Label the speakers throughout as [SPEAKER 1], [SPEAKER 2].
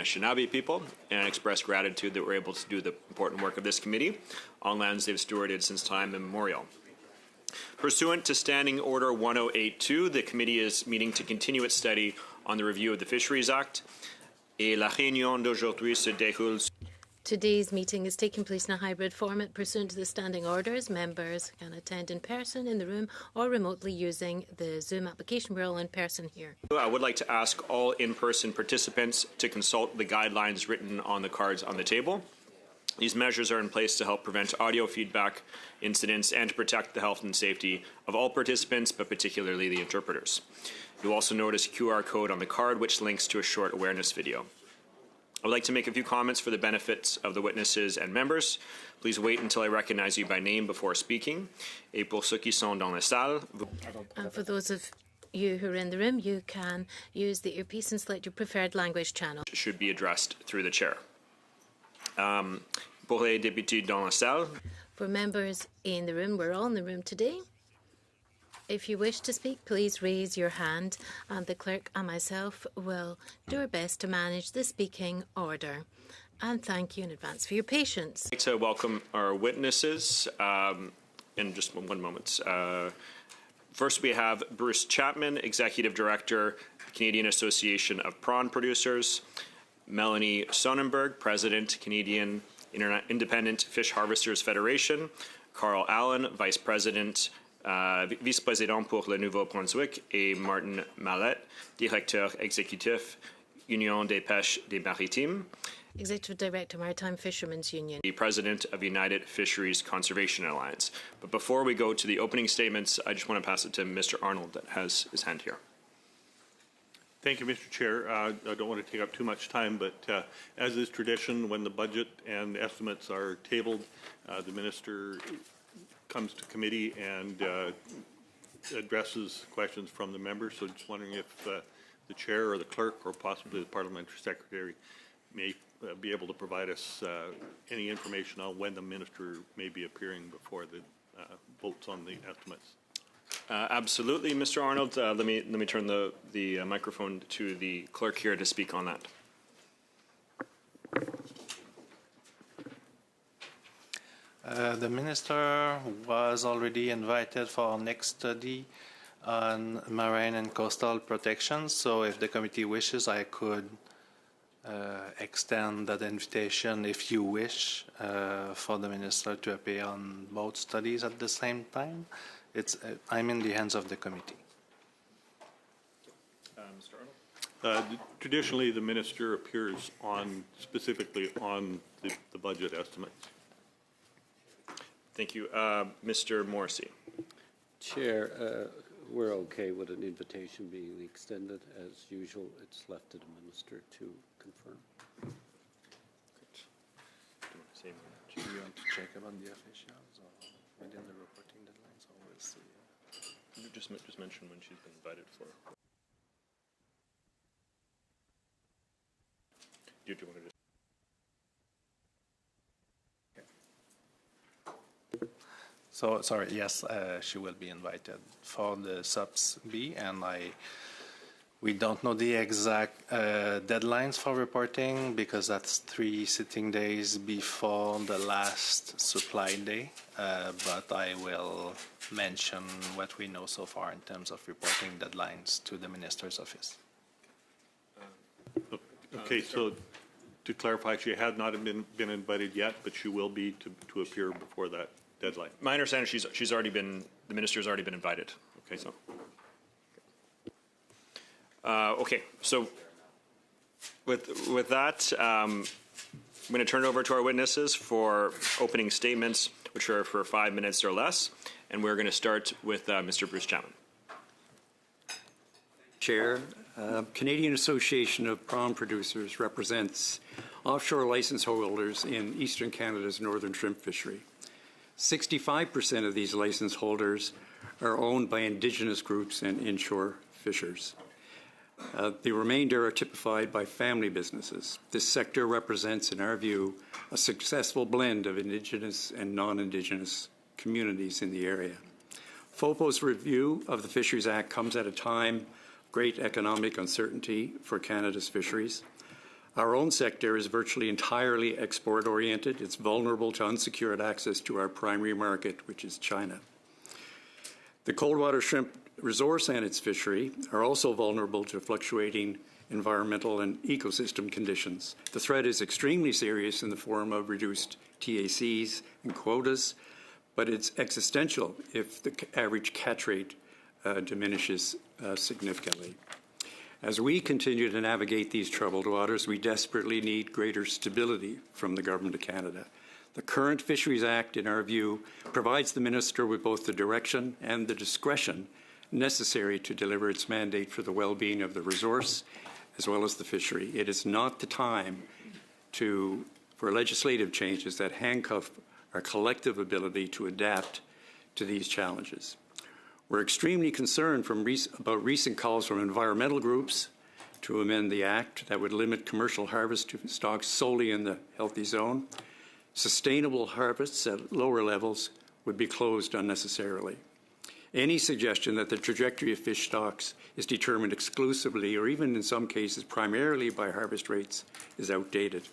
[SPEAKER 1] Anishinaabe people and express gratitude that we're able to do the important work of this committee on lands they've stewarded since time immemorial. Pursuant to Standing Order 1082, the committee is meeting to continue its study on the review of the Fisheries Act. Et la réunion d'aujourd'hui se déroule.
[SPEAKER 2] Today's meeting is taking place in a hybrid format pursuant to the standing orders. Members can attend in person in the room or remotely using the Zoom application. We're all in person here.
[SPEAKER 1] I would like to ask all in-person participants to consult the guidelines written on the cards on the table. These measures are in place to help prevent audio feedback incidents and to protect the health and safety of all participants, but particularly the interpreters. You'll also notice a QR code on the card which links to a short awareness video. I would like to make a few comments for the benefits of the witnesses and members. Please wait until I recognize you by name before speaking. Et pour ceux qui sont dans la salle,
[SPEAKER 2] and for those of you who are in the room, you can use the earpiece and select your preferred language channel.
[SPEAKER 1] Should be addressed through the chair. Pour les députés dans la salle.
[SPEAKER 2] For members in the room, we're all in the room today. If you wish to speak, please raise your hand and the clerk and myself will do our best to manage the speaking order. And thank you in advance for your patience.
[SPEAKER 1] I'd like to welcome our witnesses in just one moment. First, we have Bruce Chapman, Executive Director, Canadian Association of Prawn Producers, Melanie Sonnenberg, President, Canadian Independent Fish Harvesters Federation, Carl Allen, Vice President, Vice-président pour le Nouveau-Brunswick, et Martin Mallette, Directeur Exécutif, Union des Pêches des Maritimes,
[SPEAKER 2] Executive Director, Maritime Fishermen's Union,
[SPEAKER 1] the President of United Fisheries Conservation Alliance. But before we go to the opening statements, I just want to pass it to Mr. Arnold that has his hand here.
[SPEAKER 3] Thank you, Mr. Chair. I don't want to take up too much time, but as is tradition, when the budget and estimates are tabled, the Minister comes to committee and addresses questions from the members. So just wondering if the chair or the clerk or possibly the parliamentary secretary may be able to provide us any information on when the minister may be appearing before the votes on the estimates.
[SPEAKER 1] Absolutely, Mr. Arnold. Let me turn the microphone to the clerk here to speak on that.
[SPEAKER 4] The minister was already invited for our next study on marine and coastal protection. So if the committee wishes, I could extend that invitation, if you wish, for the minister to appear on both studies at the same time. I'm in the hands of the committee.
[SPEAKER 1] Mr. Arnold?
[SPEAKER 3] Traditionally, the minister appears specifically on the budget estimates.
[SPEAKER 1] Thank you. Mr. Morrissey.
[SPEAKER 5] Chair, we're okay with an invitation being extended. As usual, it's left to the minister to confirm.
[SPEAKER 4] Do you want to check about the officials or within the reporting deadlines, or we'll see?
[SPEAKER 1] You just mention when she's been invited for. Do you want to just?
[SPEAKER 4] So, sorry, yes, she will be invited for the subs B, and we don't know the exact deadlines for reporting because that's 3 sitting days before the last supply day, but I will mention what we know so far in terms of reporting deadlines to the minister's office.
[SPEAKER 3] Okay, so to clarify, she had not been invited yet, but she will be to appear before that deadline.
[SPEAKER 1] My understanding, the minister's already been invited. Okay, so. Okay, so with that, I'm going to turn it over to our witnesses for opening statements, which are for 5 minutes or less, and we're going to start with Mr. Bruce Chapman.
[SPEAKER 5] Chair, Canadian Association of Prawn Producers represents offshore license holders in Eastern Canada's northern shrimp fishery. 65% of these license holders are owned by Indigenous groups and inshore fishers. The remainder are typified by family businesses. This sector represents, in our view, a successful blend of Indigenous and non-Indigenous communities in the area. FOPO's review of the Fisheries Act comes at a time of great economic uncertainty for Canada's fisheries. Our own sector is virtually entirely export-oriented. It's vulnerable to unsecured access to our primary market, which is China. The cold-water shrimp resource and its fishery are also vulnerable to fluctuating environmental and ecosystem conditions. The threat is extremely serious in the form of reduced TACs and quotas, but it's existential if the average catch rate diminishes significantly. As we continue to navigate these troubled waters, we desperately need greater stability from the Government of Canada. The current Fisheries Act, in our view, provides the Minister with both the direction and the discretion necessary to deliver its mandate for the well-being of the resource as well as the fishery. It is not the time for legislative changes that handcuff our collective ability to adapt to these challenges. We're extremely concerned about recent calls from environmental groups to amend the Act that would limit commercial harvest to stocks solely in the healthy zone. Sustainable harvests at lower levels would be closed unnecessarily. Any suggestion that the trajectory of fish stocks is determined exclusively, or even in some cases primarily, by harvest rates is outdated.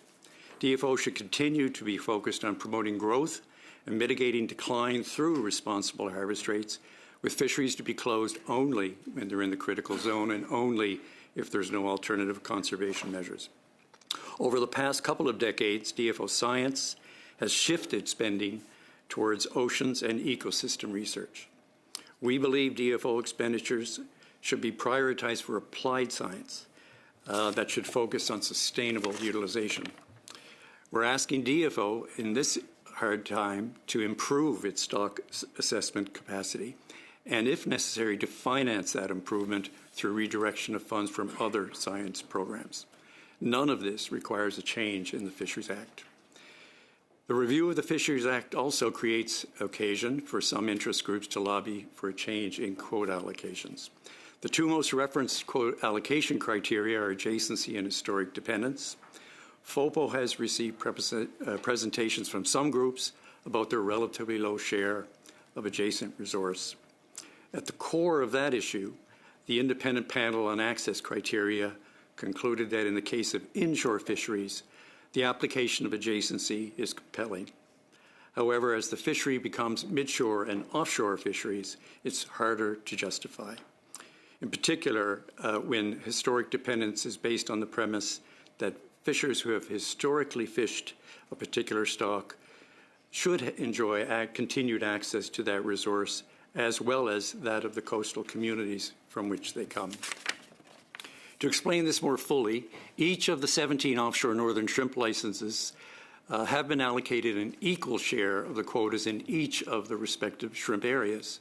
[SPEAKER 5] DFO should continue to be focused on promoting growth and mitigating decline through responsible harvest rates, with fisheries to be closed only when they're in the critical zone and only if there's no alternative conservation measures. Over the past couple of decades, DFO science has shifted spending towards oceans and ecosystem research. We believe DFO expenditures should be prioritized for applied science that should focus on sustainable utilization. We're asking DFO in this hard time to improve its stock assessment capacity and, if necessary, to finance that improvement through redirection of funds from other science programs. None of this requires a change in the Fisheries Act. The review of the Fisheries Act also creates occasion for some interest groups to lobby for a change in quota allocations. The two most referenced quota allocation criteria are adjacency and historic dependence. FOPO has received presentations from some groups about their relatively low share of adjacent resource. At the core of that issue, the independent panel on access criteria concluded that in the case of inshore fisheries, the application of adjacency is compelling. However, as the fishery becomes midshore and offshore fisheries, it's harder to justify. In particular, when historic dependence is based on the premise that fishers who have historically fished a particular stock should enjoy continued access to that resource, as well as that of the coastal communities from which they come. To explain this more fully, each of the 17 offshore northern shrimp licenses have been allocated an equal share of the quotas in each of the respective shrimp areas.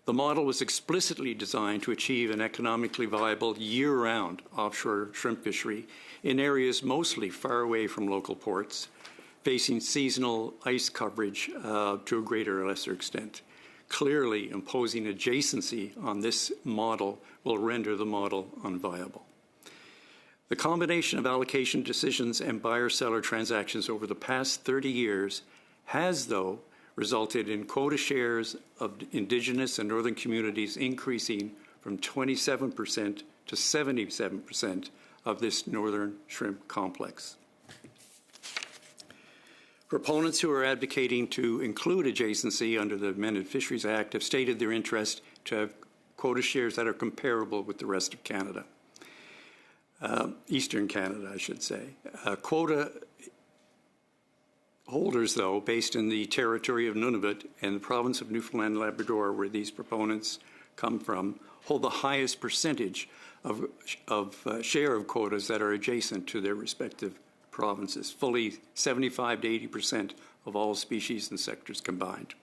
[SPEAKER 5] The model was explicitly designed to achieve an economically viable year-round offshore shrimp fishery in areas mostly far away from local ports, facing seasonal ice coverage to a greater or lesser extent. Clearly, imposing adjacency on this model will render the model unviable. The combination of allocation decisions and buyer-seller transactions over the past 30 years has, though, resulted in quota shares of Indigenous and northern communities increasing from 27% to 77% of this northern shrimp complex. Proponents who are advocating to include adjacency under the amended Fisheries Act have stated their interest to have quota shares that are comparable with the rest of Canada, Eastern Canada, I should say. Quota holders, though, based in the territory of Nunavut and the province of Newfoundland and Labrador, where these proponents come from, hold the highest percentage of share of quotas that are adjacent to their respective provinces, fully 75 to 80% of all species and sectors combined.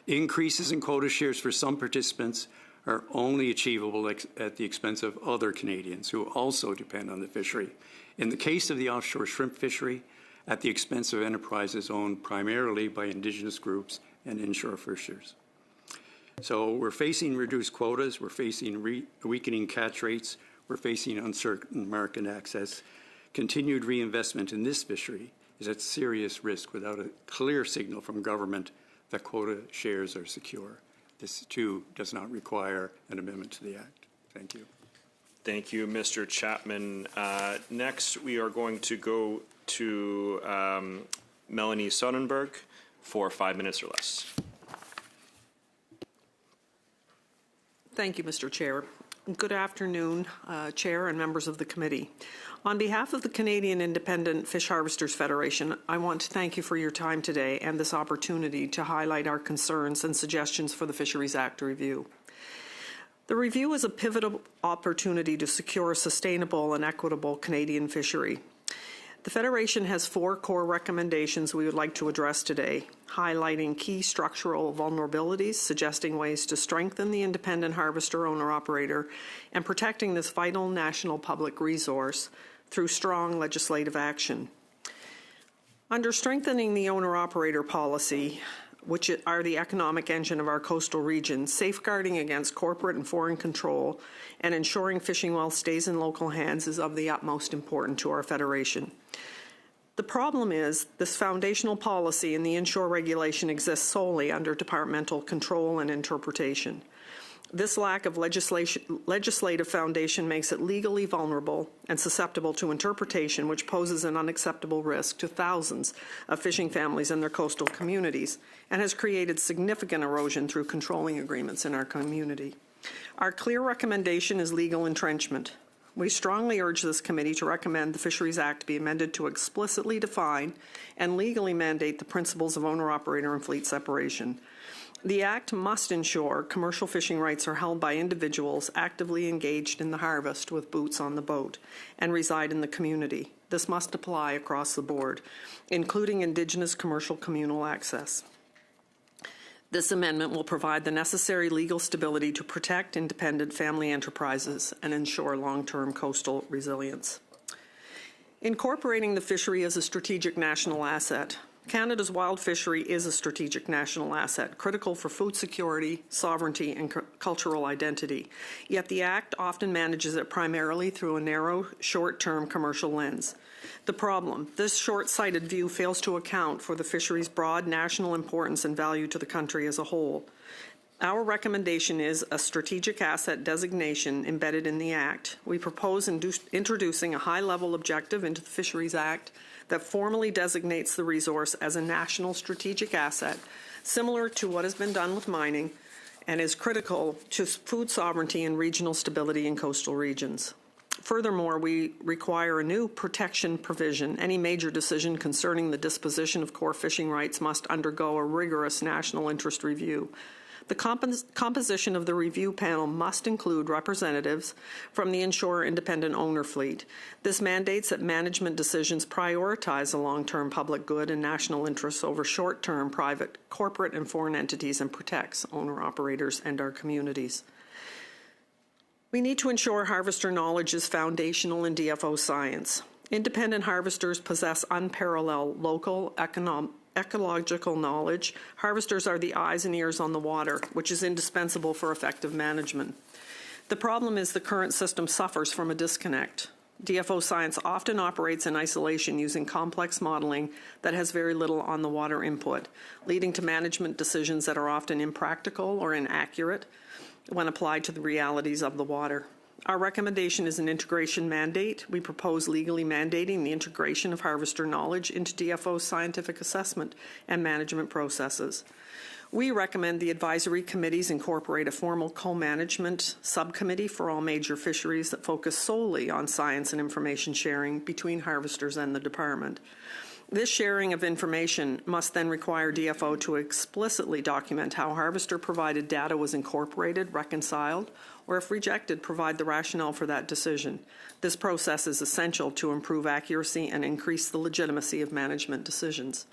[SPEAKER 5] Increases in quota shares for some participants are only achievable at the expense of other Canadians who also depend on the fishery. In the case of the offshore shrimp fishery, at the expense of enterprises owned primarily by Indigenous groups and inshore fishers. So we're facing reduced quotas, we're facing weakening catch rates, we're facing uncertain market access. Continued reinvestment in this fishery is at serious risk without a clear signal from government that quota shares are secure. This, too, does not require an amendment to the Act. Thank you.
[SPEAKER 1] Thank you, Mr. Chapman. Next, we are going to go to Melanie Sonnenberg for 5 minutes or less.
[SPEAKER 6] Thank you, Mr. Chair. Good afternoon, Chair and members of the committee. On behalf of the Canadian Independent Fish Harvesters Federation, I want to thank you for your time today and this opportunity to highlight our concerns and suggestions for the Fisheries Act review. The review is a pivotal opportunity to secure a sustainable and equitable Canadian fishery. The Federation has 4 core recommendations we would like to address today, highlighting key structural vulnerabilities, suggesting ways to strengthen the independent harvester owner-operator, and protecting this vital national public resource through strong legislative action. Under strengthening the owner-operator policy, which are the economic engine of our coastal region, safeguarding against corporate and foreign control, and ensuring fishing wealth stays in local hands is of the utmost importance to our Federation. The problem is this foundational policy in the inshore regulation exists solely under departmental control and interpretation. This lack of legislative foundation makes it legally vulnerable and susceptible to interpretation, which poses an unacceptable risk to thousands of fishing families and their coastal communities, and has created significant erosion through controlling agreements in our community. Our clear recommendation is legal entrenchment. We strongly urge this committee to recommend the Fisheries Act be amended to explicitly define and legally mandate the principles of owner-operator and fleet separation. The Act must ensure commercial fishing rights are held by individuals actively engaged in the harvest with boots on the boat and reside in the community. This must apply across the board, including Indigenous commercial communal access. This amendment will provide the necessary legal stability to protect independent family enterprises and ensure long-term coastal resilience. Incorporating the fishery as a strategic national asset. Canada's wild fishery is a strategic national asset, critical for food security, sovereignty, and cultural identity. Yet the Act often manages it primarily through a narrow, short-term commercial lens. The problem, this short-sighted view fails to account for the fishery's broad national importance and value to the country as a whole. Our recommendation is a strategic asset designation embedded in the Act. We propose introducing a high-level objective into the Fisheries Act that formally designates the resource as a national strategic asset, similar to what has been done with mining, and is critical to food sovereignty and regional stability in coastal regions. Furthermore, we require a new protection provision. Any major decision concerning the disposition of core fishing rights must undergo a rigorous national interest review. The composition of the review panel must include representatives from the inshore independent owner fleet. This mandates that management decisions prioritize the long-term public good and national interests over short-term private, corporate, and foreign entities and protects owner-operators and our communities. We need to ensure harvester knowledge is foundational in DFO science. Independent harvesters possess unparalleled local ecological knowledge. Harvesters are the eyes and ears on the water, which is indispensable for effective management. The problem is the current system suffers from a disconnect. DFO science often operates in isolation using complex modeling that has very little on the water input, leading to management decisions that are often impractical or inaccurate when applied to the realities of the water. Our recommendation is an integration mandate. We propose legally mandating the integration of harvester knowledge into DFO's scientific assessment and management processes. We recommend the advisory committees incorporate a formal co-management subcommittee for all major fisheries that focus solely on science and information sharing between harvesters and the department. This sharing of information must then require DFO to explicitly document how harvester-provided data was incorporated, reconciled, or if rejected, provide the rationale for that decision. This process is essential to improve accuracy and increase the legitimacy of management decisions.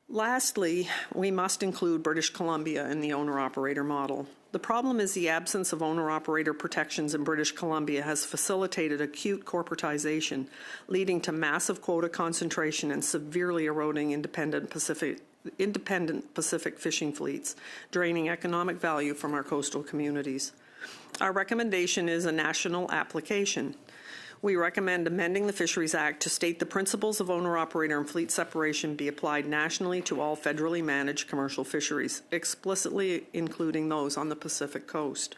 [SPEAKER 6] Lastly, we must include British Columbia in the owner-operator model. The problem is the absence of owner-operator protections in British Columbia has facilitated acute corporatization, leading to massive quota concentration and severely eroding independent Pacific fishing fleets, draining economic value from our coastal communities. Our recommendation is a national application. We recommend amending the Fisheries Act to state the principles of owner-operator and fleet separation be applied nationally to all federally managed commercial fisheries, explicitly including those on the Pacific coast.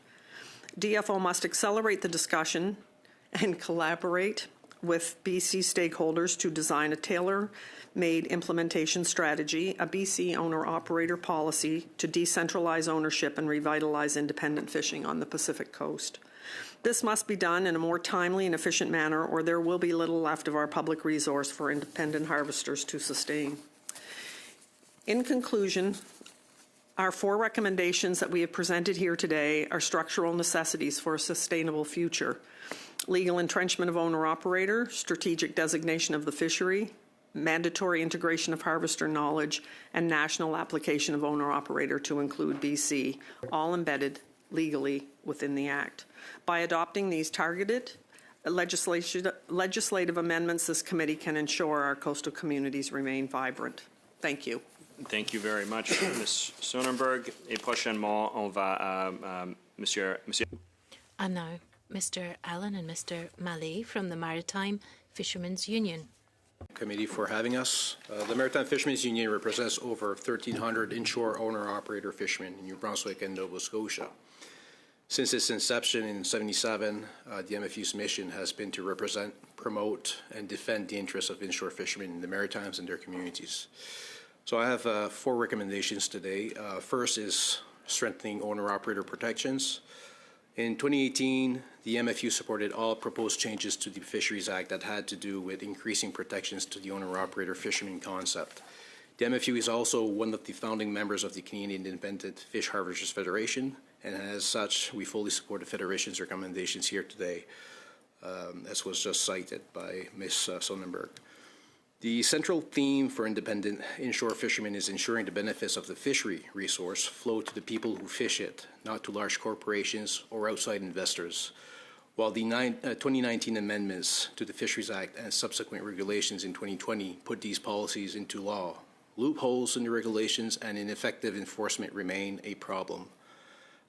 [SPEAKER 6] DFO must accelerate the discussion and collaborate with BC stakeholders to design a tailor-made implementation strategy, a BC owner-operator policy to decentralize ownership and revitalize independent fishing on the Pacific Coast. This must be done in a more timely and efficient manner, or there will be little left of our public resource for independent harvesters to sustain. In conclusion, our 4 recommendations that we have presented here today are structural necessities for a sustainable future: legal entrenchment of owner-operator, strategic designation of the fishery, mandatory integration of harvester knowledge, and national application of owner-operator to include BC, all embedded legally within the Act. By adopting these targeted legislative amendments, this committee can ensure our coastal communities remain vibrant. Thank you.
[SPEAKER 1] Thank you very much, Ms. Sonnenberg. Et prochainement, on va à Monsieur.
[SPEAKER 2] And now, Mr. Allen and Mr. Mallet from the Maritime Fishermen's Union.
[SPEAKER 7] Committee for having us. The Maritime Fishermen's Union represents over 1,300 inshore owner-operator fishermen in New Brunswick and Nova Scotia. Since its inception in 1977, the MFU's mission has been to represent, promote, and defend the interests of inshore fishermen in the Maritimes and their communities. So I have 4 recommendations today. First is strengthening owner-operator protections. In 2018, the MFU supported all proposed changes to the Fisheries Act that had to do with increasing protections to the owner-operator fisherman concept. The MFU is also one of the founding members of the Canadian Independent Fish Harvesters Federation, and as such, we fully support the Federation's recommendations here today, as was just cited by Ms. Sonnenberg. The central theme for independent inshore fishermen is ensuring the benefits of the fishery resource flow to the people who fish it, not to large corporations or outside investors. While the 2019 amendments to the Fisheries Act and subsequent regulations in 2020 put these policies into law, loopholes in the regulations and ineffective enforcement remain a problem.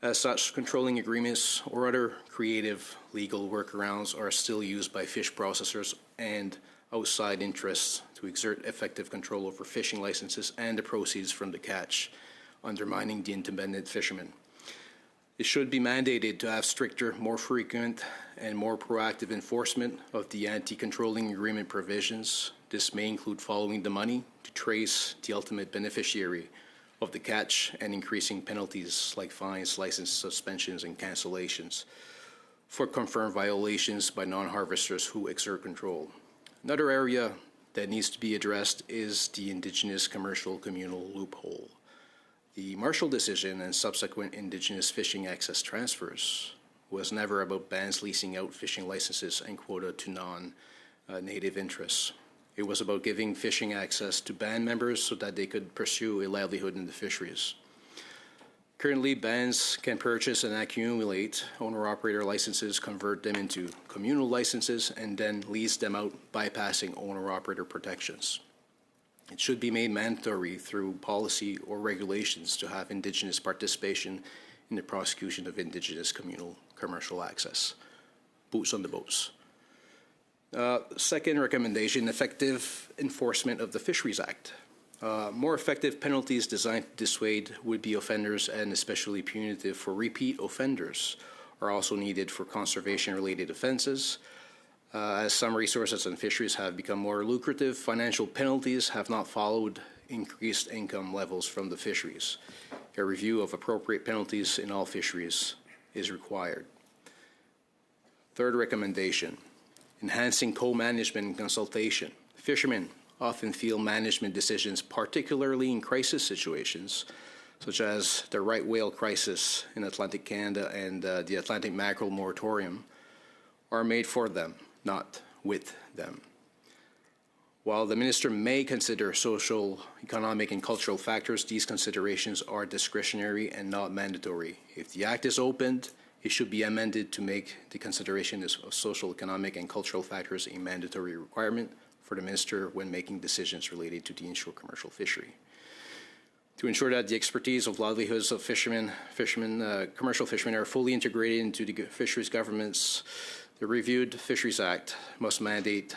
[SPEAKER 7] As such, controlling agreements or other creative legal workarounds are still used by fish processors and outside interests to exert effective control over fishing licenses and the proceeds from the catch, undermining the independent fishermen. It should be mandated to have stricter, more frequent, and more proactive enforcement of the anti-controlling agreement provisions. This may include following the money to trace the ultimate beneficiary of the catch and increasing penalties like fines, license suspensions, and cancellations for confirmed violations by non-harvesters who exert control. Another area that needs to be addressed is the Indigenous commercial communal loophole. The Marshall decision and subsequent Indigenous fishing access transfers was never about bans leasing out fishing licenses and quota to non-native interests. It was about giving fishing access to band members so that they could pursue a livelihood in the fisheries. Currently, bands can purchase and accumulate owner-operator licenses, convert them into communal licenses, and then lease them out, bypassing owner-operator protections. It should be made mandatory through policy or regulations to have Indigenous participation in the prosecution of Indigenous communal commercial access. Boots on the boats. Second recommendation, effective enforcement of the Fisheries Act. More effective penalties designed to dissuade would-be offenders and especially punitive for repeat offenders are also needed for conservation-related offenses. As some resources and fisheries have become more lucrative, financial penalties have not followed increased income levels from the fisheries. A review of appropriate penalties in all fisheries is required. Third recommendation, enhancing co-management and consultation. Fishermen often feel management decisions, particularly in crisis situations, such as the right whale crisis in Atlantic Canada and the Atlantic mackerel moratorium, are made for them, not with them. While the minister may consider social, economic, and cultural factors, these considerations are discretionary and not mandatory. If the Act is opened, it should be amended to make the consideration of social, economic, and cultural factors a mandatory requirement for the minister when making decisions related to the inshore commercial fishery. To ensure that the expertise of livelihoods of commercial fishermen are fully integrated into the fisheries governments, the reviewed Fisheries Act must mandate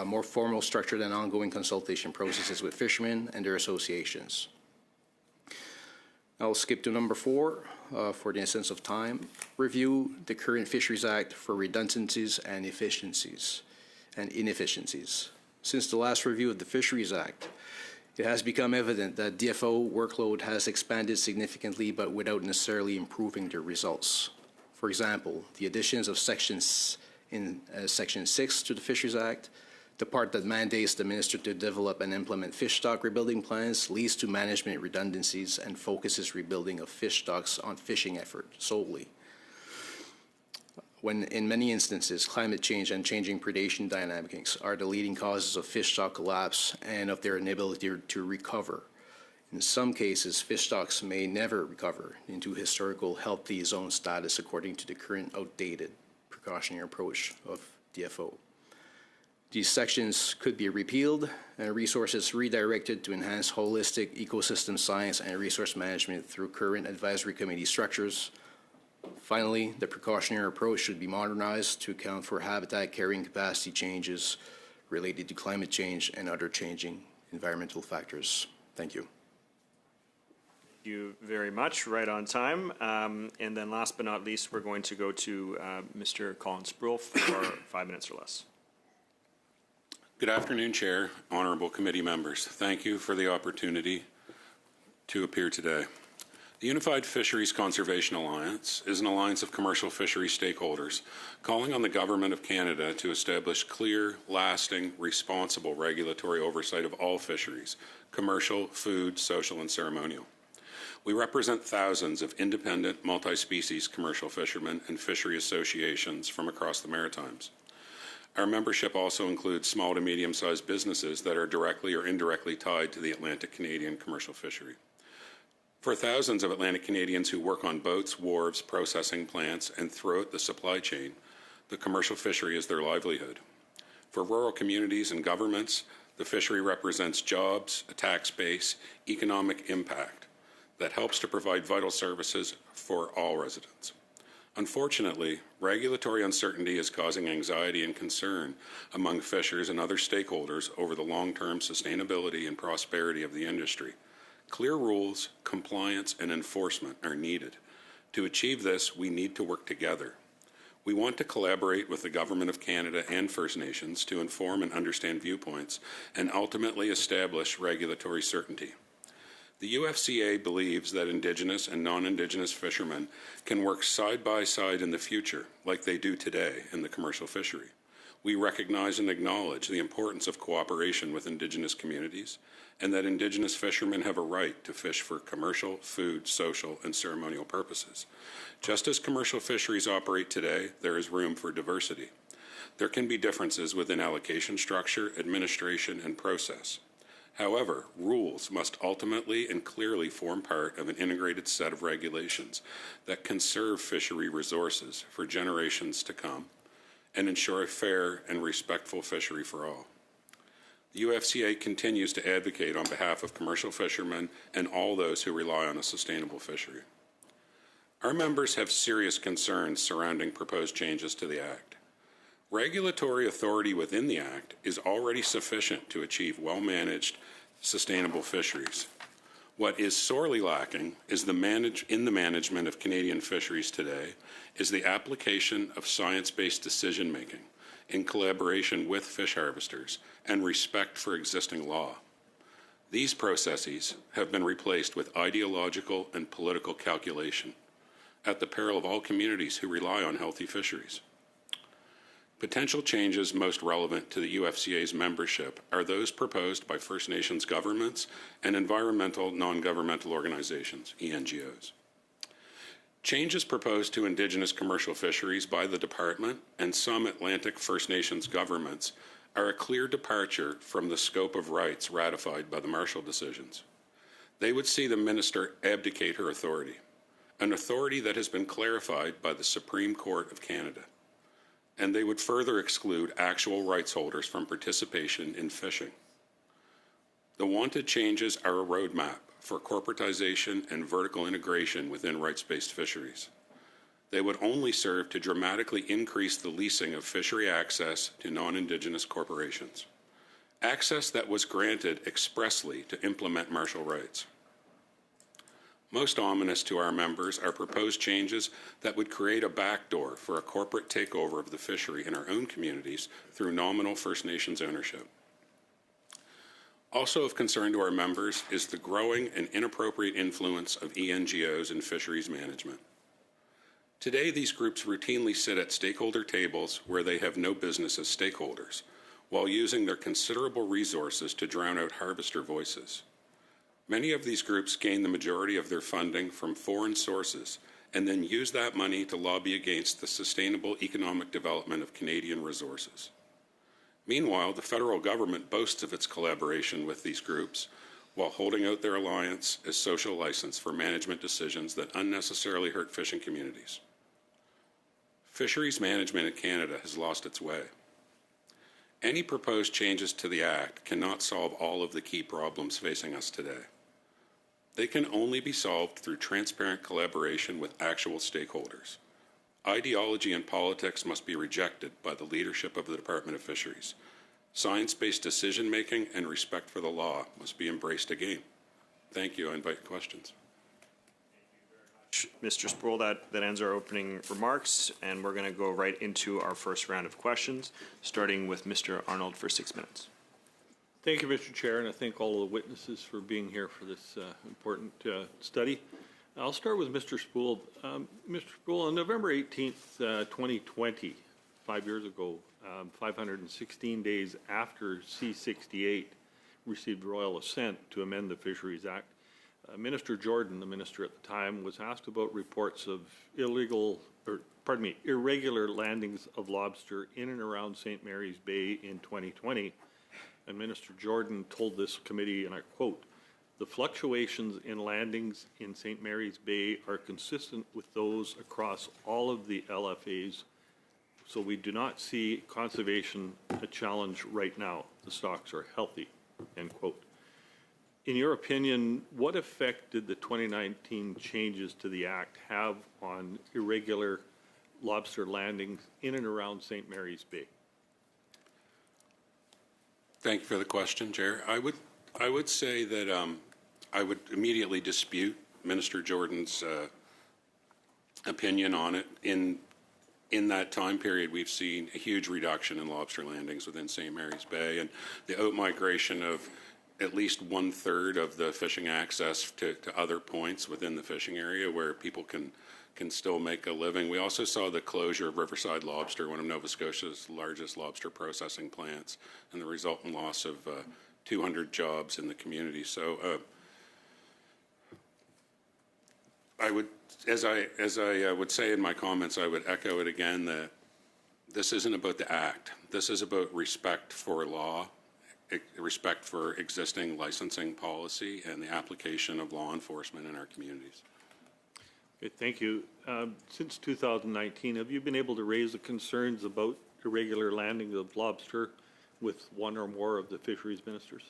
[SPEAKER 7] more formal, structured, and ongoing consultation processes with fishermen and their associations. I'll skip to number 4 for the instance of time. Review the current Fisheries Act for redundancies and inefficiencies. Since the last review of the Fisheries Act, it has become evident that DFO workload has expanded significantly, but without necessarily improving their results. For example, the additions of sections in Section 6 to the Fisheries Act, the part that mandates the minister to develop and implement fish stock rebuilding plans, leads to management redundancies and focuses rebuilding of fish stocks on fishing effort solely, when in many instances climate change and changing predation dynamics are the leading causes of fish stock collapse and of their inability to recover. In some cases, fish stocks may never recover into historical healthy zone status according to the current outdated precautionary approach of DFO. These sections could be repealed and resources redirected to enhance holistic ecosystem science and resource management through current advisory committee structures. Finally, the precautionary approach should be modernized to account for habitat carrying capacity changes related to climate change and other changing environmental factors. Thank you.
[SPEAKER 1] Thank you very much. Right on time. And then last but not least, we're going to go to Mr. Colin Sproul for 5 minutes or less.
[SPEAKER 8] Good afternoon, Chair, honorable committee members. Thank you for the opportunity to appear today. The Unified Fisheries Conservation Alliance is an alliance of commercial fishery stakeholders calling on the Government of Canada to establish clear, lasting, responsible regulatory oversight of all fisheries, commercial, food, social, and ceremonial. We represent thousands of independent, multi-species commercial fishermen and fishery associations from across the Maritimes. Our membership also includes small to medium-sized businesses that are directly or indirectly tied to the Atlantic Canadian commercial fishery. For thousands of Atlantic Canadians who work on boats, wharves, processing plants, and throughout the supply chain, the commercial fishery is their livelihood. For rural communities and governments, the fishery represents jobs, a tax base, economic impact that helps to provide vital services for all residents. Unfortunately, regulatory uncertainty is causing anxiety and concern among fishers and other stakeholders over the long-term sustainability and prosperity of the industry. Clear rules, compliance, and enforcement are needed. To achieve this, we need to work together. We want to collaborate with the Government of Canada and First Nations to inform and understand viewpoints and ultimately establish regulatory certainty. The UFCA believes that Indigenous and non-Indigenous fishermen can work side by side in the future, like they do today in the commercial fishery. We recognize and acknowledge the importance of cooperation with Indigenous communities, and that Indigenous fishermen have a right to fish for commercial, food, social, and ceremonial purposes. Just as commercial fisheries operate today, there is room for diversity. There can be differences within allocation structure, administration, and process. However, rules must ultimately and clearly form part of an integrated set of regulations that conserve fishery resources for generations to come and ensure a fair and respectful fishery for all. The UFCA continues to advocate on behalf of commercial fishermen and all those who rely on a sustainable fishery. Our members have serious concerns surrounding proposed changes to the Act. Regulatory authority within the Act is already sufficient to achieve well-managed, sustainable fisheries. What is sorely lacking is in the management of Canadian fisheries today is the application of science-based decision-making in collaboration with fish harvesters and respect for existing law. These processes have been replaced with ideological and political calculation at the peril of all communities who rely on healthy fisheries. Potential changes most relevant to the UFCA's membership are those proposed by First Nations governments and environmental non-governmental organizations, ENGOs. Changes proposed to Indigenous commercial fisheries by the Department and some Atlantic First Nations governments are a clear departure from the scope of rights ratified by the Marshall decisions. They would see the minister abdicate her authority, an authority that has been clarified by the Supreme Court of Canada. And they would further exclude actual rights holders from participation in fishing. The wanted changes are a roadmap for corporatization and vertical integration within rights-based fisheries. They would only serve to dramatically increase the leasing of fishery access to non-Indigenous corporations, access that was granted expressly to implement martial rights. Most ominous to our members are proposed changes that would create a backdoor for a corporate takeover of the fishery in our own communities through nominal First Nations ownership. Also of concern to our members is the growing and inappropriate influence of ENGOs in fisheries management. Today, these groups routinely sit at stakeholder tables where they have no business as stakeholders, while using their considerable resources to drown out harvester voices. Many of these groups gain the majority of their funding from foreign sources and then use that money to lobby against the sustainable economic development of Canadian resources. Meanwhile, the federal government boasts of its collaboration with these groups while holding out their alliance as social license for management decisions that unnecessarily hurt fishing communities. Fisheries management in Canada has lost its way. Any proposed changes to the Act cannot solve all of the key problems facing us today. They can only be solved through transparent collaboration with actual stakeholders. Ideology and politics must be rejected by the leadership of the Department of Fisheries. Science-based decision-making and respect for the law must be embraced again. Thank you. I invite questions.
[SPEAKER 1] Mr. Sproul, that ends our opening remarks, and we're going to go right into our first round of questions, starting with Mr. Arnold for 6 minutes.
[SPEAKER 3] Thank you, Mr. Chair, and I thank all of the witnesses for being here for this important study. I'll start with Mr. Sproul. Mr. Sproul, on November 18th, 2020, 5 years ago, 516 days after C-68 received royal assent to amend the Fisheries Act, Minister Jordan, the minister at the time, was asked about reports of irregular landings of lobster in and around St. Mary's Bay in 2020. And Minister Jordan told this committee, and I quote, "The fluctuations in landings in St. Mary's Bay are consistent with those across all of the LFAs, so we do not see conservation a challenge right now. The stocks are healthy," end quote. In your opinion, what effect did the 2019 changes to the Act have on irregular lobster landings in and around St. Mary's Bay?
[SPEAKER 8] Thank you for the question, Chair. I would say that I would immediately dispute Minister Jordan's opinion on it. In that time period, we've seen a huge reduction in lobster landings within St. Mary's Bay, and the out-migration of at least 1/3 of the fishing access to other points within the fishing area where people can still make a living. We also saw the closure of Riverside Lobster, one of Nova Scotia's largest lobster processing plants, and the resultant loss of 200 jobs in the community. So I would, as I would say in my comments, I would echo it again that this isn't about the Act. This is about respect for law, respect for existing licensing policy, and the application of law enforcement in our communities.
[SPEAKER 3] Okay, thank you. Since 2019, have you been able to raise the concerns about irregular landing of lobster with one or more of the fisheries ministers?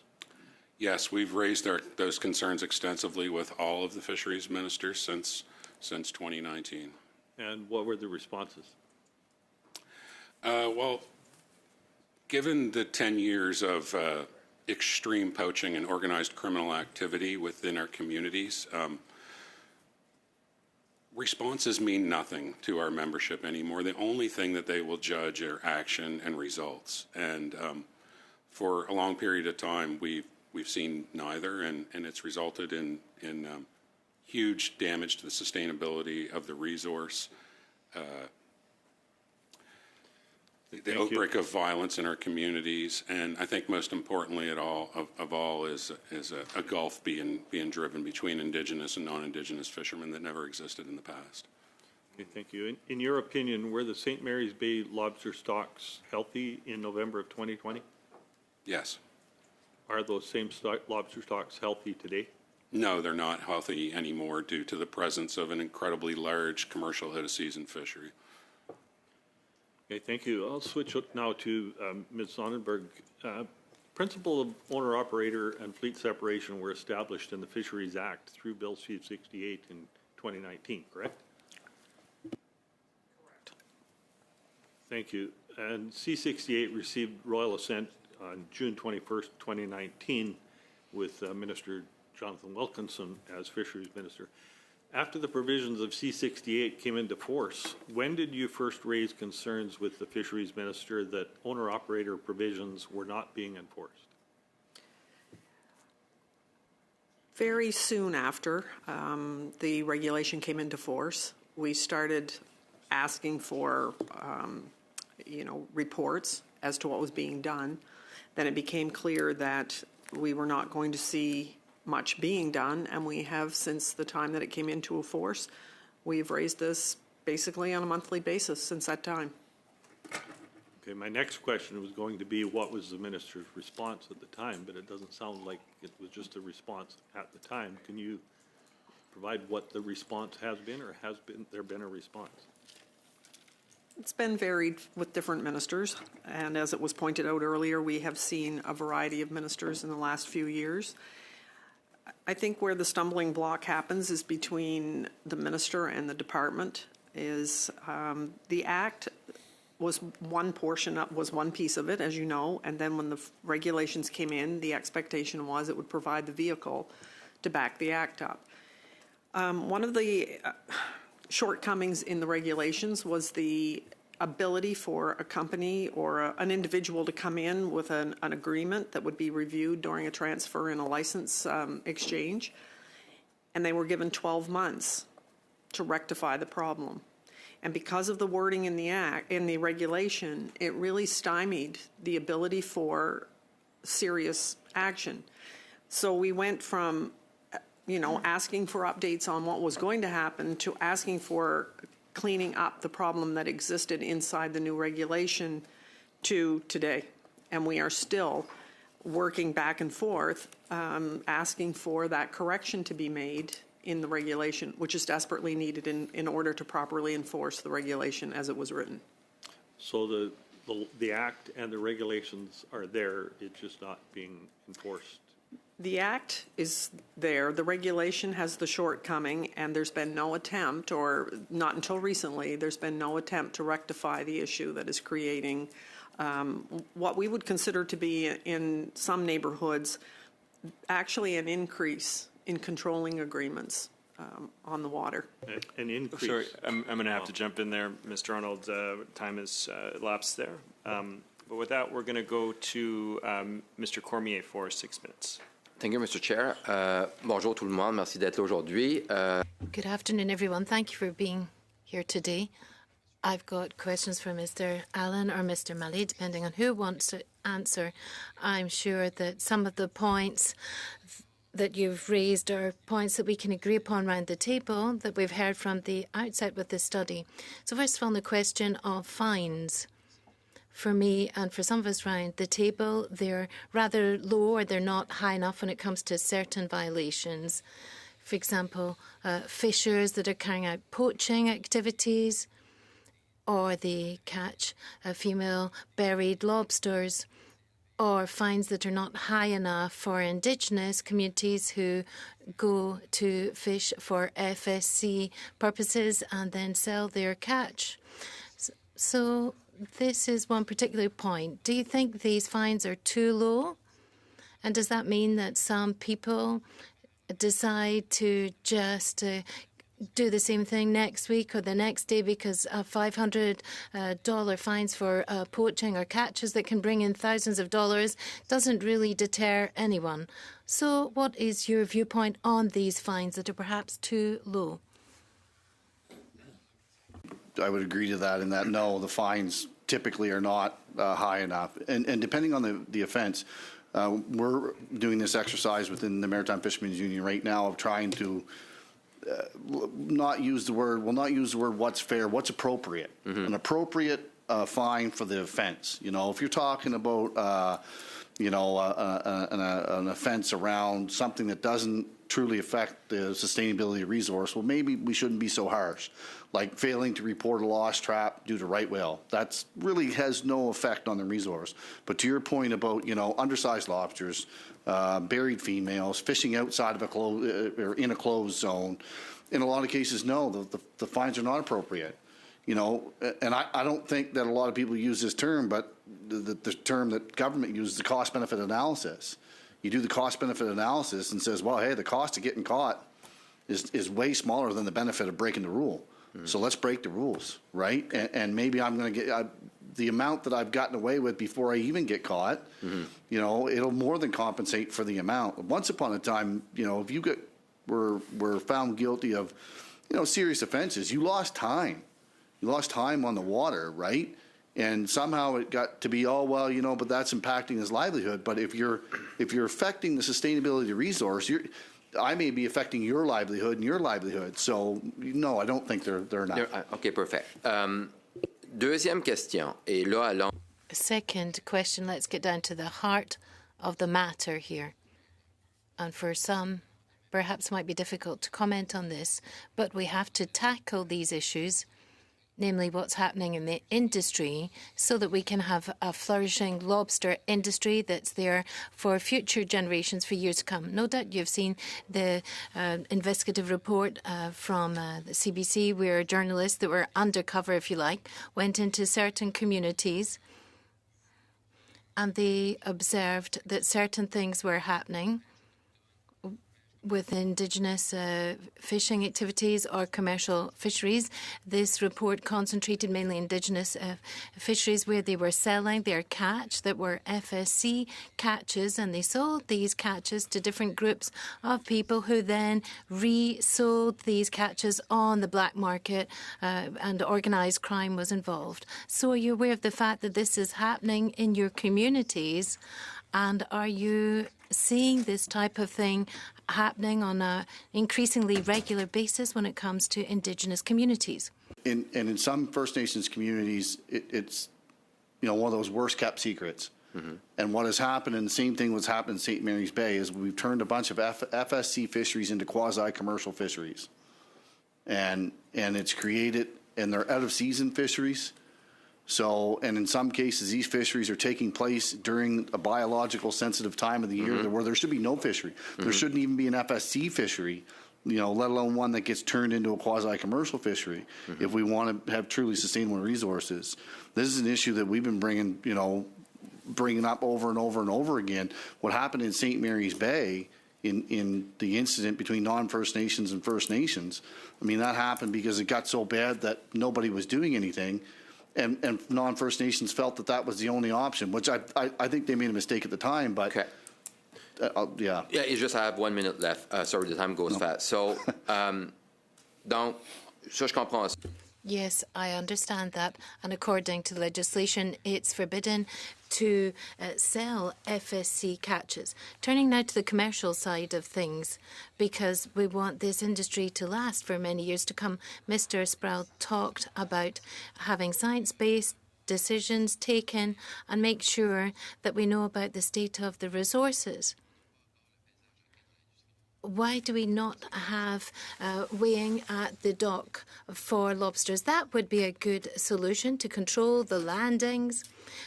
[SPEAKER 8] Yes, we've raised those concerns extensively with all of the fisheries ministers since 2019.
[SPEAKER 3] And what were the responses?
[SPEAKER 8] Well, given the 10 years of extreme poaching and organized criminal activity within our communities, responses mean nothing to our membership anymore. The only thing that they will judge are action and results. And for a long period of time, we've seen neither, and it's resulted in huge damage to the sustainability of the resource. The outbreak of violence in our communities, and I think most importantly of all is a gulf being driven between Indigenous and non-Indigenous fishermen that never existed in the past.
[SPEAKER 3] Okay, thank you. In your opinion, were the St. Mary's Bay lobster stocks healthy in November of 2020?
[SPEAKER 8] Yes.
[SPEAKER 3] Are those same lobster stocks healthy today?
[SPEAKER 8] No, they're not healthy anymore due to the presence of an incredibly large commercial out-of-season fishery.
[SPEAKER 3] Okay, thank you. I'll switch now to Ms. Sonnenberg. Principle of owner-operator and fleet separation were established in the Fisheries Act through Bill C-68 in 2019, correct? Correct. Thank you. And C-68 received royal assent on June 21st, 2019, with Minister Jonathan Wilkinson as Fisheries Minister. After the provisions of C-68 came into force, when did you first raise concerns with the Fisheries Minister that owner-operator provisions were not being enforced?
[SPEAKER 6] Very soon after the regulation came into force, we started asking for, reports as to what was being done. Then it became clear that we were not going to see much being done, and we have, since the time that it came into force, we've raised this basically on a monthly basis since that time.
[SPEAKER 3] Okay, my next question was going to be what was the minister's response at the time, but it doesn't sound like it was just a response at the time. Can you provide what the response has been, or has there been a response?
[SPEAKER 6] It's been varied with different ministers, and as it was pointed out earlier, we have seen a variety of ministers in the last few years. I think where the stumbling block happens is between the minister and the department. Is the Act was one piece of it, as you know, and then when the regulations came in, the expectation was it would provide the vehicle to back the Act up. One of the shortcomings in the regulations was the ability for a company or an individual to come in with an agreement that would be reviewed during a transfer and a license exchange, and they were given 12 months to rectify the problem. And because of the wording in the Act, in the regulation, it really stymied the ability for serious action. So we went from, asking for updates on what was going to happen to asking for cleaning up the problem that existed inside the new regulation to today. And we are still working back and forth, asking for that correction to be made in the regulation, which is desperately needed in order to properly enforce the regulation as it was written.
[SPEAKER 3] So the Act and the regulations are there, it's just not being enforced.
[SPEAKER 6] The Act is there. The regulation has the shortcoming, and there's been no attempt, or not until recently, there's been no attempt to rectify the issue that is creating what we would consider to be, in some neighborhoods, actually an increase in controlling agreements on the water.
[SPEAKER 3] An increase.
[SPEAKER 1] Sorry, I'm going to have to jump in there, Mr. Arnold. Time has elapsed there. But with that, we're going to go to Mr. Cormier for 6 minutes.
[SPEAKER 9] Thank you, Mr. Chair. Bonjour tout le monde. Merci d'être là aujourd'hui.
[SPEAKER 2] Good afternoon, everyone. Thank you for being here today. I've got questions for Mr. Allen or Mr. Malley, depending on who wants to answer. I'm sure that some of the points that you've raised are points that we can agree upon around the table that we've heard from the outset with this study. So first of all, the question of fines. For me and for some of us around the table, they're rather low, or they're not high enough when it comes to certain violations. For example, fishers that are carrying out poaching activities, or they catch female buried lobsters, or fines that are not high enough for Indigenous communities who go to fish for FSC purposes and then sell their catch. So this is one particular point. Do you think these fines are too low? And does that mean that some people decide to just do the same thing next week or the next day because $500 fines for poaching or catches that can bring in thousands of dollars doesn't really deter anyone? So what is your viewpoint on these fines that are perhaps too low?
[SPEAKER 10] I would agree to that, in that no, the fines typically are not high enough. And depending on the offense, we're doing this exercise within the Maritime Fishermen's Union right now of trying to not use the word what's fair, what's appropriate. Mm-hmm. An appropriate fine for the offense. If you're talking about an offense around something that doesn't truly affect the sustainability of resource, well, maybe we shouldn't be so harsh. Like failing to report a lost trap due to right whale. That really has no effect on the resource. But to your point about, undersized lobsters, buried females, fishing outside of or in a closed zone, in a lot of cases, no, the fines are not appropriate. And I don't think that a lot of people use this term, but the term that government uses, the cost-benefit analysis. you do the cost-benefit analysis and says, well, hey, the cost of getting caught is way smaller than the benefit of breaking the rule. So let's break the rules, right? And maybe I'm going to get the amount that I've gotten away with before I even get caught. You know, it'll more than compensate for the amount. Once upon a time, you know, if you were found guilty of, you know, serious offenses, you lost time. You lost time on the water, right? And somehow it got to be, oh, well, you know, but that's impacting his livelihood. But if you're affecting the sustainability of the resource, I may be affecting your livelihood and your livelihood. So, no, I don't think they're enough.
[SPEAKER 9] OK, perfect. Deuxième question. Et là,
[SPEAKER 2] Second question, let's get down to the heart of the matter here. And for some, perhaps might be difficult to comment on this, but we have to tackle these issues, namely what's happening in the industry, so that we can have a flourishing lobster industry that's there for future generations for years to come. No doubt you've seen the investigative report from the CBC, where journalists that were undercover, if you like, went into certain communities and they observed that certain things were happening with Indigenous fishing activities or commercial fisheries. This report concentrated mainly Indigenous fisheries, where they were selling their catch that were FSC catches, and they sold these catches to different groups of people who then resold these catches on the black market, and organised crime was involved. So are you aware of the fact that this is happening in your communities, and are you seeing this type of thing happening on an increasingly regular basis when it comes to Indigenous communities?
[SPEAKER 10] In some First Nations communities, it's, you know, one of those worst kept secrets. And what has happened, and the same thing was happening in St. Mary's Bay, is we've turned a bunch of FSC fisheries into quasi-commercial fisheries. And it's created, and they're out-of-season fisheries. So, and in some cases, these fisheries are taking place during a biological sensitive time of the year where there should be no fishery. There shouldn't even be an FSC fishery, you know, let alone one that gets turned into a quasi-commercial fishery if we want to have truly sustainable resources. This is an issue that we've been bringing up over and over and over again. What happened in St. Mary's Bay in the incident between non-First Nations and First Nations, I mean, that happened because it got so bad that nobody was doing anything. And non-First Nations felt that was the only option, which I think they made a mistake at the time, but
[SPEAKER 9] okay.
[SPEAKER 10] Yeah.
[SPEAKER 9] Yeah, you just have 1 minute left. Sorry, the time goes fast. So, donc, ça, je comprends.
[SPEAKER 2] Yes, I understand that. And according to the legislation, it's forbidden to sell FSC catches. Turning now to the commercial side of things, because we want this industry to last for many years to come. Mr. Sproul talked about having science-based decisions taken and make sure that we know about the state of the resources. Why do we not have weighing at the dock for lobsters? That would be a good solution to control the landings,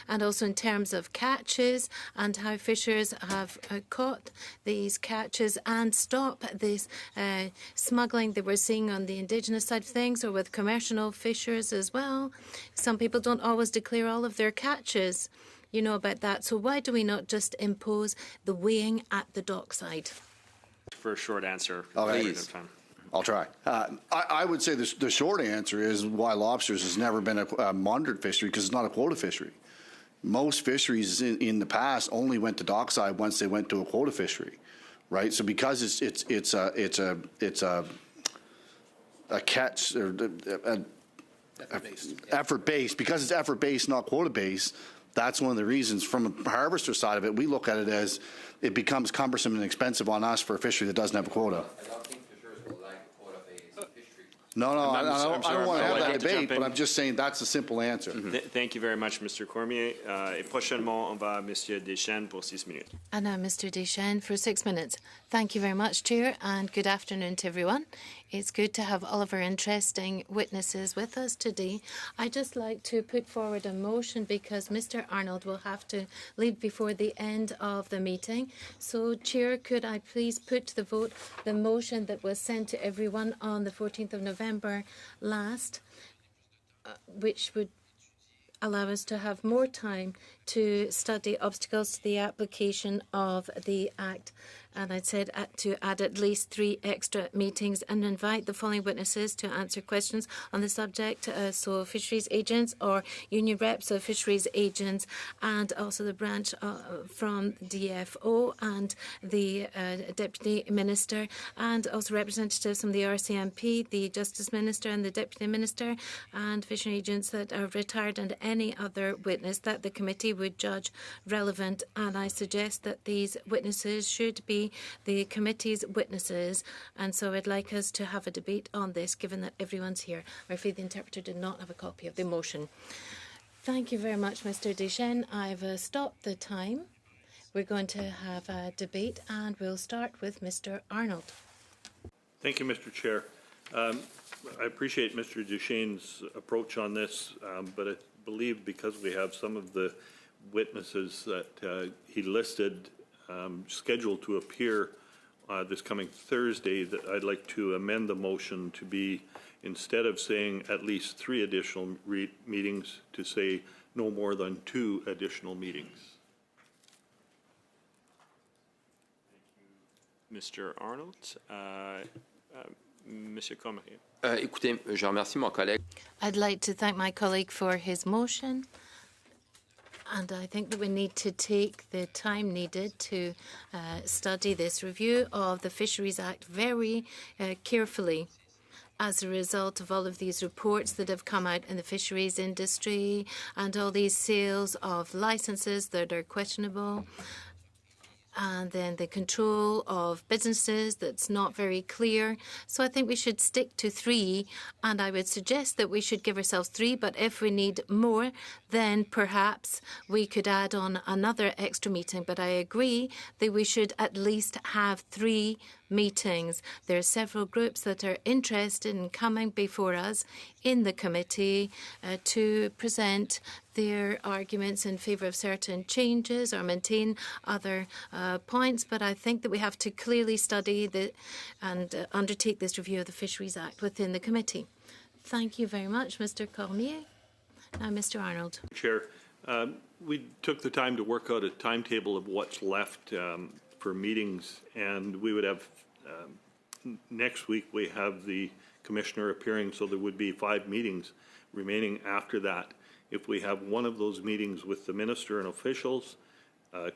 [SPEAKER 2] and also in terms of catches and how fishers have caught these catches and stop this smuggling that we're seeing on the Indigenous side of things, or with commercial fishers as well. Some people don't always declare all of their catches. You know about that. So why do we not just impose the weighing at the dockside?
[SPEAKER 1] For a short answer.
[SPEAKER 10] Please. I'll try. I would say the short answer is why lobsters has never been a monitored fishery, because it's not a quota fishery. Most fisheries in the past only went to dockside once they went to a quota fishery, right? So because it's a catch or effort based, because it's effort based, not quota based. That's one of the reasons. From a harvester side of it, we look at it as it becomes cumbersome and expensive on us for a fishery that doesn't have a quota.
[SPEAKER 9] I don't think fishers will like a quota-based fishery.
[SPEAKER 10] No, I don't want to have that debate, but
[SPEAKER 1] in.
[SPEAKER 10] I'm just saying that's a simple answer.
[SPEAKER 1] Thank you very much, Mr. Cormier. Et prochainement, on va à Monsieur Deschênes pour 6 minutes.
[SPEAKER 2] And now Mr. Deschênes for 6 minutes. Thank you very much, Chair, and good afternoon to everyone. It's good to have all of our interesting witnesses with us today. I'd just like to put forward a motion because Mr. Arnold will have to leave before the end of the meeting. So, Chair, could I please put to the vote the motion that was sent to everyone on the 14th of November last, which would allow us to have more time to study obstacles to the application of the Act. And I'd said to add at least 3 extra meetings and invite the following witnesses to answer questions on the subject. So fisheries agents or union reps of fisheries agents, and also the branch from DFO and the Deputy Minister, and also representatives from the RCMP, the Justice Minister and the Deputy Minister, and fishery agents that are retired, and any other witness that the committee would judge relevant. And I suggest that these witnesses should be the committee's witnesses, and so I'd like us to have a debate on this, given that everyone's here. I'm afraid the interpreter did not have a copy of the motion. Thank you very much, Mr. Deschênes. I've stopped the time. We're going to have a debate, and we'll start with Mr. Arnold.
[SPEAKER 3] Thank you, Mr. Chair. I appreciate Mr. Deschênes' approach on this, but I believe because we have some of the witnesses that he listed scheduled to appear this coming Thursday, that I'd like to amend the motion to be, instead of saying at least 3 additional meetings, to say no more than 2 additional meetings.
[SPEAKER 1] Mr. Arnold. Monsieur Cormier.
[SPEAKER 9] Écoutez, je remercie mon collègue.
[SPEAKER 2] I'd like to thank my colleague for his motion. And I think that we need to take the time needed to study this review of the Fisheries Act very carefully. As a result of all of these reports that have come out in the fisheries industry and all these sales of licenses that are questionable, and then the control of businesses that's not very clear. So I think we should stick to 3, and I would suggest that we should give ourselves 3, but if we need more, then perhaps we could add on another extra meeting. But I agree that we should at least have 3 meetings. There are several groups that are interested in coming before us in the committee to present their arguments in favour of certain changes or maintain other points. But I think that we have to clearly study and undertake this review of the Fisheries Act within the committee. Thank you very much, Mr. Cormier. Now, Mr. Arnold.
[SPEAKER 3] Chair, we took the time to work out a timetable of what's left for meetings, and we would have next week we have the commissioner appearing, so there would be 5 meetings remaining after that. If we have one of those meetings with the minister and officials,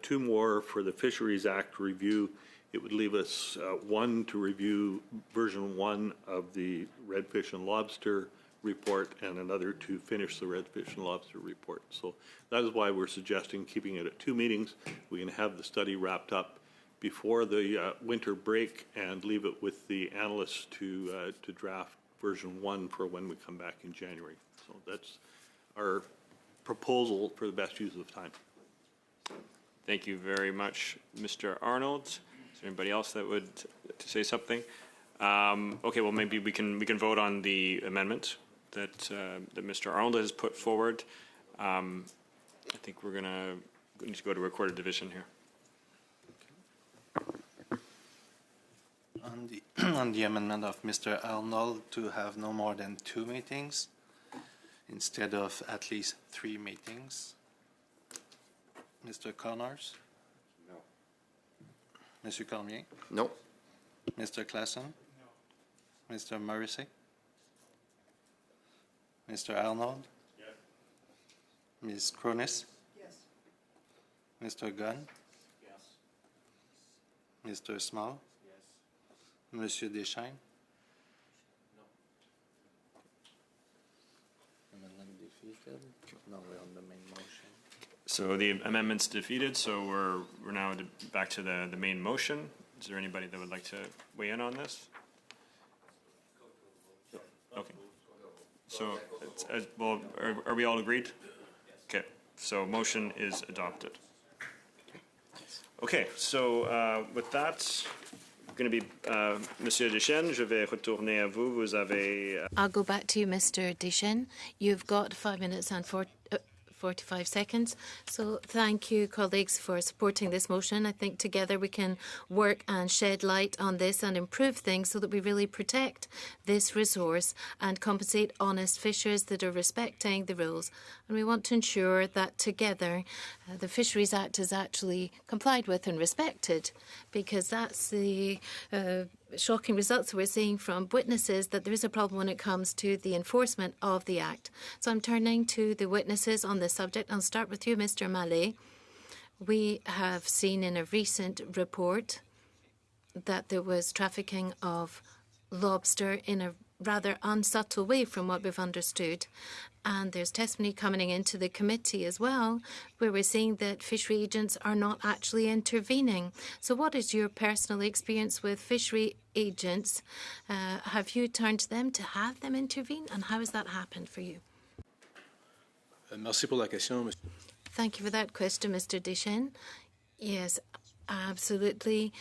[SPEAKER 3] 2 more for the Fisheries Act review, it would leave us 1 to review version 1 of the redfish and lobster report, and another to finish the redfish and lobster report. So that is why we're suggesting keeping it at 2 meetings. We can have the study wrapped up before the winter break and leave it with the analysts to draft version 1 for when we come back in January. So that's our proposal for the best use of time.
[SPEAKER 1] Thank you very much, Mr. Arnold. Is there anybody else that would to say something? Okay, well, maybe we can vote on the amendment that Mr. Arnold has put forward. I think we're going to need to go to recorded division here.
[SPEAKER 4] On the amendment of Mr. Arnold to have no more than 2 meetings instead of at least 3 meetings. Mr. Connors?
[SPEAKER 9] No.
[SPEAKER 4] Monsieur Cormier?
[SPEAKER 9] No.
[SPEAKER 4] Mr. Klassen? No. Mr. Morrissey? Mr. Arnold?
[SPEAKER 3] Yes.
[SPEAKER 4] Ms. Cronis?
[SPEAKER 6] Yes.
[SPEAKER 4] Mr. Gunn?
[SPEAKER 3] Yes.
[SPEAKER 4] Mr. Small?
[SPEAKER 3] Yes.
[SPEAKER 4] Monsieur Deschênes?
[SPEAKER 3] No.
[SPEAKER 4] Amendment defeated? No, we're on the main motion.
[SPEAKER 1] So the amendment's defeated, so we're now back to the main motion. Is there anybody that would like to weigh in on this? Okay. So, well, are we all agreed? Okay, so motion is adopted. Okay, so with that, going to be Monsieur Deschênes. Je vais retourner à vous. Vous avez.
[SPEAKER 2] I'll go back to you, Mr. Deschênes. You've got 5 minutes and 45 seconds. So thank you, colleagues, for supporting this motion. I think together we can work and shed light on this and improve things so that we really protect this resource and compensate honest fishers that are respecting the rules. And we want to ensure that together the Fisheries Act is actually complied with and respected, because that's the shocking results we're seeing from witnesses, that there is a problem when it comes to the enforcement of the Act. So I'm turning to the witnesses on this subject. I'll start with you, Mr. Mallet. We have seen in a recent report that there was trafficking of lobster in a rather unsubtle way from what we've understood. And there's testimony coming into the committee as well, where we're seeing that fishery agents are not actually intervening. So what is your personal experience with fishery agents? Have you turned to them to have them intervene? And how has that happened for you?
[SPEAKER 7] Merci pour la question, monsieur.
[SPEAKER 2] Thank you for that question, Mr. Deschênes. Yes, absolutely.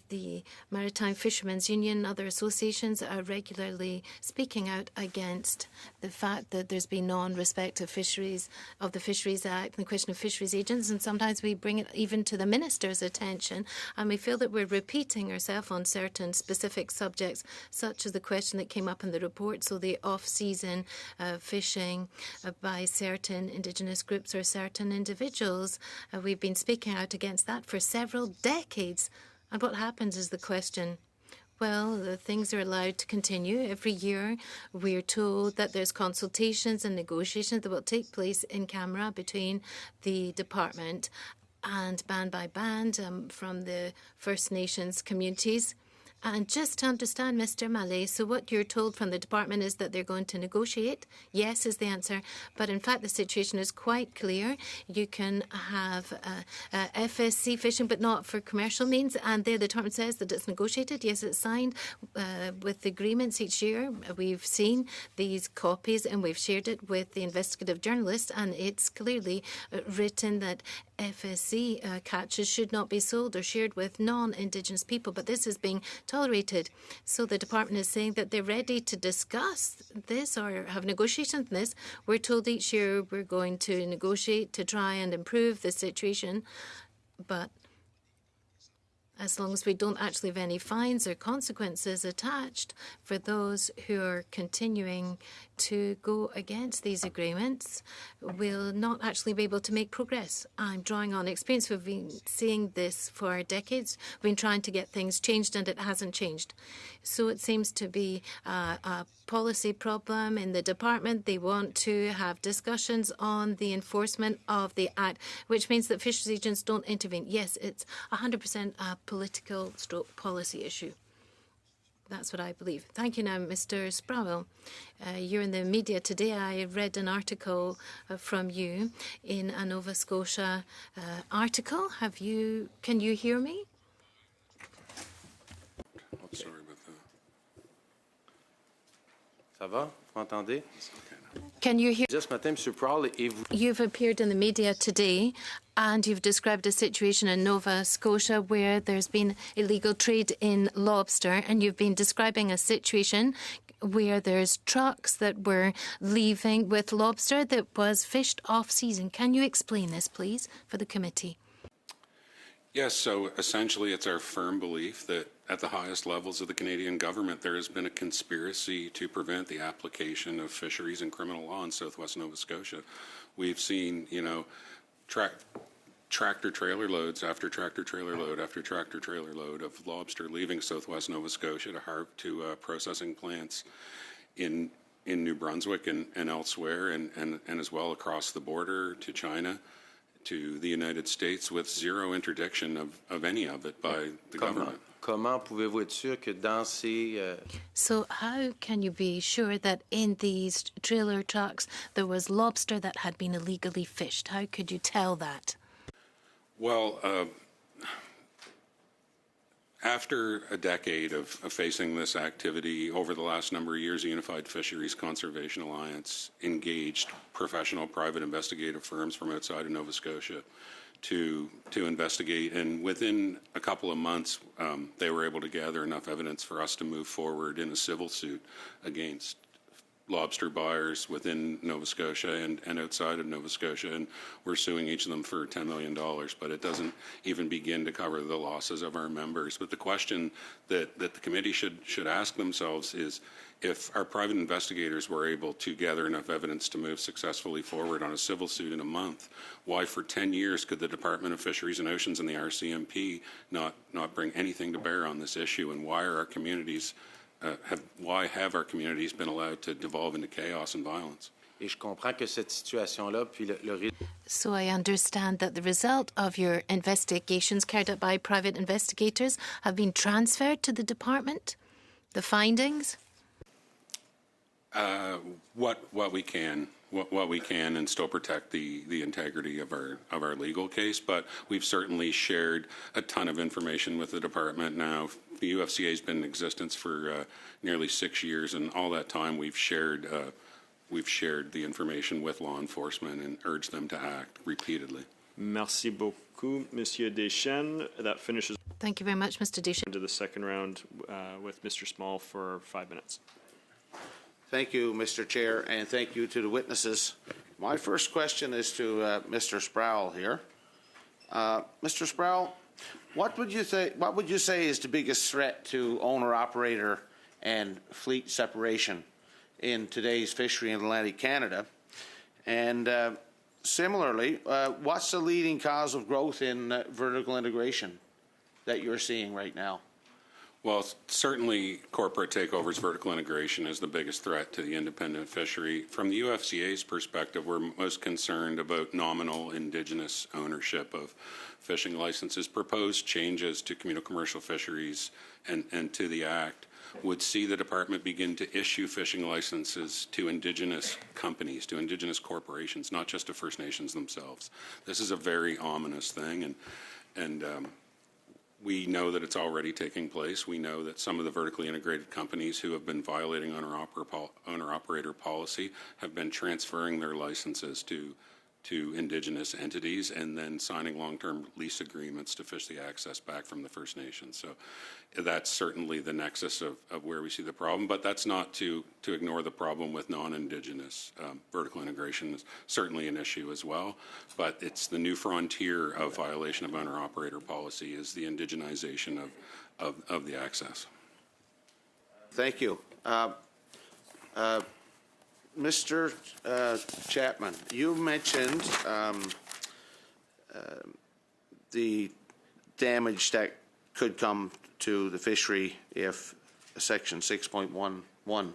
[SPEAKER 2] The Maritime Fishermen's Union and other associations are regularly speaking out against the fact that there's been non-respect of fisheries, of the Fisheries Act, and the question of fisheries agents, and sometimes we bring it even to the minister's attention, and we feel that we're repeating ourselves on certain specific subjects, such as the question that came up in the report, so the off-season fishing by certain Indigenous groups or certain individuals. We've been speaking out against that for several decades. And what happens is the question. Well, the things are allowed to continue. Every year we're told that there's consultations and negotiations that will take place in camera between the department and band by band from the First Nations communities. And just to understand, Mr. Mallet, so what you're told from the department is that they're going to negotiate? Yes, is the answer. But in fact, the situation is quite clear. You can have FSC fishing, but not for commercial means. And there the department says that it's negotiated. Yes, it's signed with agreements each year. We've seen these copies and we've shared it with the investigative journalist. And it's clearly written that FSC catches should not be sold or shared with non-Indigenous people. But this is being tolerated. So the department is saying that they're ready to discuss this or have negotiations on this. We're told each year we're going to negotiate to try and improve the situation. But as long as we don't actually have any fines or consequences attached for those who are continuing to go against these agreements, we'll not actually be able to make progress. I'm drawing on experience. We've been seeing this for decades. We've been trying to get things changed and it hasn't changed. So it seems to be a policy problem in the department. They want to have discussions on the enforcement of the Act, which means that fisheries agents don't intervene. Yes, it's 100% a political stroke policy issue. That's what I believe. Thank you now, Mr. Sproul. You're in the media today. I read an article from you in a Nova Scotia article. Can you hear me?
[SPEAKER 8] Sorry about that.
[SPEAKER 4] Ça va? Vous m'entendez?
[SPEAKER 2] Can you hear?
[SPEAKER 4] Ce matin, Monsieur Prowl, et vous...
[SPEAKER 2] You've appeared in the media today and you've described a situation in Nova Scotia where there's been illegal trade in lobster, and you've been describing a situation where there's trucks that were leaving with lobster that was fished off-season. Can you explain this, please, for the committee?
[SPEAKER 8] Yes, so essentially it's our firm belief that at the highest levels of the Canadian government there has been a conspiracy to prevent the application of fisheries and criminal law in southwest Nova Scotia. We've seen, tractor trailer loads after tractor trailer load after tractor trailer load of lobster leaving southwest Nova Scotia to processing plants in New Brunswick and elsewhere, and as well across the border to China, to the United States, with zero interdiction of any of it by the government.
[SPEAKER 4] Comment pouvez-vous être sûr que dans ces...
[SPEAKER 2] So how can you be sure that in these trailer trucks there was lobster that had been illegally fished? How could you tell that?
[SPEAKER 8] Well, after a decade of facing this activity, over the last number of years, the Unified Fisheries Conservation Alliance engaged professional private investigative firms from outside of Nova Scotia to investigate, and within a couple of months, they were able to gather enough evidence for us to move forward in a civil suit against lobster buyers within Nova Scotia and outside of Nova Scotia, and we're suing each of them for $10 million, but it doesn't even begin to cover the losses of our members. But the question that the committee should ask themselves is, if our private investigators were able to gather enough evidence to move successfully forward on a civil suit in a month, why for 10 years could the Department of Fisheries and Oceans and the RCMP not bring anything to bear on this issue, and why are our communities why have our communities been allowed to devolve into chaos and violence?
[SPEAKER 11] Et je comprends que cette situation-là, puis le
[SPEAKER 2] So I understand that the result of your investigations carried out by private investigators have been transferred to the department? The findings?
[SPEAKER 8] What we can, and still protect the integrity of our legal case. But we've certainly shared a ton of information with the department now. The UFCA has been in existence for nearly 6 years, and all that time we've shared the information with law enforcement and urged them to act repeatedly.
[SPEAKER 1] Merci beaucoup, Monsieur Deschênes. That finishes
[SPEAKER 2] Thank you very much, Mr. Deschênes.
[SPEAKER 1] into the second round with Mr. Small for 5 minutes.
[SPEAKER 10] Thank you, Mr. Chair, and thank you to the witnesses. My first question is to Mr. Sproul here. Mr. Sproul, what would you say is the biggest threat to owner-operator and fleet separation in today's fishery in Atlantic Canada? And similarly, what's the leading cause of growth in vertical integration that you're seeing right now?
[SPEAKER 8] Well, certainly corporate takeovers, vertical integration is the biggest threat to the independent fishery. From the UFCA's perspective, we're most concerned about nominal Indigenous ownership of fishing licenses. Proposed changes to commercial fisheries and to the Act would see the department begin to issue fishing licenses to Indigenous companies, to Indigenous corporations, not just to First Nations themselves. This is a very ominous thing, and we know that it's already taking place. We know that some of the vertically integrated companies who have been violating owner-operator policy have been transferring their licenses to Indigenous entities and then signing long-term lease agreements to fish the access back from the First Nations. So that's certainly the nexus of where we see the problem, but that's not to ignore the problem with non-Indigenous vertical integration. Is certainly an issue as well, but it's the new frontier of violation of owner-operator policy is the indigenization of the access.
[SPEAKER 10] Thank you. Mr. Chapman, you mentioned the damage that could come to the fishery if Section 6.11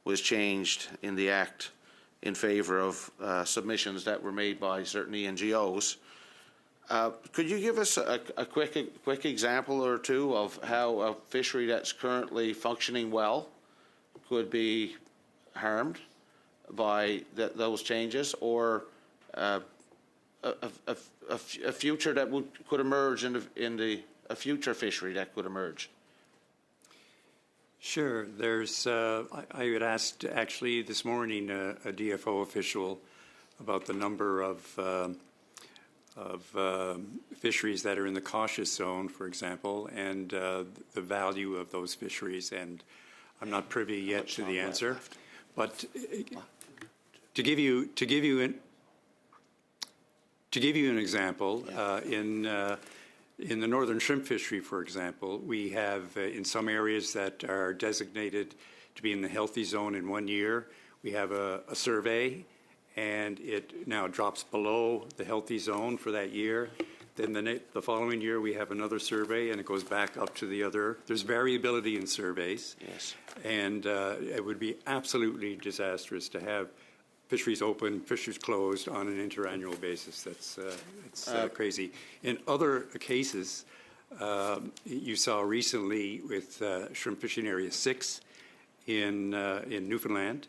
[SPEAKER 10] was changed in the Act in favor of submissions that were made by certain NGOs. Could you give us a quick example or two of how a fishery that's currently functioning well could be harmed by those changes, or a future that could emerge a future fishery that could emerge?
[SPEAKER 5] Sure. There's. I had asked actually this morning a DFO official about the number of fisheries that are in the cautious zone, for example, and the value of those fisheries. And I'm not privy yet to the answer, but to give you an example, in the northern shrimp fishery, for example, we have in some areas that are designated to be in the healthy zone in 1 year, we have a survey, and it now drops below the healthy zone for that year. Then the following year we have another survey, and it goes back up to the other. There's variability in surveys.
[SPEAKER 10] Yes.
[SPEAKER 5] And it would be absolutely disastrous to have fisheries open, fisheries closed on an interannual basis. That's crazy. In other cases, you saw recently with Shrimp Fishing Area 6 in Newfoundland,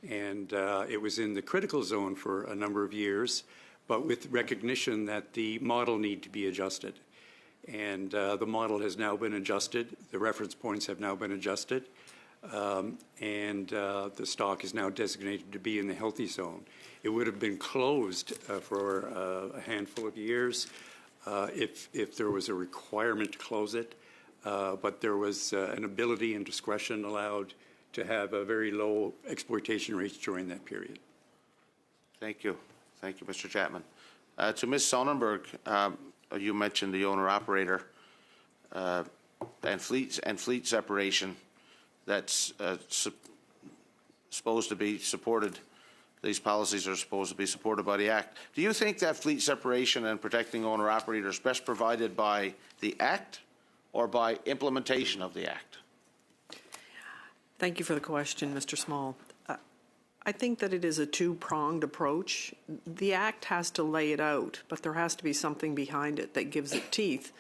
[SPEAKER 5] and it was in the critical zone for a number of years, but with recognition that the model need to be adjusted. And the model has now been adjusted. The reference points have now been adjusted. And the stock is now designated to be in the healthy zone. It would have been closed for a handful of years if there was a requirement to close it, but there was an ability and discretion allowed to have a very low exploitation rates during that period.
[SPEAKER 11] Thank you. Thank you, Mr. Chapman. To Ms. Sonnenberg, you mentioned the owner-operator and fleet separation that's supposed to be supported. These policies are supposed to be supported by the Act. Do you think that fleet separation and protecting owner-operators best provided by the Act or by implementation of the Act?
[SPEAKER 6] Thank you for the question, Mr. Small. I think that it is a two-pronged approach. The Act has to lay it out, but there has to be something behind it that gives it teeth.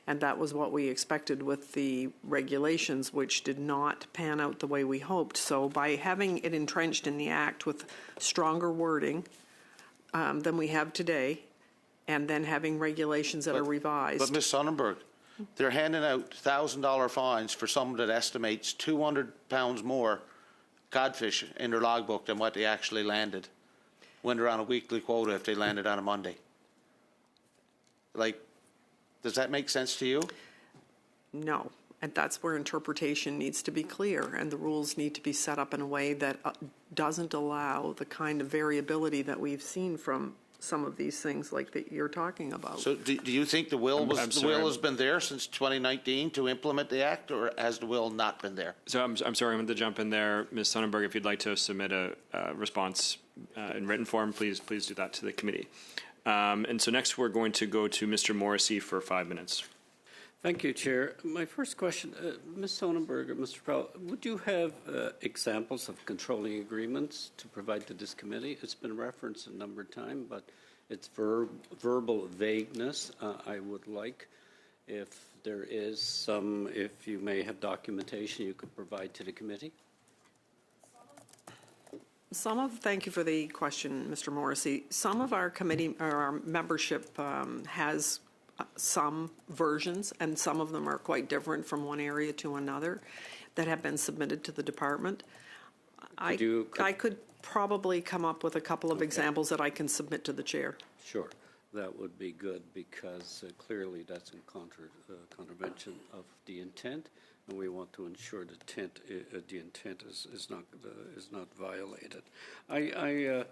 [SPEAKER 6] And that was what we expected with the regulations, which did not pan out the way we hoped. So by having it entrenched in the Act with stronger wording than we have today, and then having regulations that are revised.
[SPEAKER 11] But Ms. Sonnenberg, they're handing out $1,000 fines for someone that estimates 200 pounds more codfish in their logbook than what they actually landed when they're on a weekly quota if they landed on a Monday. Like, does that make sense to you?
[SPEAKER 6] No, and that's where interpretation needs to be clear, and the rules need to be set up in a way that doesn't allow the kind of variability that we've seen from some of these things like that you're talking about.
[SPEAKER 11] So do you think the will has been there since 2019 to implement the Act, or has the will not been there?
[SPEAKER 1] So I'm sorry, I'm going to jump in there. Ms. Sonnenberg, if you'd like to submit a response in written form, please do that to the committee. And so next we're going to go to Mr. Morrissey for 5 minutes.
[SPEAKER 12] Thank you, Chair. My first question, Ms. Sonnenberg or Mr. Prowl, would you have examples of controlling agreements to provide to this committee? It's been referenced a number of times, but it's verbal vagueness. I would like, if there is some, if you may have documentation you could provide to the committee.
[SPEAKER 6] Thank you for the question, Mr. Morrissey. Some of our committee, or our membership has some versions, and some of them are quite different from one area to another, that have been submitted to the department. I could probably come up with a couple of examples that I can submit to the chair.
[SPEAKER 12] Sure, that would be good, because clearly that's in contravention of the intent, and we want to ensure the intent is not violated. I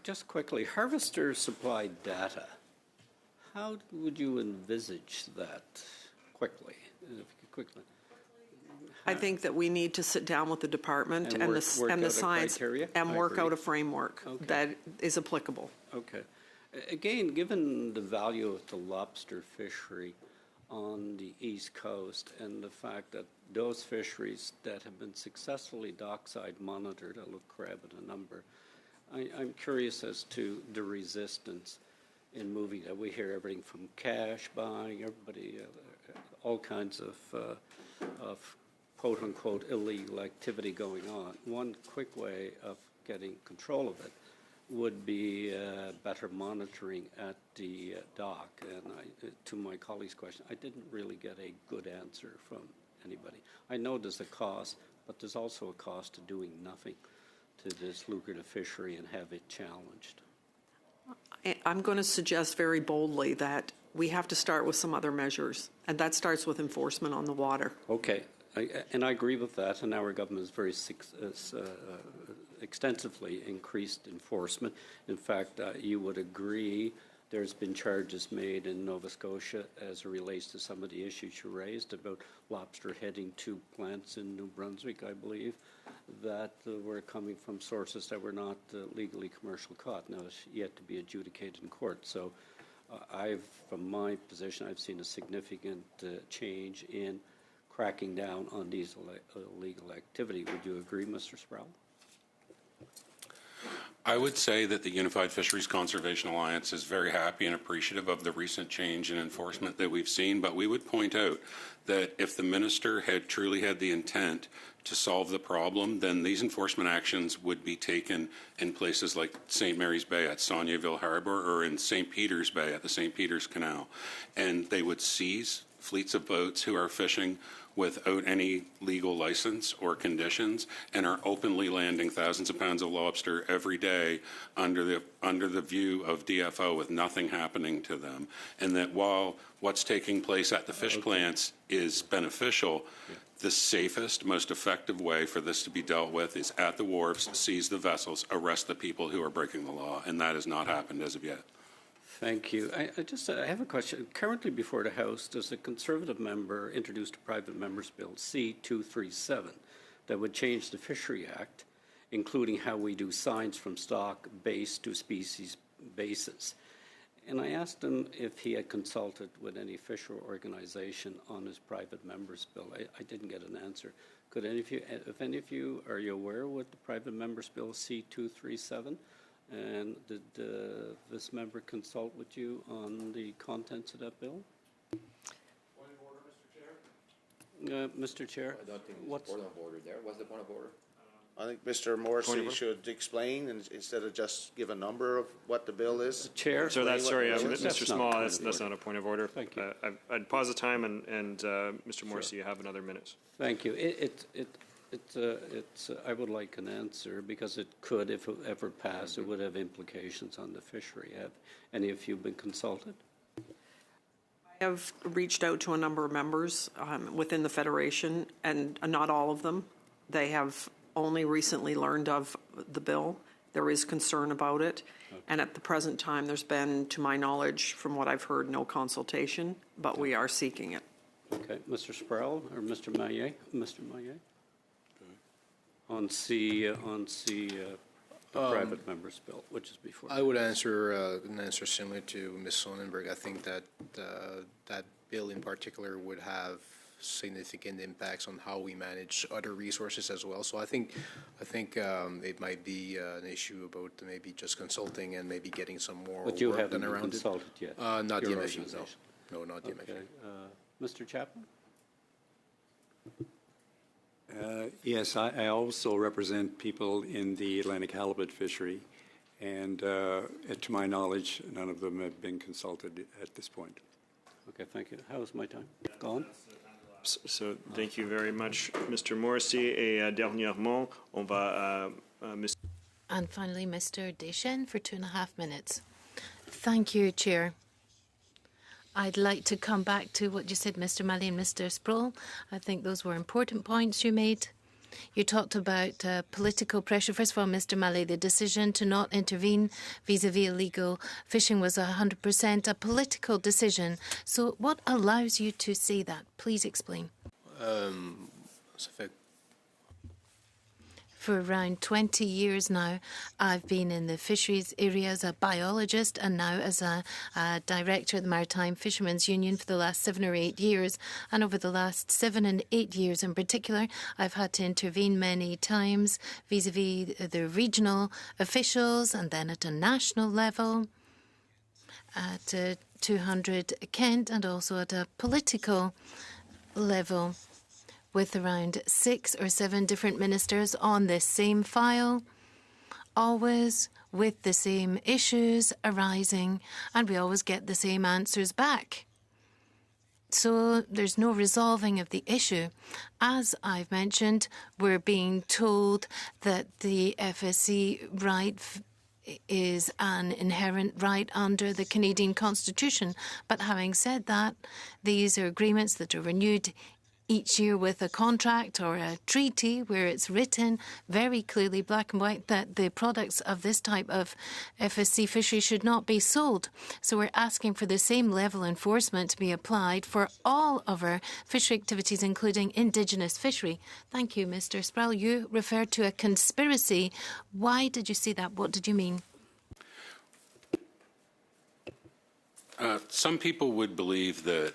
[SPEAKER 12] just quickly, harvester supply data. How would you envisage that quickly?
[SPEAKER 6] I think that we need to sit down with the department and the science and work out a framework that is applicable.
[SPEAKER 12] Okay. Again, given the value of the lobster fishery on the East Coast and the fact that those fisheries that have been successfully dockside monitored, I look crab at a number, I'm curious as to the resistance in moving that. We hear everything from cash buying, everybody, all kinds of quote-unquote illegal activity going on. One quick way of getting control of it would be better monitoring at the dock. And to my colleague's question, I didn't really get a good answer from anybody. I know there's a cost, but there's also a cost to doing nothing to this lucrative fishery and have it challenged.
[SPEAKER 6] I'm going to suggest very boldly that we have to start with some other measures, and that starts with enforcement on the water.
[SPEAKER 12] Okay, and I agree with that, and our government has very extensively increased enforcement. In fact, you would agree there's been charges made in Nova Scotia as it relates to some of the issues you raised about lobster heading to plants in New Brunswick, I believe, that were coming from sources that were not legally commercial caught. Now, it's yet to be adjudicated in court. So from my position, I've seen a significant change in cracking down on these illegal activity. Would you agree, Mr. Sproul?
[SPEAKER 8] I would say that the Unified Fisheries Conservation Alliance is very happy and appreciative of the recent change in enforcement that we've seen, but we would point out that if the minister had truly had the intent to solve the problem, then these enforcement actions would be taken in places like St. Mary's Bay at Saulnieville Harbour or in St. Peter's Bay at the St. Peter's Canal. And they would seize fleets of boats who are fishing without any legal license or conditions and are openly landing thousands of pounds of lobster every day under the view of DFO with nothing happening to them. And that while what's taking place at the fish plants is beneficial, the safest, most effective way for this to be dealt with is at the wharfs, seize the vessels, arrest the people who are breaking the law, and that has not happened as of yet.
[SPEAKER 12] Thank you. I have a question. Currently before the House, does a Conservative member introduced a private member's bill, C-237, that would change the Fishery Act, including how we do signs from stock base to species basis. And I asked him if he had consulted with any fisher organization on his private member's bill. I didn't get an answer. Could any of you, if any of you, are you aware what the private member's bill C-237? And did this member consult with you on the contents of that bill?
[SPEAKER 9] Point of order,
[SPEAKER 12] Mr. Chair?
[SPEAKER 9] I don't think there's a point of order there. What's the point of order?
[SPEAKER 11] I think Mr. Morrissey should explain instead of just give a number of what the bill is.
[SPEAKER 12] Chair?
[SPEAKER 1] So that's, sorry,
[SPEAKER 12] That's
[SPEAKER 1] Mr.
[SPEAKER 12] not
[SPEAKER 1] Small,
[SPEAKER 12] a point
[SPEAKER 1] that's
[SPEAKER 12] of
[SPEAKER 1] not a point of order.
[SPEAKER 12] Thank you.
[SPEAKER 1] I'd pause the time, and Mr. Morrissey, you have another minute.
[SPEAKER 12] Thank you. I would like an answer because it could, if it ever passed, it would have implications on the fishery. Have any of you been consulted?
[SPEAKER 6] I have reached out to a number of members within the Federation, and not all of them. They have only recently learned of the bill. There is concern about it. Okay. And at the present time, there's been, to my knowledge, from what I've heard, no consultation, but we are seeking it.
[SPEAKER 12] Okay. Mr. Sproul or Mr. Maillet? Mr. Maillet? On the private member's bill, which is before.
[SPEAKER 7] I would answer similar to Ms. Sonnenberg. I think that that bill in particular would have significant impacts on how we manage other resources as well. So I think it might be an issue about maybe just consulting and maybe getting some more
[SPEAKER 12] but you
[SPEAKER 7] work
[SPEAKER 12] haven't
[SPEAKER 7] done around
[SPEAKER 12] consulted yet?
[SPEAKER 7] Not the MFU, no, not the
[SPEAKER 12] okay.
[SPEAKER 7] MFU.
[SPEAKER 12] Mr. Chapman?
[SPEAKER 5] Yes, I also represent people in the Atlantic halibut fishery, and to my knowledge, none of them have been consulted at this point.
[SPEAKER 12] Okay, thank you. How is my time? Gone?
[SPEAKER 1] So thank you very much, Mr. Morrissey. Et dernièrement, on va
[SPEAKER 2] And finally, Mr. Deschênes for 2.5 minutes. Thank you, Chair. I'd like to come back to what you said, Mr. Malley and Mr. Sproul. I think those were important points you made. You talked about political pressure. First of all, Mr. Malley, the decision to not intervene vis-à-vis illegal fishing was 100% a political decision. So what allows you to say that? Please explain. For around 20 years now, I've been in the fisheries area as a biologist and now as a director of the Maritime Fishermen's Union for the last 7 or 8 years. And over the last 7 and 8 years in particular, I've had to intervene many times vis-à-vis the regional officials and then at a national level, at 200 Kent and also at a political level, with around 6 or 7 different ministers on this same file, always with the same issues arising, and we always get the same answers back. So there's no resolving of the issue. As I've mentioned, we're being told that the FSC right is an inherent right under the Canadian Constitution. But having said that, these are agreements that are renewed each year with a contract or a treaty where it's written very clearly, black and white, that the products of this type of FSC fishery should not be sold. So we're asking for the same level of enforcement to be applied for all of our fishery activities, including indigenous fishery. Thank you, Mr. Sproul. You referred to a conspiracy. Why did you say that? What did you mean?
[SPEAKER 8] Some people would believe that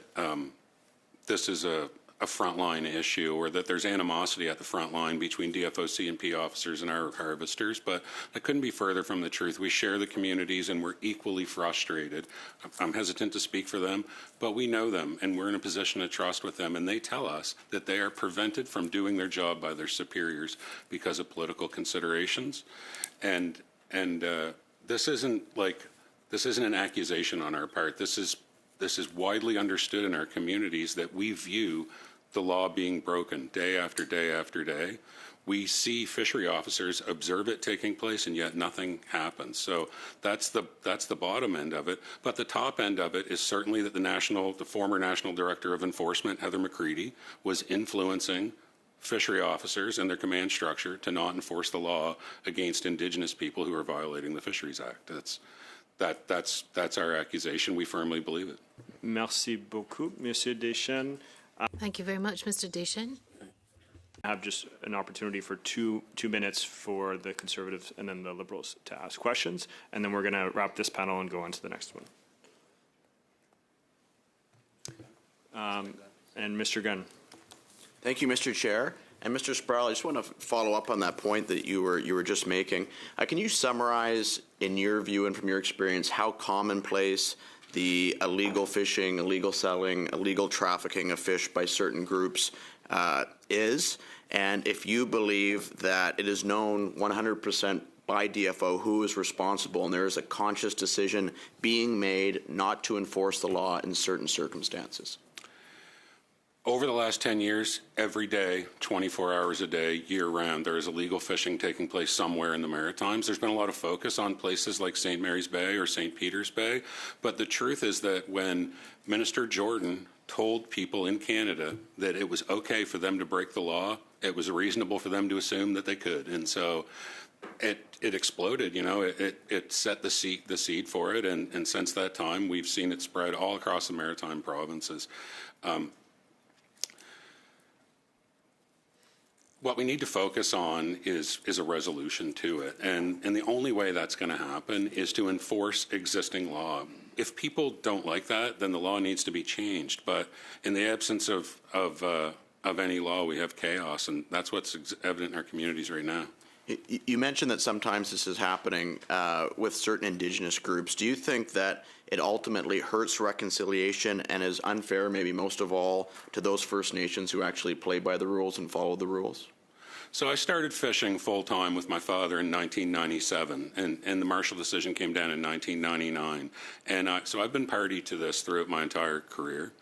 [SPEAKER 8] this is a frontline issue, or that there's animosity at the front line between DFOC and P officers and our harvesters, but that couldn't be further from the truth. We share the communities and we're equally frustrated. I'm hesitant to speak for them, but we know them and we're in a position of trust with them, and they tell us that they are prevented from doing their job by their superiors because of political considerations. And this isn't an accusation on our part. This is widely understood in our communities that we view the law being broken day after day after day. We see fishery officers observe it taking place, and yet nothing happens. So that's the bottom end of it. But the top end of it is certainly that the former National Director of Enforcement, Heather McCready, was influencing fishery officers and their command structure to not enforce the law against Indigenous people who are violating the Fisheries Act. That's our accusation. We firmly believe it.
[SPEAKER 1] Merci beaucoup, Monsieur Deschênes.
[SPEAKER 2] Thank you very much, Mr. Deschênes.
[SPEAKER 1] I have just an opportunity for two minutes for the Conservatives and then the Liberals to ask questions, and then we're going to wrap this panel and go on to the next one. And Mr. Gunn.
[SPEAKER 13] Thank you, Mr. Chair. And Mr. Sproul, I just want to follow up on that point that you were just making. Can you summarize, in your view and from your experience, how commonplace the illegal fishing, illegal selling, illegal trafficking of fish by certain groups is? And if you believe that it is known 100% by DFO who is responsible and there is a conscious decision being made not to enforce the law in certain circumstances.
[SPEAKER 8] Over the last 10 years, every day, 24 hours a day, year-round, there is illegal fishing taking place somewhere in the Maritimes. There's been a lot of focus on places like St. Mary's Bay or St. Peter's Bay, but the truth is that when Minister Jordan told people in Canada that it was okay for them to break the law, it was reasonable for them to assume that they could. And so it exploded, it set the seed for it, and since that time, we've seen it spread all across the Maritime provinces. What we need to focus on is a resolution to it, and the only way that's going to happen is to enforce existing law. If people don't like that, then the law needs to be changed. But in the absence of any law, we have chaos, and that's what's evident in our communities right now.
[SPEAKER 13] You mentioned that sometimes this is happening with certain Indigenous groups. Do you think that it ultimately hurts reconciliation and is unfair, maybe most of all, to those First Nations who actually play by the rules and follow the rules?
[SPEAKER 8] So I started fishing full-time with my father in 1997, and the Marshall decision came down in 1999. And so I've been party to this throughout my entire career.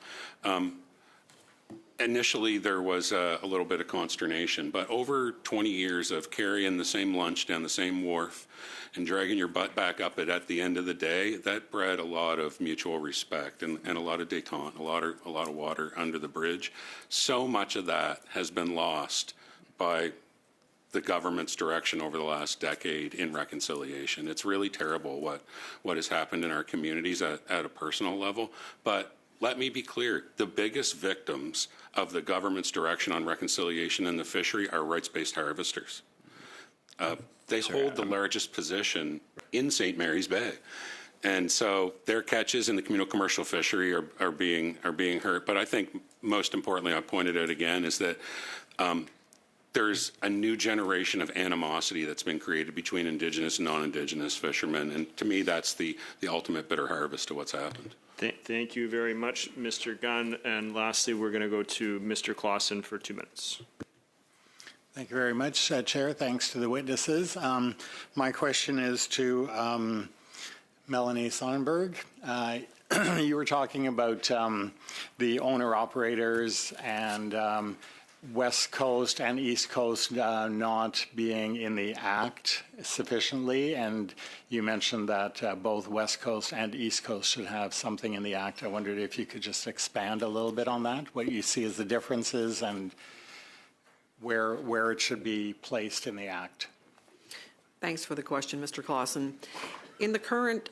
[SPEAKER 8] Initially, there was a little bit of consternation, but over 20 years of carrying the same lunch down the same wharf and dragging your butt back up it at the end of the day, that bred a lot of mutual respect and a lot of détente, a lot of water under the bridge. So much of that has been lost by the government's direction over the last decade in reconciliation. It's really terrible what has happened in our communities at a personal level. But let me be clear, the biggest victims of the government's direction on reconciliation in the fishery are rights-based harvesters. They hold the largest position in St. Mary's Bay. And so their catches in the communal commercial fishery are being hurt. But I think most importantly, I pointed out again, is that there's a new generation of animosity that's been created between Indigenous and non-Indigenous fishermen. And to me, that's the ultimate bitter harvest of what's happened.
[SPEAKER 1] Thank you very much, Mr. Gunn. And lastly, we're going to go to Mr. Clausen for 2 minutes.
[SPEAKER 14] Thank you very much, Chair. Thanks to the witnesses. My question is to Melanie Sonnenberg. You were talking about the owner-operators and West Coast and East Coast not being in the Act sufficiently, and you mentioned that both West Coast and East Coast should have something in the Act. I wondered if you could just expand a little bit on that, what you see as the differences and where it should be placed in the Act.
[SPEAKER 6] Thanks for the question, Mr. Clausen. In the current,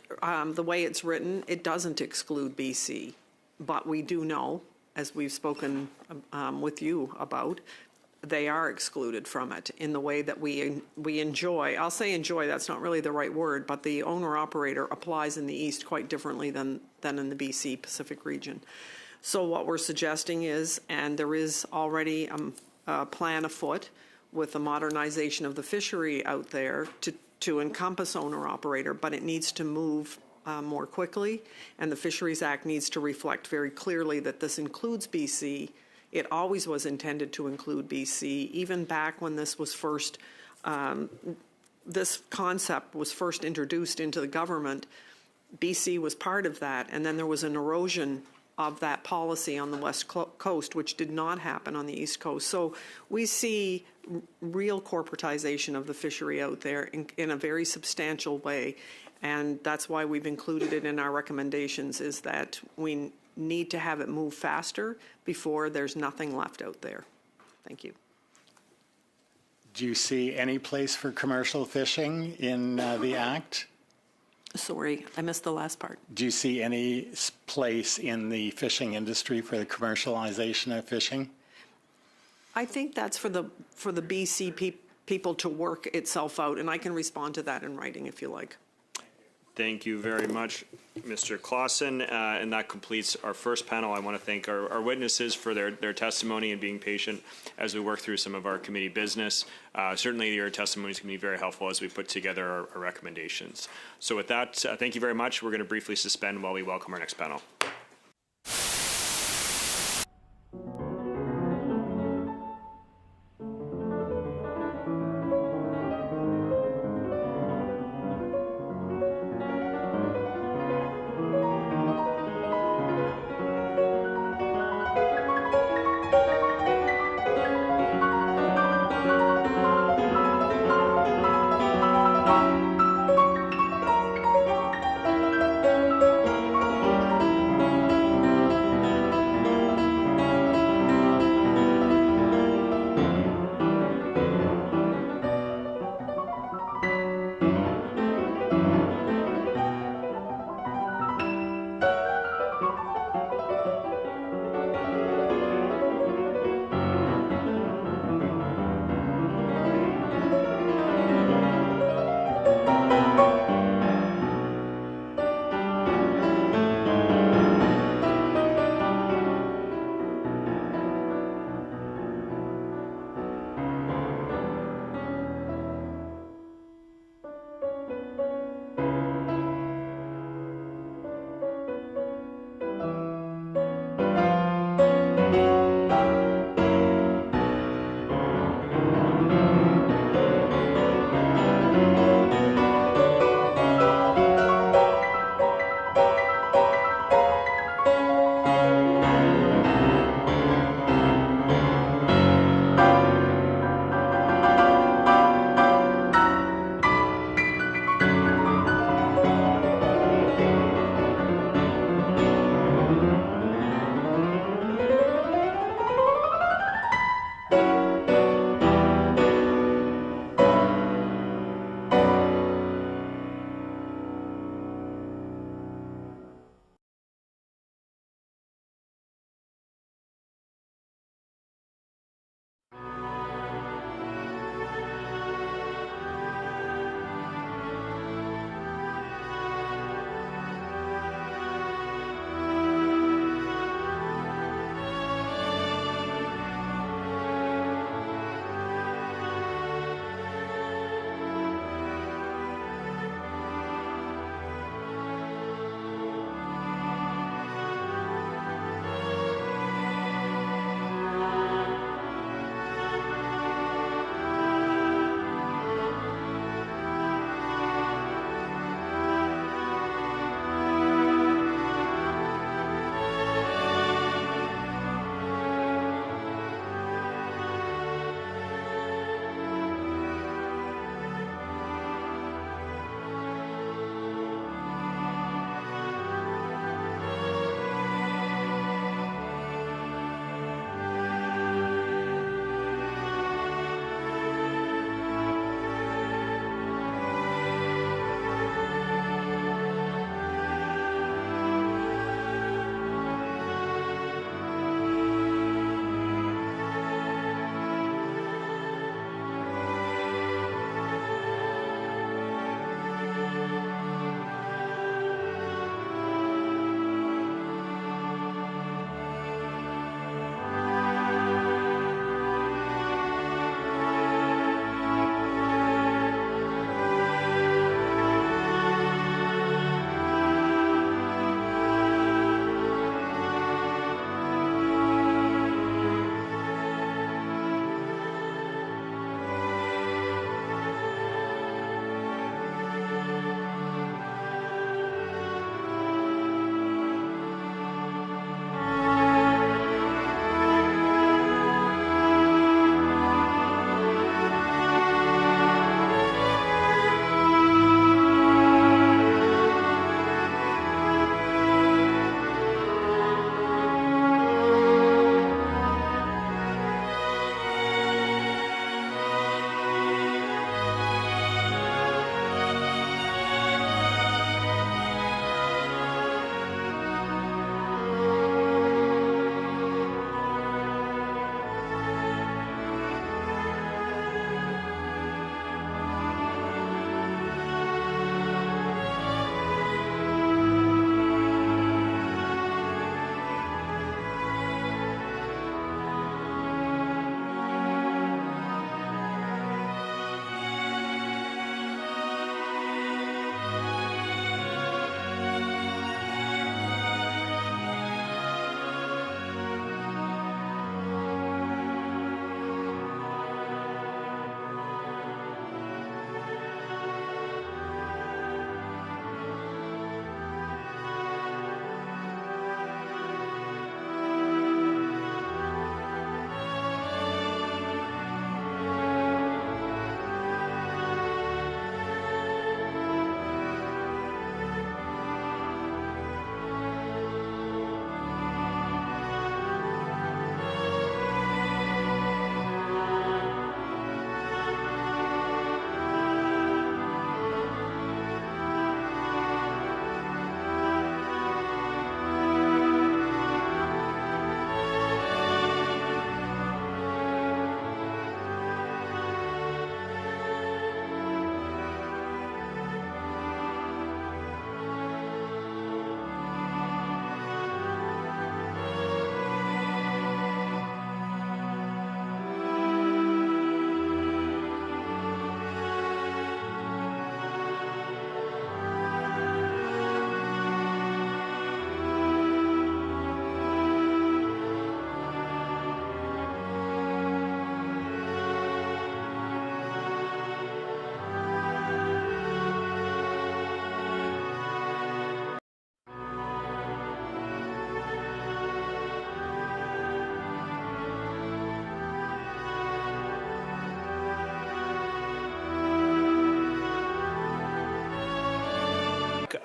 [SPEAKER 6] the way it's written, it doesn't exclude BC, but we do know, as we've spoken with you about, they are excluded from it in the way that we enjoy. I'll say enjoy, that's not really the right word, but the owner-operator applies in the East quite differently than in the BC Pacific region. So what we're suggesting is, and there is already a plan afoot with the modernization of the fishery out there to encompass owner-operator, but it needs to move more quickly, and the Fisheries Act needs to reflect very clearly that this includes BC. It always was intended to include BC, even back when this was first, this concept was first introduced into the government. BC was part of that, and then there was an erosion of that policy on the West Coast, which did not happen on the East Coast. So we see real corporatization of the fishery out there in a very substantial way. And that's why we've included it in our recommendations, is that we need to have it move faster before there's nothing left out there. Thank you.
[SPEAKER 14] Do you see any place for commercial fishing in the Act?
[SPEAKER 6] Sorry, I missed the last part.
[SPEAKER 14] Do you see any place in the fishing industry for the commercialization of fishing?
[SPEAKER 6] I think that's for the BC people to work itself out, and I can respond to that in writing if you like.
[SPEAKER 1] Thank you very much, Mr. Clausen. And that completes our first panel. I want to thank our witnesses for their testimony and being patient as we work through some of our committee business. Certainly, your testimony is going to be very helpful as we put together our recommendations. So with that, thank you very much. We're going to briefly suspend while we welcome our next panel.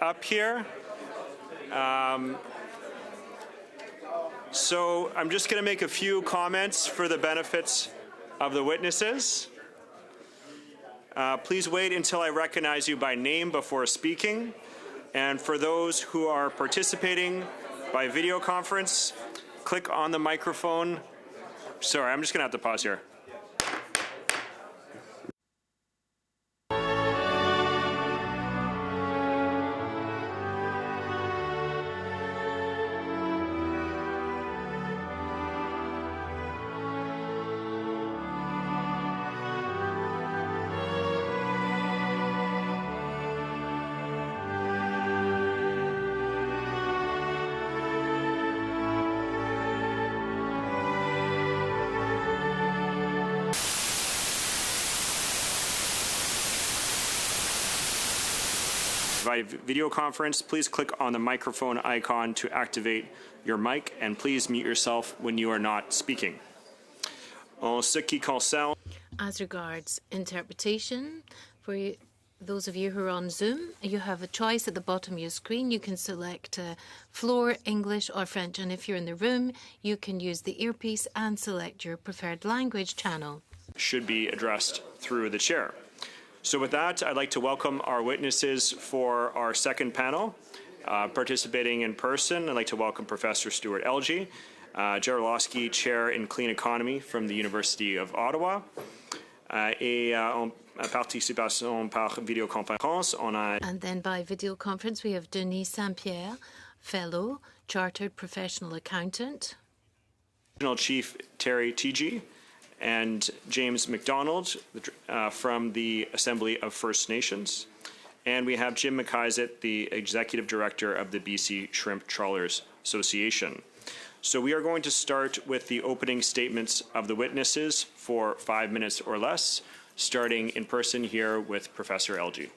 [SPEAKER 1] up here. So I'm just going to make a few comments for the benefits of the witnesses. Please wait until I recognize you by name before speaking. And for those who are participating by video conference, click on the microphone. Sorry, I'm just going to have to pause here. By video conference, please click on the microphone icon to activate your mic, and please mute yourself when you are not speaking.
[SPEAKER 2] As regards interpretation, for those of you who are on Zoom, you have a choice at the bottom of your screen. You can select floor, English or French, and if you're in the room, you can use the earpiece and select your preferred language channel.
[SPEAKER 1] Should be addressed through the chair. So with that, I'd like to welcome our witnesses for our second panel. Participating in person, I'd like to welcome Professor Stuart Elgie, Jarolowski Chair in Clean Economy from the University of Ottawa. En participation par vidéoconférence, on a...
[SPEAKER 2] And then by video conference, we have Denis Saint-Pierre, Fellow, Chartered Professional Accountant.
[SPEAKER 1] Regional Chief Terry Teegee, and James McDonald from the Assembly of First Nations. And we have Jim McIsaac, the Executive Director of the BC Shrimp Trawlers Association. So we are going to start with the opening statements of the witnesses for 5 minutes or less, starting in person here with Professor Elgie.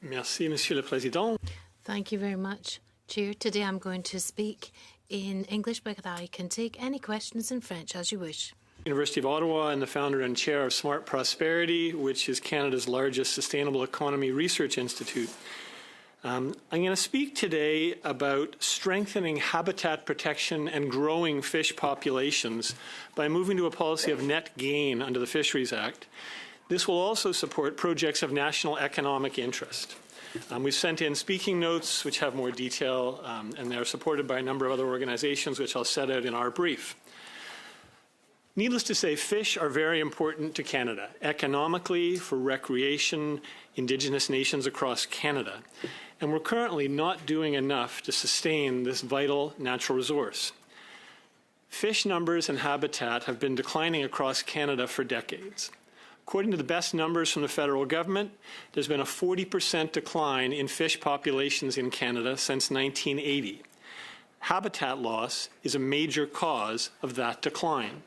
[SPEAKER 15] Merci, Monsieur le Président.
[SPEAKER 2] Thank you very much, Chair. Today I'm going to speak in English, but I can take any questions in French as you wish.
[SPEAKER 15] University of Ottawa and the founder and chair of Smart Prosperity, which is Canada's largest sustainable economy research institute. I'm going to speak today about strengthening habitat protection and growing fish populations by moving to a policy of net gain under the Fisheries Act. This will also support projects of national economic interest. We've sent in speaking notes which have more detail, and they're supported by a number of other organizations which I'll set out in our brief. Needless to say, fish are very important to Canada, economically, for recreation, Indigenous nations across Canada. And we're currently not doing enough to sustain this vital natural resource. Fish numbers and habitat have been declining across Canada for decades. According to the best numbers from the federal government, there's been a 40% decline in fish populations in Canada since 1980. Habitat loss is a major cause of that decline.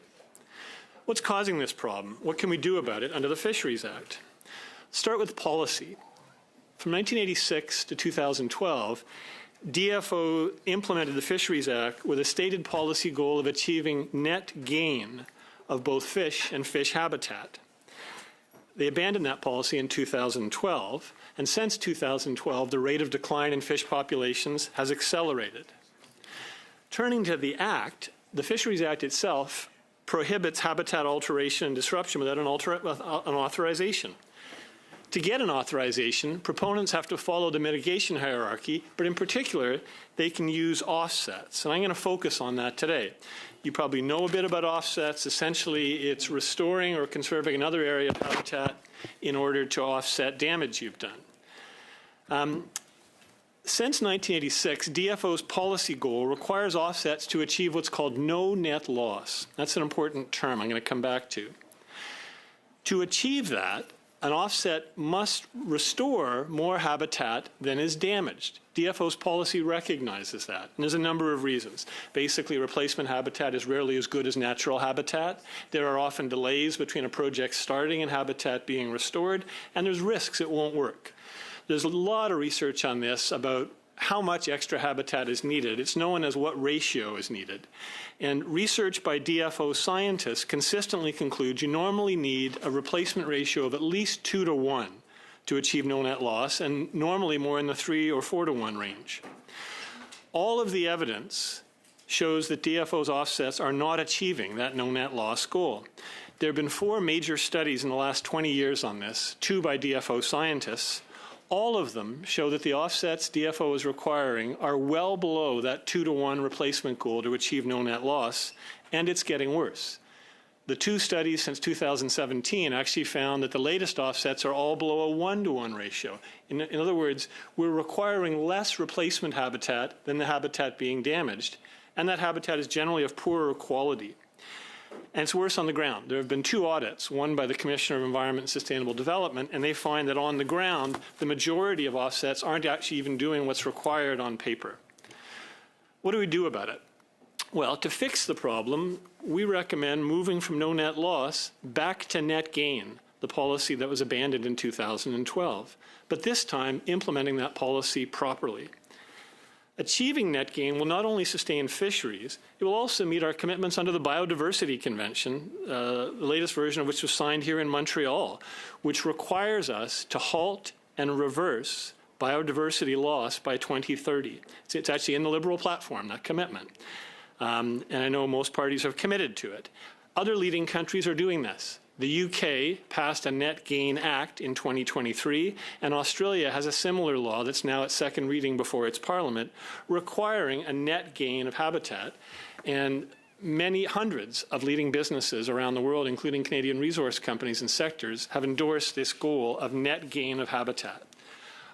[SPEAKER 15] What's causing this problem? What can we do about it under the Fisheries Act? Start with policy. From 1986 to 2012, DFO implemented the Fisheries Act with a stated policy goal of achieving net gain of both fish and fish habitat. They abandoned that policy in 2012, and since 2012, the rate of decline in fish populations has accelerated. Turning to the Act, the Fisheries Act itself prohibits habitat alteration and disruption without an authorization. To get an authorization, proponents have to follow the mitigation hierarchy, but in particular, they can use offsets. And I'm going to focus on that today. You probably know a bit about offsets. Essentially, it's restoring or conserving another area of habitat in order to offset damage you've done. Since 1986, DFO's policy goal requires offsets to achieve what's called no net loss. That's an important term I'm going to come back to. To achieve that, an offset must restore more habitat than is damaged. DFO's policy recognizes that, and there's a number of reasons. Basically, replacement habitat is rarely as good as natural habitat. There are often delays between a project starting and habitat being restored, and there's risks it won't work. There's a lot of research on this about how much extra habitat is needed. It's known as what ratio is needed. And research by DFO scientists consistently concludes you normally need a replacement ratio of at least 2 to 1 to achieve no net loss, and normally more in the 3 or 4 to 1 range. All of the evidence shows that DFO's offsets are not achieving that no net loss goal. There have been 4 major studies in the last 20 years on this, 2 by DFO scientists. All of them show that the offsets DFO is requiring are well below that 2 to 1 replacement goal to achieve no net loss, and it's getting worse. The 2 studies since 2017 actually found that the latest offsets are all below a 1 to 1 ratio. In other words, we're requiring less replacement habitat than the habitat being damaged, and that habitat is generally of poorer quality. And it's worse on the ground. There have been 2 audits, one by the Commissioner of Environment and Sustainable Development, and they find that on the ground, the majority of offsets aren't actually even doing what's required on paper. What do we do about it? Well, to fix the problem, we recommend moving from no net loss back to net gain, the policy that was abandoned in 2012, but this time implementing that policy properly. Achieving net gain will not only sustain fisheries, it will also meet our commitments under the Biodiversity Convention, the latest version of which was signed here in Montreal, which requires us to halt and reverse biodiversity loss by 2030. It's actually in the Liberal platform, that commitment. And I know most parties have committed to it. Other leading countries are doing this. The UK passed a Net Gain Act in 2023, and Australia has a similar law that's now at second reading before its Parliament, requiring a net gain of habitat. And many hundreds of leading businesses around the world, including Canadian resource companies and sectors, have endorsed this goal of net gain of habitat.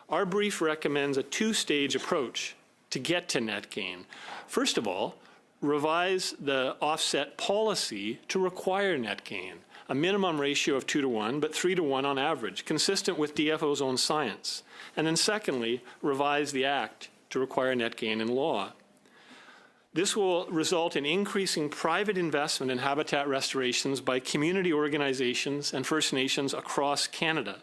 [SPEAKER 15] Our brief recommends a 2-stage approach to get to net gain. First of all, revise the offset policy to require net gain, a minimum ratio of 2 to 1, but 3 to 1 on average, consistent with DFO's own science. And then secondly, revise the Act to require net gain in law. This will result in increasing private investment in habitat restorations by community organizations and First Nations across Canada.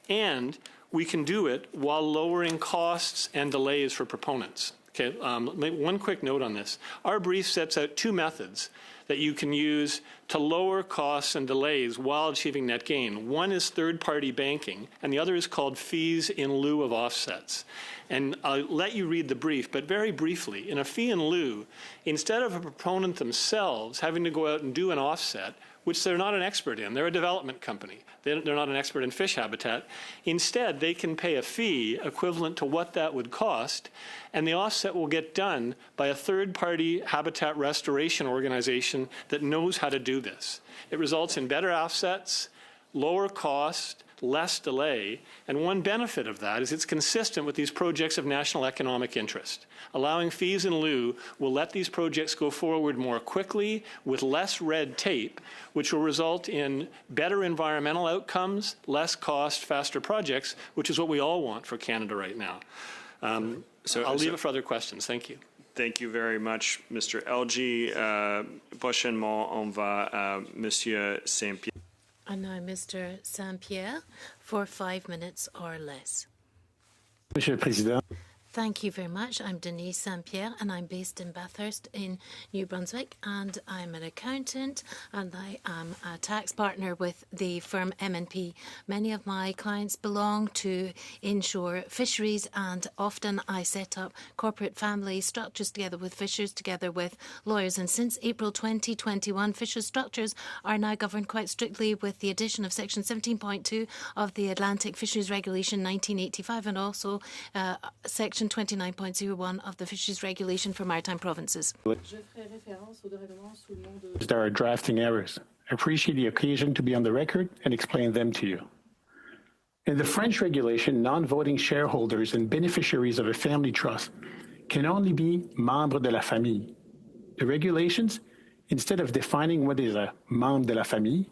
[SPEAKER 15] And we can do it while lowering costs and delays for proponents. Okay, one quick note on this. Our brief sets out 2 methods that you can use to lower costs and delays while achieving net gain. One is third-party banking, and the other is called fees in lieu of offsets. And I'll let you read the brief, but very briefly, in a fee in lieu, instead of a proponent themselves having to go out and do an offset, which they're not an expert in, they're a development company, they're not an expert in fish habitat, instead they can pay a fee equivalent to what that would cost, and the offset will get done by a third-party habitat restoration organization that knows how to do this. It results in better offsets, lower cost, less delay, and one benefit of that is it's consistent with these projects of national economic interest. Allowing fees in lieu will let these projects go forward more quickly with less red tape, which will result in better environmental outcomes, less cost, faster projects, which is what we all want for Canada right now. I'll leave it for other questions. Thank you.
[SPEAKER 1] Thank you very much, Mr. Elgie. Prochainement, on va à Monsieur Saint-Pierre.
[SPEAKER 2] And now Mr. Saint-Pierre for 5 minutes or less.
[SPEAKER 16] Monsieur le Président.
[SPEAKER 2] Thank you very much. I'm Denise Saint-Pierre, and I'm based in Bathurst in New Brunswick, and I'm an accountant, and I am a tax partner with the firm M&P. Many of my clients belong to inshore fisheries, and often I set up corporate family structures together with fishers, together with lawyers. And since April 2021, fisher structures are now governed quite strictly with the addition of Section 17.2 of the Atlantic Fisheries Regulation 1985, and also Section 29.01 of the Fisheries Regulation for Maritime Provinces.
[SPEAKER 16] There are drafting errors. I appreciate the occasion to be on the record and explain them to you. In the French regulation, non-voting shareholders and beneficiaries of a family trust can only be membres de la famille. The regulations, instead of defining what is a membre de la famille,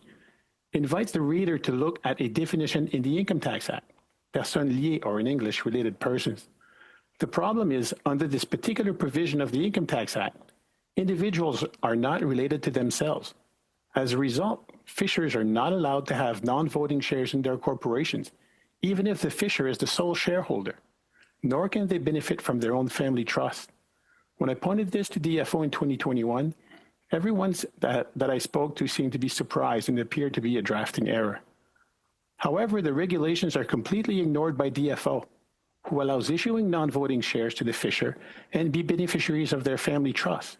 [SPEAKER 16] invites the reader to look at a definition in the Income Tax Act, personnes liées, or in English, related persons. The problem is, under this particular provision of the Income Tax Act, individuals are not related to themselves. As a result, fishers are not allowed to have non-voting shares in their corporations, even if the fisher is the sole shareholder, nor can they benefit from their own family trust. When I pointed this to DFO in 2021, everyone that I spoke to seemed to be surprised and it appeared to be a drafting error. However, the regulations are completely ignored by DFO, who allows issuing non-voting shares to the fisher and be beneficiaries of their family trust.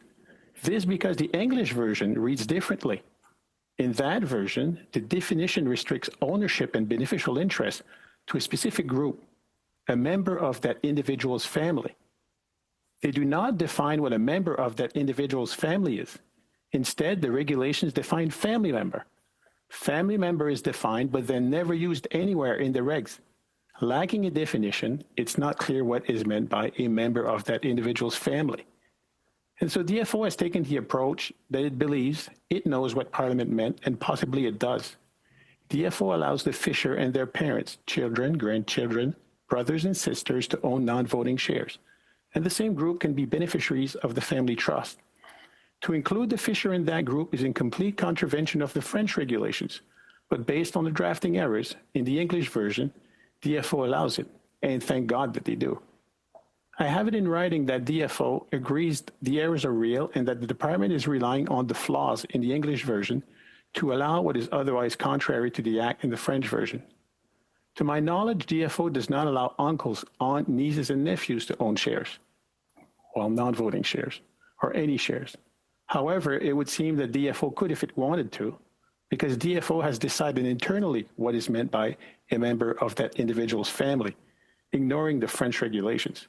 [SPEAKER 16] This because the English version reads differently. In that version, the definition restricts ownership and beneficial interest to a specific group, a member of that individual's family. They do not define what a member of that individual's family is. Instead, the regulations define family member. Family member is defined, but then never used anywhere in the regs. Lacking a definition, it's not clear what is meant by a member of that individual's family. And so DFO has taken the approach that it believes it knows what Parliament meant, and possibly it does. DFO allows the fisher and their parents, children, grandchildren, brothers and sisters to own non-voting shares. And the same group can be beneficiaries of the family trust. To include the fisher in that group is in complete contravention of the French regulations, but based on the drafting errors in the English version, DFO allows it, and thank God that they do. I have it in writing that DFO agrees the errors are real and that the department is relying on the flaws in the English version to allow what is otherwise contrary to the Act in the French version. To my knowledge, DFO does not allow uncles, aunts, nieces, and nephews to own shares, well, non-voting shares, or any shares. However, it would seem that DFO could if it wanted to, because DFO has decided internally what is meant by a member of that individual's family, ignoring the French regulations.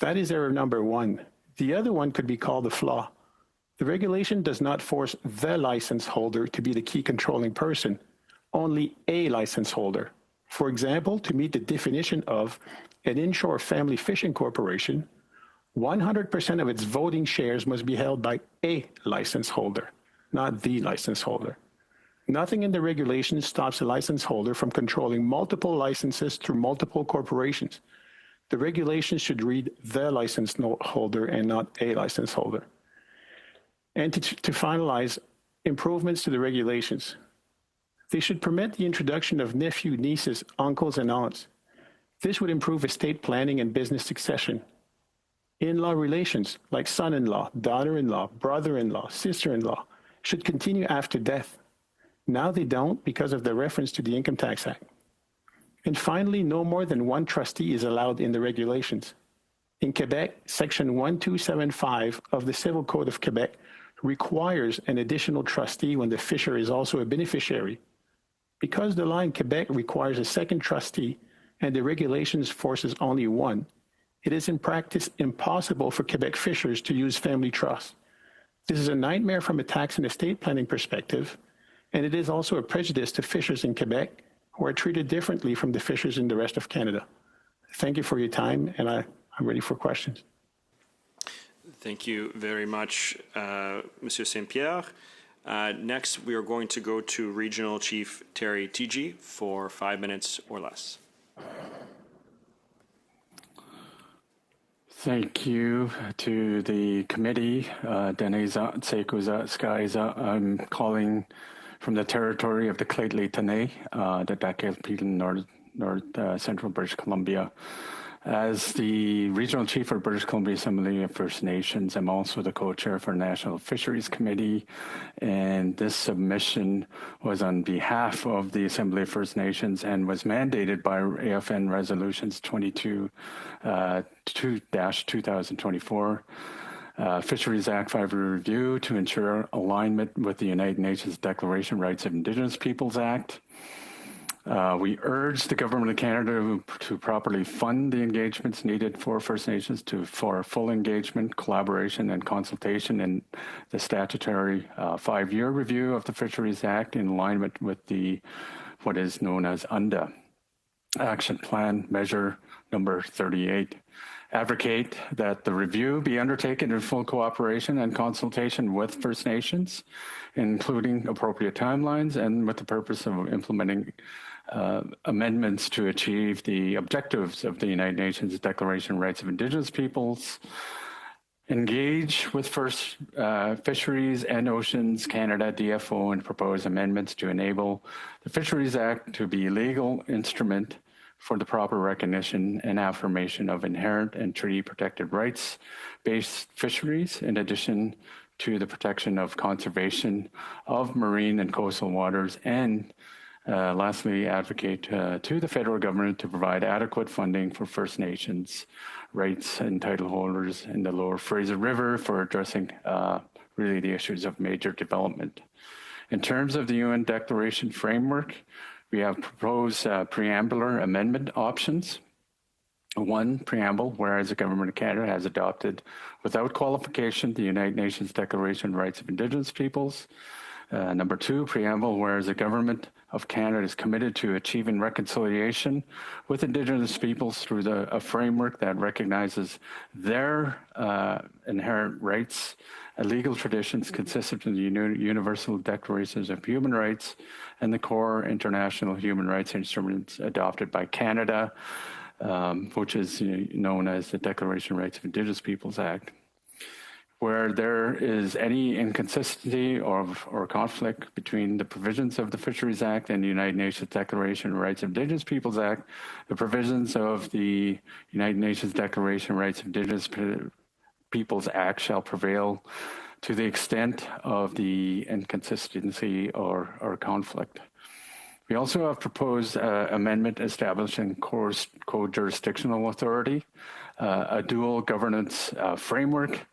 [SPEAKER 16] That is error number one. The other one could be called a flaw. The regulation does not force the license holder to be the key controlling person, only a license holder. For example, to meet the definition of an inshore family fishing corporation, 100% of its voting shares must be held by a license holder, not the license holder. Nothing in the regulations stops a license holder from controlling multiple licenses through multiple corporations. The regulations should read the license holder and not a license holder. And to finalize, improvements to the regulations. They should permit the introduction of nephew, nieces, uncles, and aunts. This would improve estate planning and business succession. In-law relations, like son-in-law, daughter-in-law, brother-in-law, sister-in-law, should continue after death. Now they don't because of the reference to the Income Tax Act. And finally, no more than one trustee is allowed in the regulations. In Quebec, Section 1275 of the Civil Code of Quebec requires an additional trustee when the fisher is also a beneficiary. Because the law in Quebec requires a second trustee and the regulations forces only one, it is in practice impossible for Quebec fishers to use family trusts. This is a nightmare from a tax and estate planning perspective, and it is also a prejudice to fishers in Quebec who are treated differently from the fishers in the rest of Canada. Thank you for your time, and I'm ready for questions.
[SPEAKER 1] Thank you very much, Monsieur Saint-Pierre. Next, we are going to go to Regional Chief Terry Tiji for 5 minutes or less.
[SPEAKER 17] Thank you to the committee, Deneza, Tsekuza, Skyza. I'm calling from the territory of the Lheidli T'enneh, the Dakelpil North Central British Columbia. As the Regional Chief for British Columbia Assembly of First Nations, I'm also the co-chair for National Fisheries Committee, and this submission was on behalf of the Assembly of First Nations and was mandated by AFN Resolutions 22-2024. Fisheries Act 5 review to ensure alignment with the United Nations Declaration Rights of Indigenous Peoples Act. We urge the Government of Canada to properly fund the engagements needed for First Nations for full engagement, collaboration, and consultation in the statutory 5-year review of the Fisheries Act in alignment with what is known as UNDA. Action Plan Measure Number 38. Advocate that the review be undertaken in full cooperation and consultation with First Nations, including appropriate timelines and with the purpose of implementing amendments to achieve the objectives of the United Nations Declaration of Rights of Indigenous Peoples. Engage with Fisheries and Oceans Canada, DFO, and propose amendments to enable the Fisheries Act to be a legal instrument for the proper recognition and affirmation of inherent and treaty-protected rights-based fisheries, in addition to the protection of conservation of marine and coastal waters and Lastly, advocate to the federal government to provide adequate funding for First Nations rights and title holders in the Lower Fraser River for addressing really the issues of major development. In terms of the UN Declaration framework, we have proposed preambular amendment options. One, preamble, whereas the Government of Canada has adopted without qualification the United Nations Declaration on the Rights of Indigenous Peoples. Number two, preamble, whereas the Government of Canada is committed to achieving reconciliation with Indigenous peoples through a framework that recognizes their inherent rights and legal traditions consistent with the Universal Declarations of Human Rights and the core international human rights instruments adopted by Canada, which is known as the Declaration on the Rights of Indigenous Peoples Act. Where there is any inconsistency or conflict between the provisions of the Fisheries Act and the United Nations Declaration on the Rights of Indigenous Peoples Act, the provisions of the United Nations Declaration on the Rights of Indigenous Peoples Act shall prevail to the extent of the inconsistency or conflict. We also have proposed amendment establishing co-jurisdictional authority, a dual governance framework,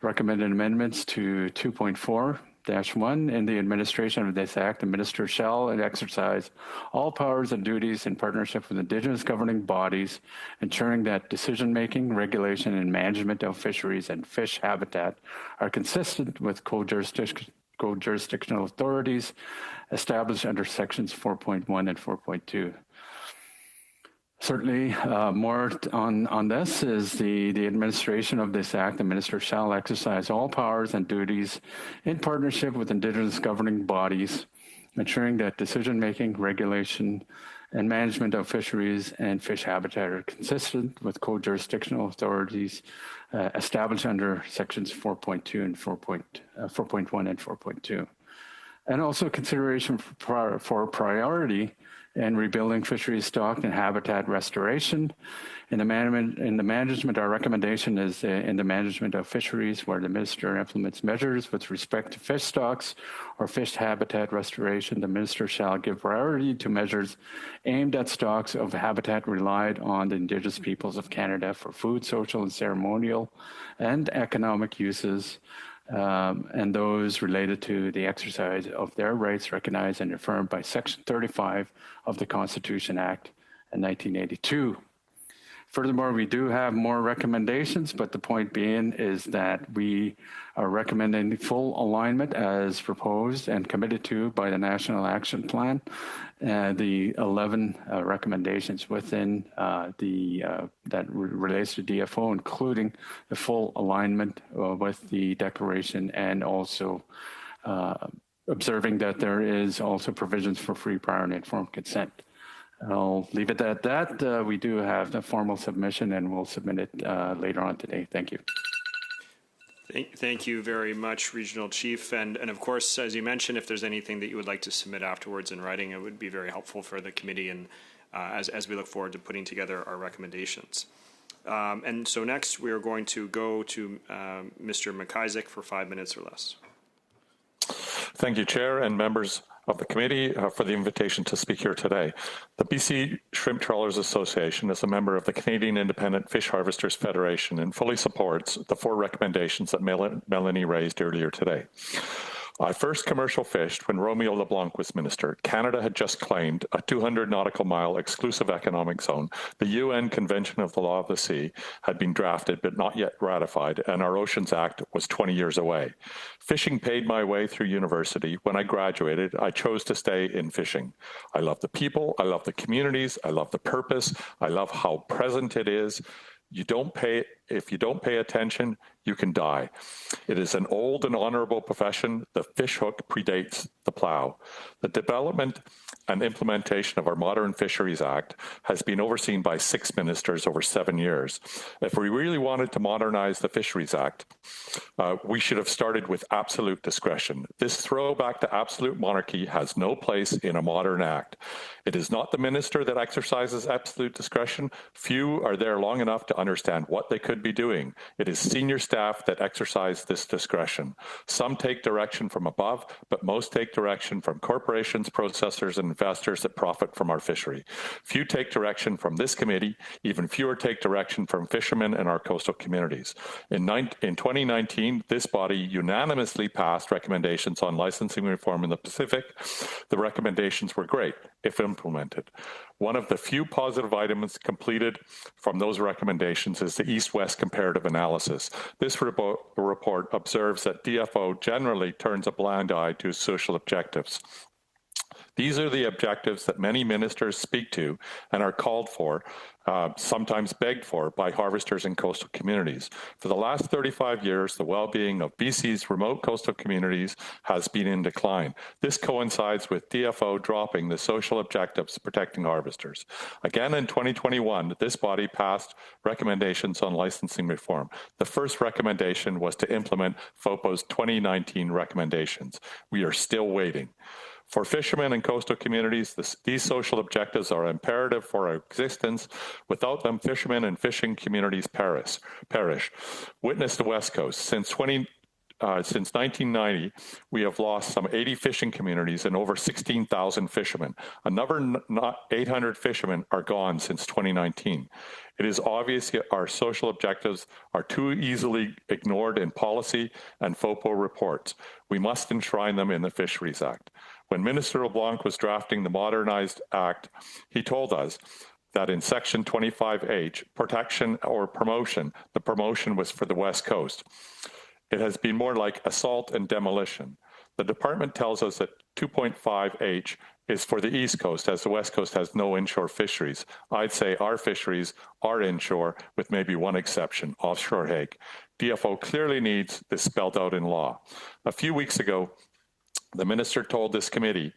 [SPEAKER 17] recommended amendments to 2.4-1 in the administration of this act. The minister shall exercise all powers and duties in partnership with Indigenous governing bodies, ensuring that decision-making, regulation, and management of fisheries and fish habitat are consistent with co-jurisdictional authorities established under sections 4.1 and 4.2. Certainly, more on this is the administration of this act. The minister shall exercise all powers and duties in partnership with Indigenous governing bodies, ensuring that decision-making, regulation, and management of fisheries and fish habitat are consistent with co-jurisdictional authorities established under sections 4.2 and 4.1 and 4.2. And also consideration for priority in rebuilding fisheries stock and habitat restoration. In the management, our recommendation is in the management of fisheries where the minister implements measures with respect to fish stocks or fish habitat restoration. The minister shall give priority to measures aimed at stocks of habitat relied on the Indigenous peoples of Canada for food, social, and ceremonial and economic uses, and those related to the exercise of their rights recognized and affirmed by Section 35 of the Constitution Act in 1982. Furthermore, we do have more recommendations, but the point being is that we are recommending full alignment as proposed and committed to by the National Action Plan, the 11 recommendations within that relates to DFO, including the full alignment with the declaration and also observing that there is also provisions for free, prior, and informed consent. I'll leave it at that. We do have the formal submission, and we'll submit it later on today. Thank you.
[SPEAKER 1] Thank you very much, Regional Chief. And of course, as you mentioned, if there's anything that you would like to submit afterwards in writing, it would be very helpful for the committee and as we look forward to putting together our recommendations. And so next, we are going to go to Mr. McIsaac for 5 minutes or less.
[SPEAKER 18] Thank you, Chair and members of the committee for the invitation to speak here today. The BC Shrimp Trawlers Association is a member of the Canadian Independent Fish Harvesters Federation and fully supports the 4 recommendations that Melanie raised earlier today. I first commercial fished when Romeo LeBlanc was minister. Canada had just claimed a 200 nautical mile exclusive economic zone. The UN Convention of the Law of the Sea had been drafted but not yet ratified, and our Oceans Act was 20 years away. Fishing paid my way through university. When I graduated, I chose to stay in fishing. I love the people, I love the communities, I love the purpose, I love how present it is. If you don't pay attention, you can die. It is an old and honorable profession. The fish hook predates the plow. The development and implementation of our modern Fisheries Act has been overseen by 6 ministers over 7 years. If we really wanted to modernize the Fisheries Act, we should have started with absolute discretion. This throwback to absolute monarchy has no place in a modern act. It is not the minister that exercises absolute discretion. Few are there long enough to understand what they could should be doing. It is senior staff that exercise this discretion. Some take direction from above, but most take direction from corporations, processors, and investors that profit from our fishery. Few take direction from this committee. Even fewer take direction from fishermen in our coastal communities. In 2019, this body unanimously passed recommendations on licensing reform in the Pacific. The recommendations were great, if implemented. One of the few positive items completed from those recommendations is the East-West comparative analysis. This report observes that DFO generally turns a blind eye to social objectives. These are the objectives that many ministers speak to and are called for, sometimes begged for, by harvesters in coastal communities. For the last 35 years, the well-being of BC's remote coastal communities has been in decline. This coincides with DFO dropping the social objectives protecting harvesters. Again, in 2021, this body passed recommendations on licensing reform. The first recommendation was to implement FOPO's 2019 recommendations. We are still waiting. For fishermen and coastal communities, these social objectives are imperative for our existence. Without them, fishermen and fishing communities perish. Witness the West Coast. Since 1990, we have lost some 80 fishing communities and over 16,000 fishermen. Another 800 fishermen are gone since 2019. It is obvious that our social objectives are too easily ignored in policy and FOPO reports. We must enshrine them in the Fisheries Act. When Minister LeBlanc was drafting the modernized act, he told us that in Section 25H, protection or promotion, the promotion was for the West Coast. It has been more like assault and demolition. The department tells us that 2.5H is for the East Coast, as the West Coast has no inshore fisheries. I'd say our fisheries are inshore, with maybe one exception, offshore hake. DFO clearly needs this spelled out in law. A few weeks ago, the minister told this committee,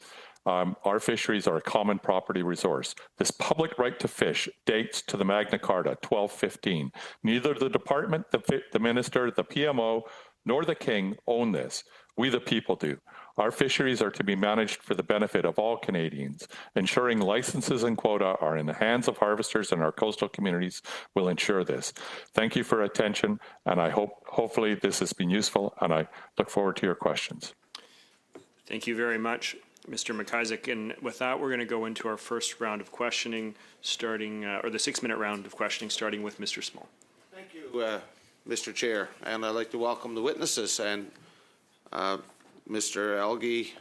[SPEAKER 18] our fisheries are a common property resource. This public right to fish dates to the Magna Carta, 1215. Neither the department, the minister, the PMO, nor the king own this. We the people do. Our fisheries are to be managed for the benefit of all Canadians. Ensuring licenses and quota are in the hands of harvesters in our coastal communities will ensure this. Thank you for your attention, and I hopefully this has been useful, and I look forward to your questions.
[SPEAKER 1] Thank you very much, Mr. McIsaac. And with that, we're going to go into our first round of questioning, starting, or the 6-minute round of questioning, starting with Mr. Small.
[SPEAKER 11] Thank you, Mr. Chair. And I'd like to welcome the witnesses. And Mr. Elgie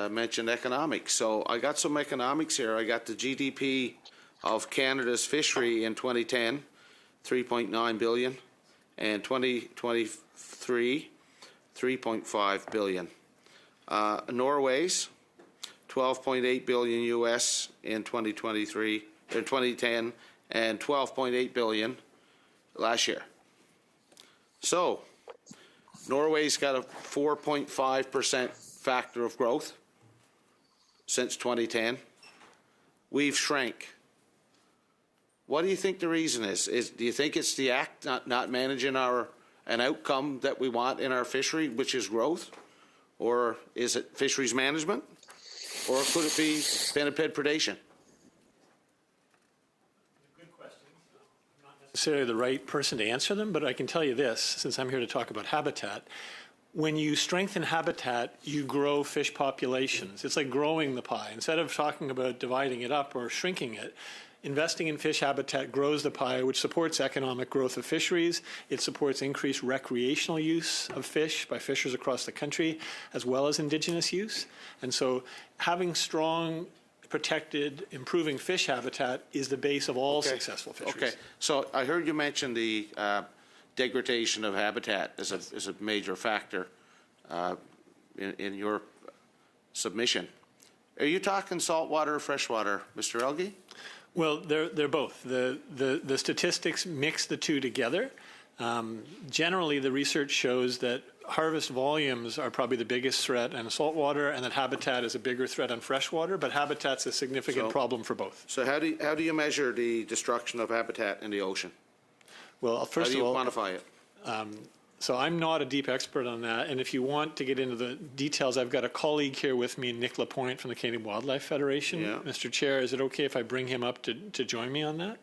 [SPEAKER 11] mentioned economics. So I got some economics here. I got the GDP of Canada's fishery in 2010, 3.9 billion, and 2023, 3.5 billion. Norway's 12.8 billion US in 2023 or 2010 and 12.8 billion last year. So Norway's got a 4.5% factor of growth since 2010. We've shrank. What do you think the reason is? Do you think it's the act not managing an outcome that we want in our fishery, which is growth? Or is it fisheries management? Or could it be pinniped predation?
[SPEAKER 15] Good questions. I'm not necessarily the right person to answer them, but I can tell you this, since I'm here to talk about habitat. When you strengthen habitat, you grow fish populations. It's like growing the pie. Instead of talking about dividing it up or shrinking it, investing in fish habitat grows the pie, which supports economic growth of fisheries. It supports increased recreational use of fish by fishers across the country, as well as Indigenous use. And so having strong, protected, improving fish habitat is the base of all successful fisheries.
[SPEAKER 11] Okay. So I heard you mention the degradation of habitat as a major factor in your submission. Are you talking saltwater or freshwater, Mr. Elgie?
[SPEAKER 15] Well, they're both. The statistics mix the two together. Generally, the research shows that harvest volumes are probably the biggest threat on saltwater, and that habitat is a bigger threat on freshwater, but habitat's a significant problem for both.
[SPEAKER 11] So how do you measure the destruction of habitat in the ocean?
[SPEAKER 15] Well, first of all,
[SPEAKER 11] how do you quantify it?
[SPEAKER 15] So I'm not a deep expert on that, and if you want to get into the details, I've got a colleague here with me, Nick Lapointe from the Canadian Wildlife Federation.
[SPEAKER 11] Yeah.
[SPEAKER 15] Mr. Chair, is it okay if I bring him up to join me on that?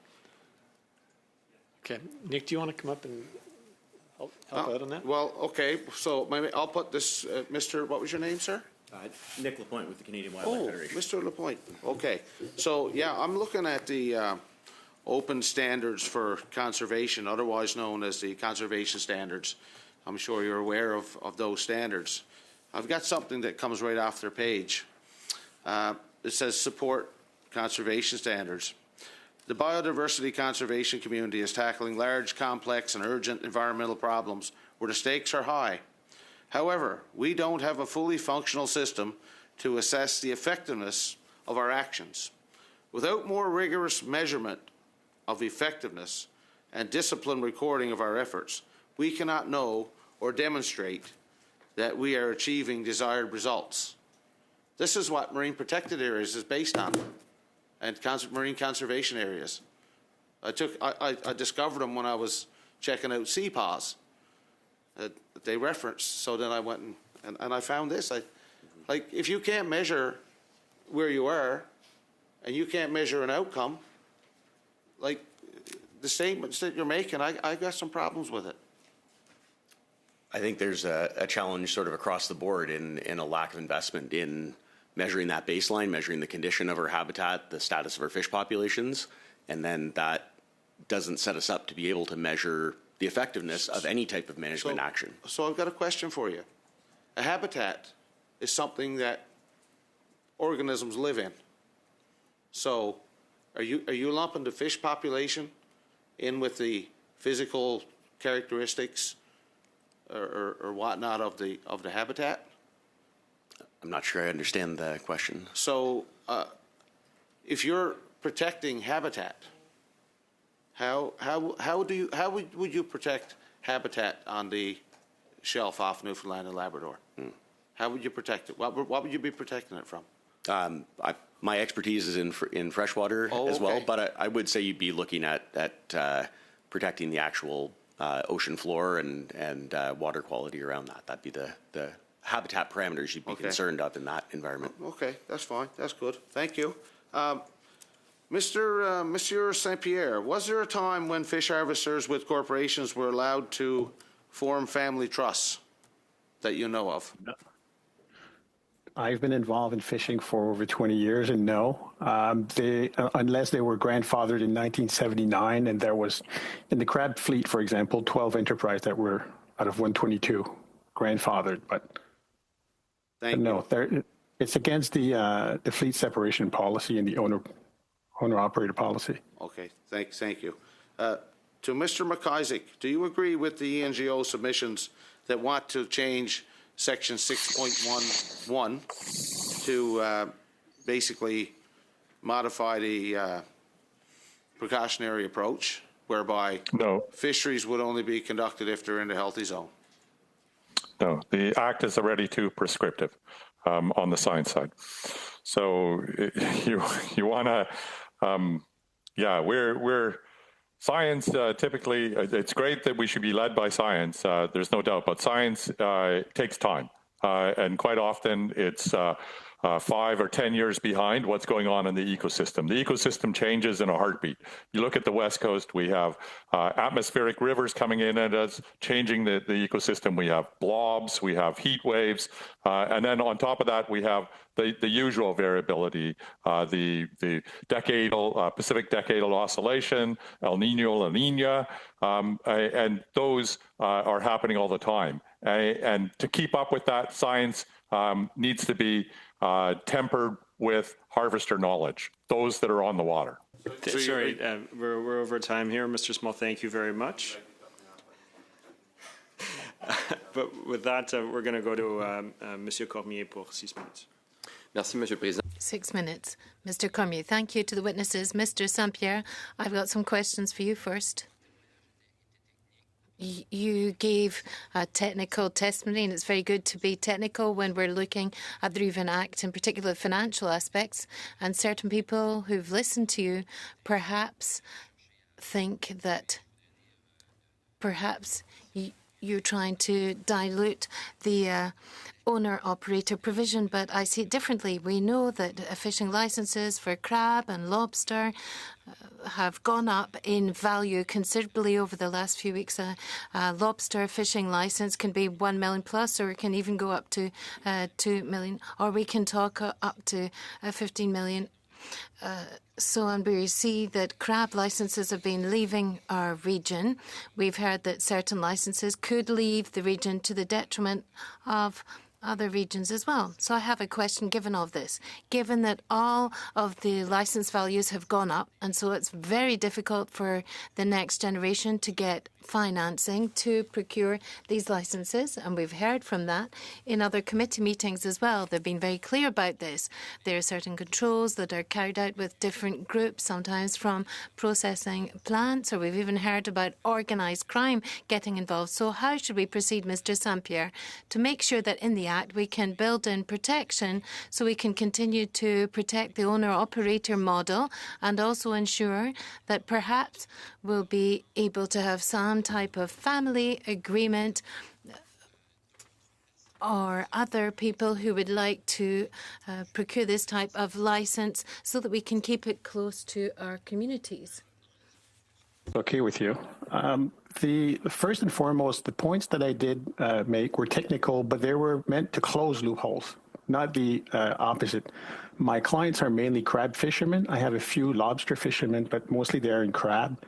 [SPEAKER 15] Okay. Nick, do you want to come up and help out on that?
[SPEAKER 11] Well, okay, so maybe I'll put this, Mr., what was your name, sir?
[SPEAKER 19] Nick Lapointe with the Canadian Wildlife Federation.
[SPEAKER 11] Mr. Lapointe. Okay. So, yeah, I'm looking at the open standards for conservation, otherwise known as the conservation standards. I'm sure you're aware of those standards. I've got something that comes right off their page. It says support conservation standards. The biodiversity conservation community is tackling large, complex, and urgent environmental problems where the stakes are high. However, we don't have a fully functional system to assess the effectiveness of our actions. Without more rigorous measurement of effectiveness and disciplined recording of our efforts, we cannot know or demonstrate that we are achieving desired results. This is what marine protected areas is based on, and marine conservation areas. I discovered them when I was checking out CPAWs. They referenced, so then I went and I found this. Like, if you can't measure where you are and you can't measure an outcome, like the statements that you're making, I got some problems with it.
[SPEAKER 19] I think there's a challenge sort of across the board in a lack of investment in measuring that baseline, measuring the condition of our habitat, the status of our fish populations, and then that doesn't set us up to be able to measure the effectiveness of any type of management action.
[SPEAKER 11] So I've got a question for you. A habitat is something that organisms live in. So are you lumping the fish population in with the physical characteristics or whatnot of the habitat?
[SPEAKER 19] I'm not sure I understand the question.
[SPEAKER 11] So if you're protecting habitat, how would you protect habitat on the shelf off Newfoundland and Labrador? How would you protect it? What would you be protecting it from?
[SPEAKER 19] My expertise is in freshwater as well, but I would say you'd be looking at protecting the actual ocean floor and water quality around that. That'd be the habitat parameters you'd be concerned of in that environment.
[SPEAKER 11] Okay, that's fine. That's good. Thank you. Monsieur St. Pierre, was there a time when fish harvesters with corporations were allowed to form family trusts that you know of?
[SPEAKER 16] No. I've been involved in fishing for over 20 years, and no, unless they were grandfathered in 1979, and there was, in the crab fleet, for example, 12 enterprise that were out of 122 grandfathered, but no, it's against the fleet separation policy and the owner-operator policy.
[SPEAKER 11] Okay, thank you. To Mr. McIsaac, do you agree with the ENGO submissions that want to change Section 6.11 to basically modify the precautionary approach, whereby fisheries would only be conducted if they're in the healthy zone?
[SPEAKER 18] No, the Act is already too prescriptive on the science side. So you want to, we're science typically, it's great that we should be led by science, there's no doubt, but science takes time. And quite often it's 5 or 10 years behind what's going on in the ecosystem. The ecosystem changes in a heartbeat. You look at the West Coast, we have atmospheric rivers coming in at us, changing the ecosystem. We have blobs, we have heat waves, and then on top of that, we have the usual variability, the decadal, Pacific decadal oscillation, El Nino, La Nina, and those are happening all the time. And to keep up with that, science needs to be tempered with harvester knowledge, those that are on the water.
[SPEAKER 1] Sorry, we're over time here. Mr. Small, thank you very much. But with that, we're going to go to Monsieur Cormier pour 6 minutes.
[SPEAKER 2] Merci, Monsieur le Président. 6 minutes. Mr. Cormier, thank you to the witnesses. Mr. St. Pierre, I've got some questions for you first. You gave a technical testimony, and it's very good to be technical when we're looking at the Reuven Act, in particular financial aspects. And certain people who've listened to you perhaps think that perhaps you're trying to dilute the owner-operator provision, but I see it differently. We know that fishing licenses for crab and lobster have gone up in value considerably over the last few weeks. A lobster fishing license can be 1 million plus, or it can even go up to 2 million, or we can talk up to 15 million. And we see that crab licenses have been leaving our region. We've heard that certain licenses could leave the region to the detriment of other regions as well. So I have a question given of this. Given that all of the license values have gone up, and so it's very difficult for the next generation to get financing to procure these licenses, and we've heard from that in other committee meetings as well. They've been very clear about this. There are certain controls that are carried out with different groups, sometimes from processing plants, or we've even heard about organised crime getting involved. So how should we proceed, Mr. St-Pierre, to make sure that in the Act we can build in protection so we can continue to protect the owner-operator model and also ensure that perhaps we'll be able to have some type of family agreement or other people who would like to procure this type of license so that we can keep it close to our communities?
[SPEAKER 16] Okay with you. The first and foremost, the points that I did make were technical, but they were meant to close loopholes, not the opposite. My clients are mainly crab fishermen. I have a few lobster fishermen, but mostly they're in crab.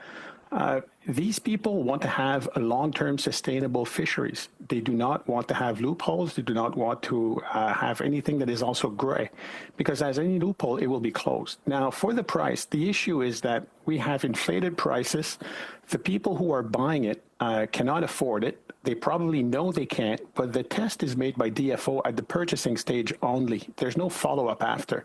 [SPEAKER 16] These people want to have a long-term sustainable fisheries. They do not want to have loopholes. They do not want to have anything that is also gray, because as any loophole, it will be closed. Now, for the price, the issue is that we have inflated prices. The people who are buying it cannot afford it. They probably know they can't, but the test is made by DFO at the purchasing stage only. There's no follow-up after.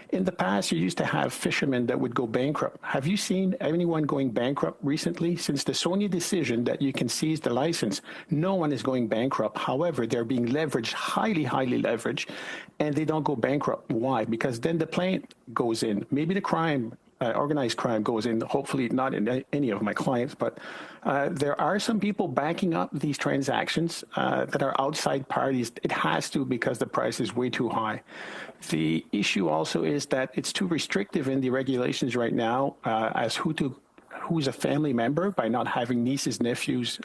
[SPEAKER 16] In the past, you used to have fishermen that would go bankrupt. Have you seen anyone going bankrupt recently? Since the Sonia decision that you can seize the license, no one is going bankrupt. However, they're being leveraged, highly, highly leveraged, and they don't go bankrupt. Why? Because then the plaintiff goes in. Maybe the crime, organized crime goes in, hopefully not in any of my clients, but there are some people backing up these transactions that are outside parties. It has to, because the price is way too high. The issue also is that it's too restrictive in the regulations right now as who's a family member by not having nieces, nephews,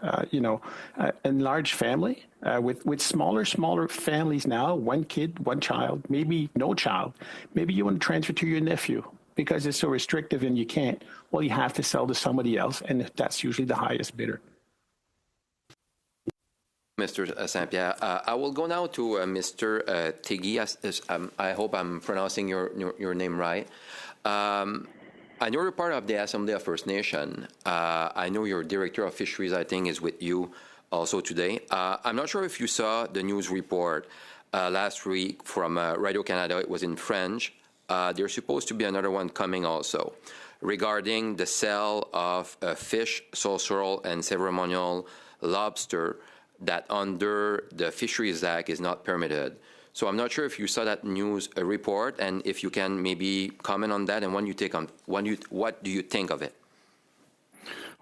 [SPEAKER 16] enlarged family. With smaller families now, one kid, one child, maybe no child. Maybe you want to transfer to your nephew. Because it's so restrictive and you can't, well, you have to sell to somebody else, and that's usually the highest bidder.
[SPEAKER 9] Mr. St-Pierre, I will go now to Mr. Tiggy. I hope I'm pronouncing your name right. I know you're part of the Assembly of First Nation. I know your Director of Fisheries, I think, is with you also today. I'm not sure if you saw the news report last week from Radio-Canada. It was in French. There's supposed to be another one coming also regarding the sale of fish, social, and ceremonial lobster that under the Fisheries Act is not permitted. So I'm not sure if you saw that news report, and if you can maybe comment on that, and what do you think of it?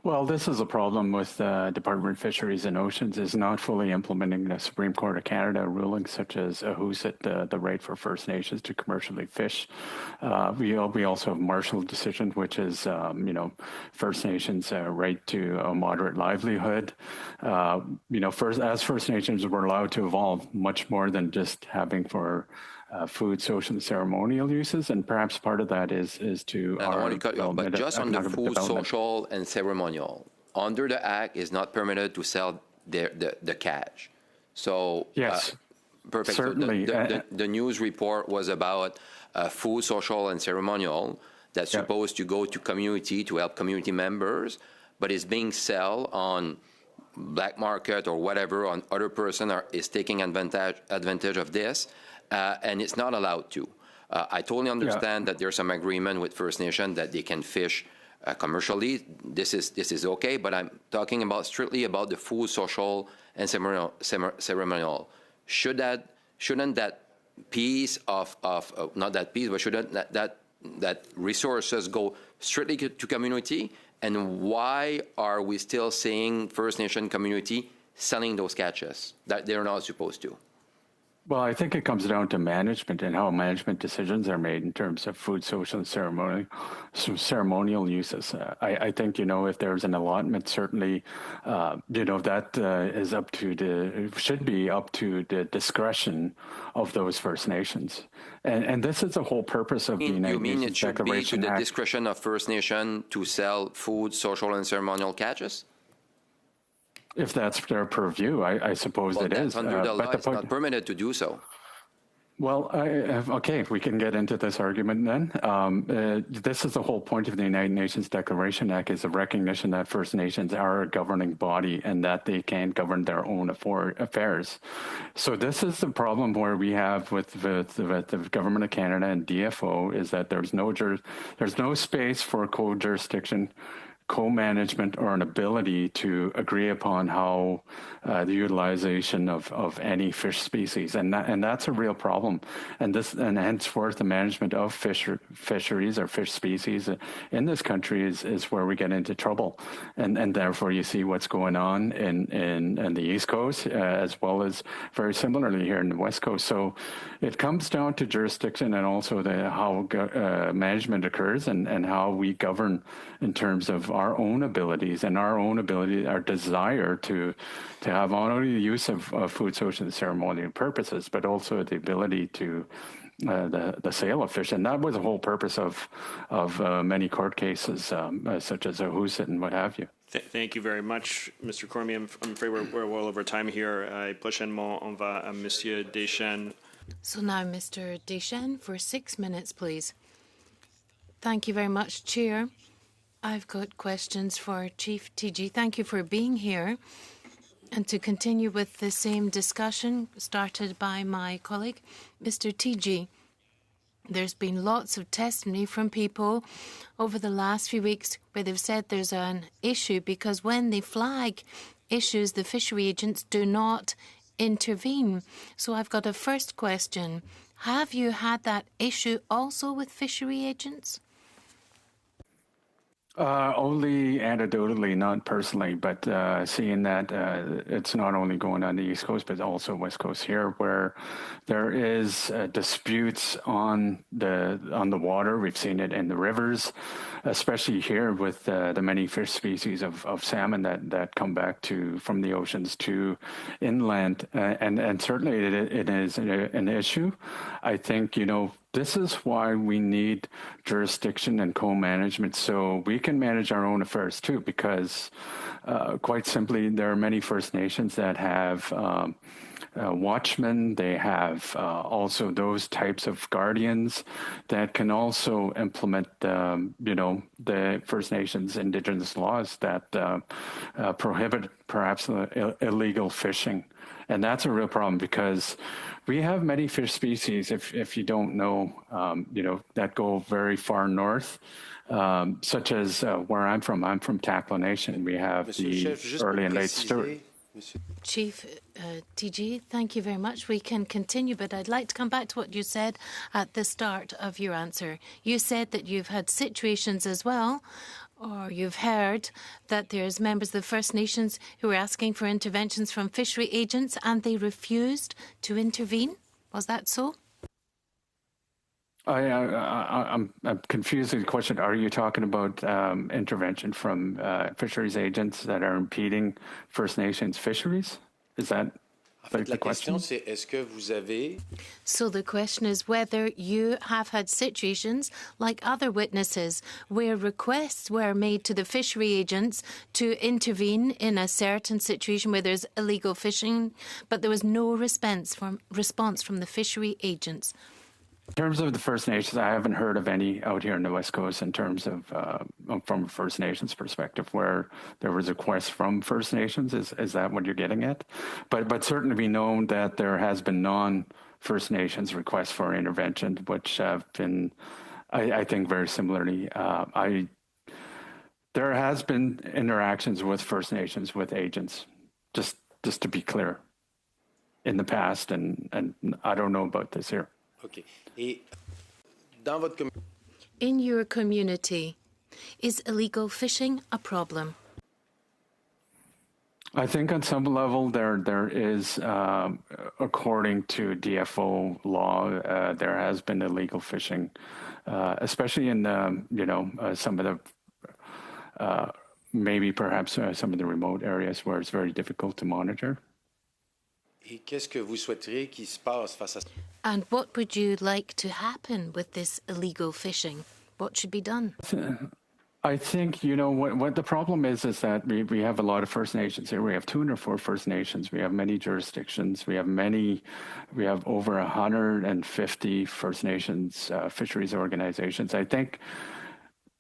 [SPEAKER 17] Well, this is a problem with the Department of Fisheries and Oceans is not fully implementing the Supreme Court of Canada rulings such as AHUSIT, the right for First Nations to commercially fish. We also have Marshall decision, which is, First Nations' right to a moderate livelihood. As First Nations, we're allowed to evolve much more than just having for food, social, and ceremonial uses, and perhaps part of that is to
[SPEAKER 9] I want to cut you off, but just on the food, social, and ceremonial, under the Act, is not permitted to sell the catch. So
[SPEAKER 17] yes,
[SPEAKER 9] perfect.
[SPEAKER 17] Certainly.
[SPEAKER 9] So the news report was about food, social, and ceremonial that's supposed to go to community to help community members, but is being sold on black market or whatever, on other person is taking advantage of this. And it's not allowed to. I totally understand that there's some agreement with First Nation that they can fish commercially. This is okay, but I'm talking about strictly about the food, social, and ceremonial. Shouldn't that piece of not that piece, but shouldn't that resources go strictly to community? And why are we still seeing First Nation community selling those catches that they're not supposed to?
[SPEAKER 17] Well, I think it comes down to management and how management decisions are made in terms of food, social, and ceremonial uses. I think, if there's an allotment, certainly, that is should be up to the discretion of those First Nations. And this is the whole purpose of the United Nations Declaration
[SPEAKER 9] Act. You mean it should be to the
[SPEAKER 17] Act.
[SPEAKER 9] discretion of First Nation to sell food, social, and ceremonial catches?
[SPEAKER 17] If that's their purview, I suppose it is.
[SPEAKER 9] Under the law, it's not permitted to do so.
[SPEAKER 17] Well, okay, we can get into this argument then. This is the whole point of the United Nations Declaration Act, is a recognition that First Nations are a governing body and that they can govern their own affairs. So this is the problem where we have with the Government of Canada and DFO, is that there's no space for co-jurisdiction, co-management, or an ability to agree upon how the utilization of any fish species, and that's a real problem. And henceforth the management of fisheries or fish species in this country is where we get into trouble, and therefore you see what's going on in the East Coast as well as very similarly here in the West Coast. So it comes down to jurisdiction and also how management occurs and how we govern in terms of our own abilities and our desire to have not only the use of food, social, and ceremonial purposes, but also the ability to the sale of fish. And that was the whole purpose of many court cases, such as Ahusit and what have you.
[SPEAKER 1] Thank you very much, Mr. Cormier. I'm afraid we're well over time here. Prochainement, on va à Monsieur Deschênes.
[SPEAKER 2] So now, Mr. Deschênes, for 6 minutes, please. Thank you very much, Chair. I've got questions for Chief TG. Thank you for being here. And to continue with the same discussion started by my colleague, Mr. TG, there's been lots of testimony from people over the last few weeks where they've said there's an issue because when they flag issues, the fishery agents do not intervene. So I've got a first question. Have you had that issue also with fishery agents?
[SPEAKER 17] Only anecdotally, not personally, but seeing that it's not only going on the East Coast, but also West Coast here, where there is disputes on the water. We've seen it in the rivers, especially here with the many fish species of salmon that come back from the oceans to inland, and certainly it is an issue. I think this is why we need jurisdiction and co-management, so we can manage our own affairs too, because quite simply, there are many First Nations that have watchmen. They have also those types of guardians that can also implement, the First Nations Indigenous laws that prohibit perhaps illegal fishing. And that's a real problem because we have many fish species, if you don't know, that go very far north, such as where I'm from. I'm from Tackle Nation. We have the early and late Stewart.
[SPEAKER 2] Chief TG, thank you very much. We can continue, but I'd like to come back to what you said at the start of your answer. You said that you've had situations as well, or you've heard that there's members of the First Nations who are asking for interventions from fishery agents and they refused to intervene. Was that so?
[SPEAKER 17] I'm confused with the question. Are you talking about intervention from fisheries agents that are impeding First Nations fisheries? Is that the question?
[SPEAKER 2] So the question is whether you have had situations like other witnesses where requests were made to the fishery agents to intervene in a certain situation where there's illegal fishing, but there was no response from the fishery agents.
[SPEAKER 17] In terms of the First Nations, I haven't heard of any out here in the West Coast in terms of, from a First Nations perspective, where there was a request from First Nations. Is that what you're getting at? But certainly we know that there has been non-First Nations requests for intervention, which have been, I think, very similarly. There has been interactions with First Nations, with agents, just to be clear, in the past, and I don't know about this here.
[SPEAKER 2] Okay. In your community, is illegal fishing a problem?
[SPEAKER 17] I think on some level there is, according to DFO law, there has been illegal fishing, especially in some of the maybe perhaps some of the remote areas where it's very difficult to monitor.
[SPEAKER 2] And what would you like to happen with this illegal fishing? What should be done?
[SPEAKER 17] I think, what the problem is that we have a lot of First Nations here. We have 204 First Nations. We have many jurisdictions. We have over 150 First Nations fisheries organizations. I think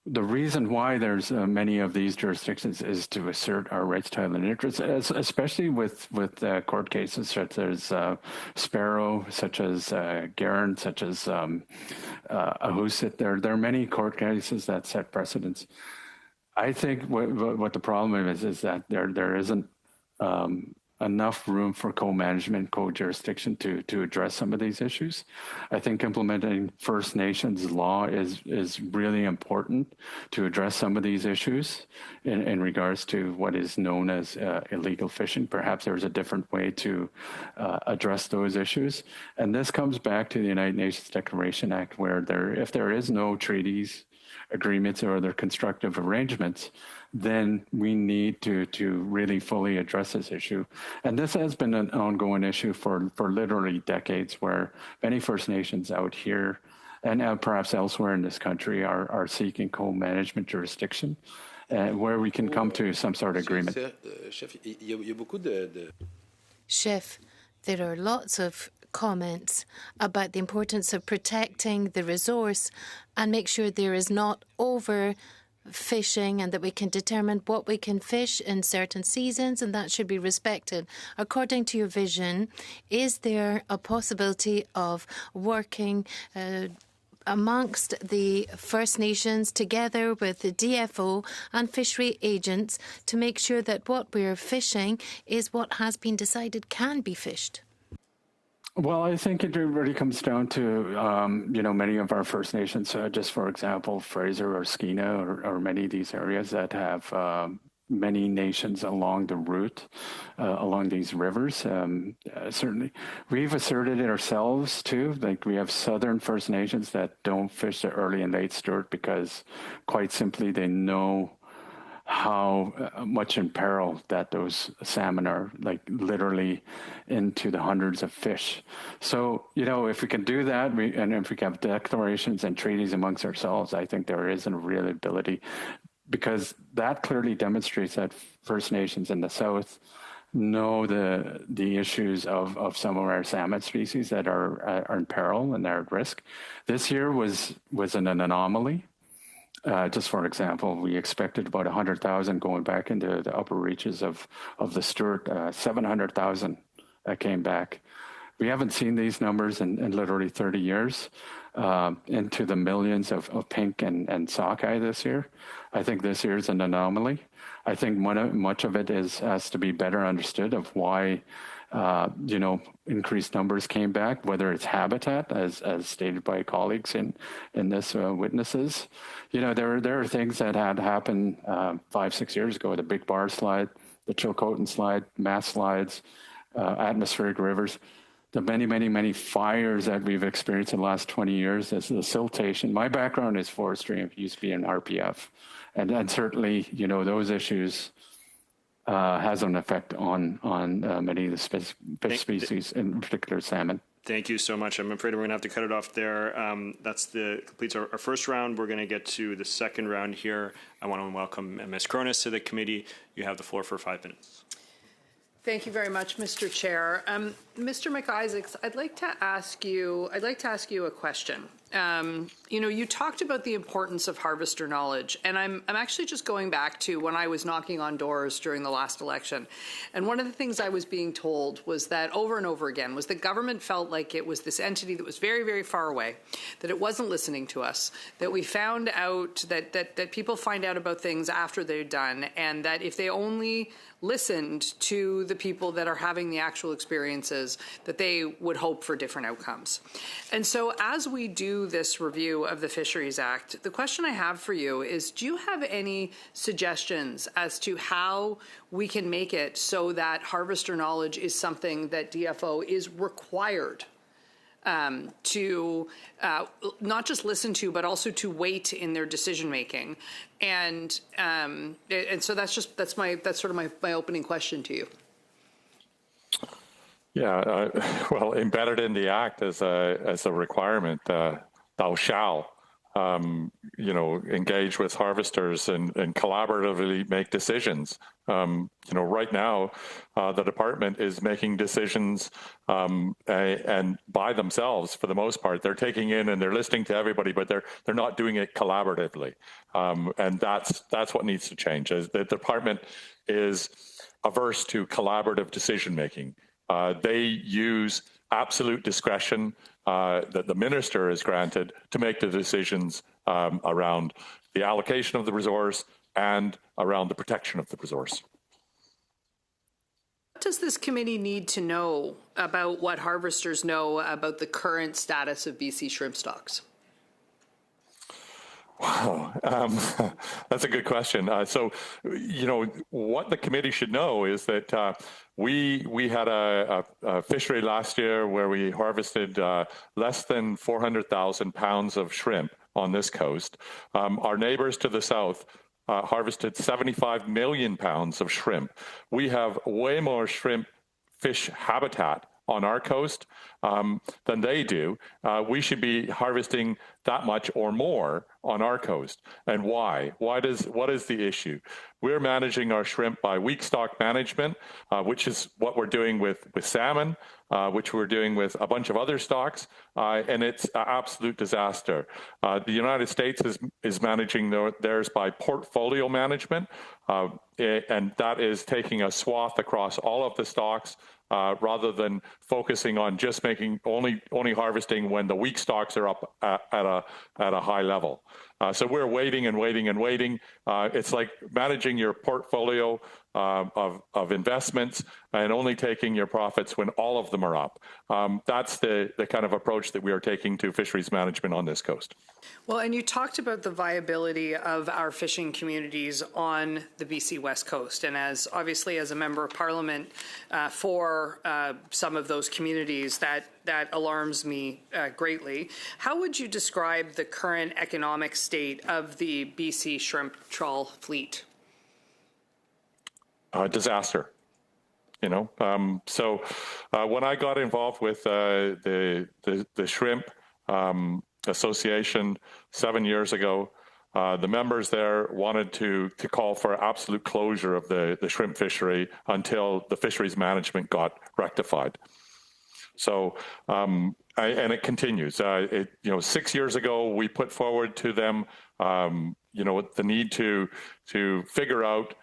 [SPEAKER 17] the reason why there's many of these jurisdictions is to assert our rights, title, and interests, especially with court cases such as Sparrow, such as Guerin, such as Ahusit. There are many court cases that set precedents. I think what the problem is that there isn't enough room for co-management, co-jurisdiction to address some of these issues. I think implementing First Nations law is really important to address some of these issues in regards to what is known as illegal fishing. Perhaps there's a different way to address those issues. And this comes back to the United Nations Declaration Act, where if there is no treaties, agreements, or other constructive arrangements, then we need to really fully address this issue. And this has been an ongoing issue for literally decades, where many First Nations out here and perhaps elsewhere in this country are seeking co-management jurisdiction, where we can come to some sort of agreement.
[SPEAKER 2] Chef, there are lots of comments about the importance of protecting the resource and make sure there is not overfishing, and that we can determine what we can fish in certain seasons, and that should be respected. According to your vision, is there a possibility of working amongst the First Nations together with the DFO and fishery agents to make sure that what we're fishing is what has been decided can be fished?
[SPEAKER 17] Well, I think it really comes down to, many of our First Nations, just for example, Fraser or Skeena or many of these areas that have many nations along the route, along these rivers. Certainly, we've asserted it ourselves too. Like, we have Southern First Nations that don't fish the early and late Sturt because, quite simply, they know how much in peril that those salmon are, like literally into the hundreds of fish. So, if we can do that, and if we can have declarations and treaties amongst ourselves, I think there is a real ability, because that clearly demonstrates that First Nations in the South know the issues of some of our salmon species that are in peril and are at risk. This year was an anomaly. Just for example, we expected about 100,000 going back into the upper reaches of the Sturt. 700,000 came back. We haven't seen these numbers in literally 30 years, into the millions of pink and sockeye this year. I think this year is an anomaly. I think much of it has to be better understood of why increased numbers came back, whether it's habitat, as stated by colleagues in this witnesses. There are things that had happened 5-6 years ago, the Big Bar slide, the Chilcotin slide, mass slides, atmospheric rivers, the many fires that we've experienced in the last 20 years, as the siltation. My background is forestry and used to be in RPF. And certainly, those issues has an effect on many of the fish species, in particular salmon.
[SPEAKER 1] Thank you so much. I'm afraid we're going to have to cut it off there. Completes our first round. We're going to get to the second round here. I want to welcome Ms. Cronus to the committee. You have the floor for 5 minutes.
[SPEAKER 20] Thank you very much, Mr. Chair. Mr. McIsaacs, I'd like to ask you a question. You talked about the importance of harvester knowledge, and I'm actually just going back to when I was knocking on doors during the last election. And one of the things I was being told was that over and over again was the government felt like it was this entity that was very, very far away, that it wasn't listening to us, that we found out that people find out about things after they're done, and that if they only listened to the people that are having the actual experiences, that they would hope for different outcomes. And so as we do do this review of the Fisheries Act, the question I have for you is, do you have any suggestions as to how we can make it so that harvester knowledge is something that DFO is required to not just listen to, but also to weight in their decision making? And so that's sort of my opening question to you.
[SPEAKER 18] Yeah, well, embedded in the Act as a requirement, thou shall, engage with harvesters and collaboratively make decisions. Right now, the department is making decisions and by themselves for the most part. They're taking in and they're listening to everybody, but they're not doing it collaboratively, and that's what needs to change. The department is averse to collaborative decision making. They use absolute discretion that the minister is granted to make the decisions around the allocation of the resource and around the protection of the resource.
[SPEAKER 20] What does this committee need to know about what harvesters know about the current status of BC shrimp stocks?
[SPEAKER 18] Wow, that's a good question. So, what the committee should know is that we had a fishery last year where we harvested less than 400,000 pounds of shrimp on this coast. Our neighbors to the south harvested 75 million pounds of shrimp. We have way more shrimp fish habitat on our coast than they do. We should be harvesting that much or more on our coast. And why? What is the issue? We're managing our shrimp by weak stock management, which is what we're doing with salmon, which we're doing with a bunch of other stocks, and it's an absolute disaster. The United States is managing theirs by portfolio management, and that is taking a swath across all of the stocks, rather than focusing on just making only harvesting when the weak stocks are up at a high level. So we're waiting and waiting and waiting. It's like managing your portfolio of investments and only taking your profits when all of them are up. That's the kind of approach that we are taking to fisheries management on this coast.
[SPEAKER 20] Well, and you talked about the viability of our fishing communities on the BC West Coast, and obviously as a member of Parliament for some of those communities, that alarms me greatly. How would you describe the current economic state of the BC shrimp trawl fleet?
[SPEAKER 18] Disaster. So when I got involved with the shrimp association 7 years ago, the members there wanted to call for absolute closure of the shrimp fishery until the fisheries management got rectified. So, and it continues. 6 years ago, we put forward to them, the need to figure out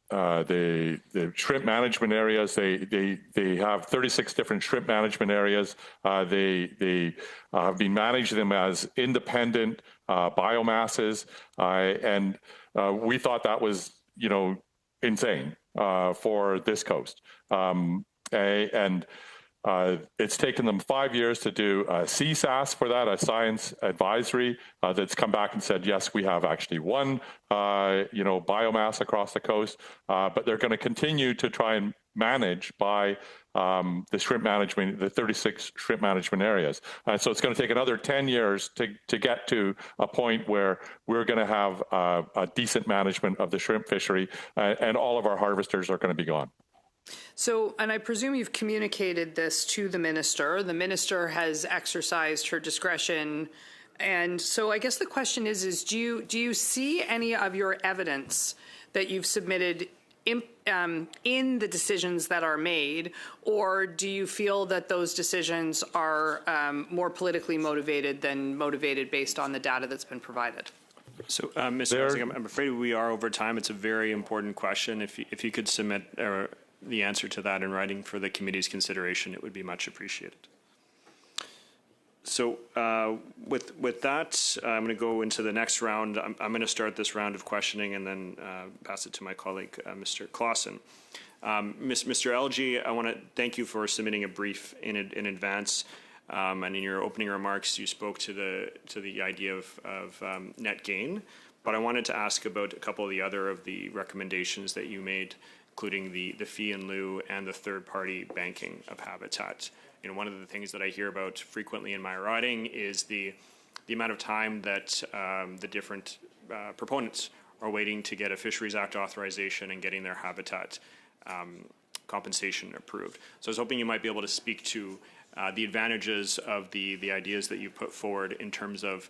[SPEAKER 18] the shrimp management areas. They have 36 different shrimp management areas. They have been managing them as independent biomasses, and we thought that was insane for this coast. It's taken them 5 years to do a CSAS for that, a science advisory that's come back and said, yes, we have actually one, biomass across the coast, but they're going to continue to try and manage by the shrimp management, the 36 shrimp management areas. So it's going to take another 10 years to get to a point where we're going to have a decent management of the shrimp fishery, and all of our harvesters are going to be gone.
[SPEAKER 20] So, and I presume you've communicated this to the minister. The minister has exercised her discretion. And so I guess the question is do you see any of your evidence that you've submitted in the decisions that are made, or do you feel that those decisions are more politically motivated than motivated based on the data that's been provided?
[SPEAKER 1] So, Mr. Isaac, I'm afraid we are over time. It's a very important question. If you could submit the answer to that in writing for the committee's consideration, it would be much appreciated. So with that, I'm going to go into the next round. I'm going to start this round of questioning and then pass it to my colleague, Mr. Clausen. Mr. LG, I want to thank you for submitting a brief in advance. And in your opening remarks, you spoke to the idea of net gain. But I wanted to ask about a couple of the recommendations that you made, including the fee in lieu and the third-party banking of habitat. One of the things that I hear about frequently in my riding is the amount of time that the different proponents are waiting to get a Fisheries Act authorization and getting their habitat compensation approved. So I was hoping you might be able to speak to the advantages of the ideas that you put forward in terms of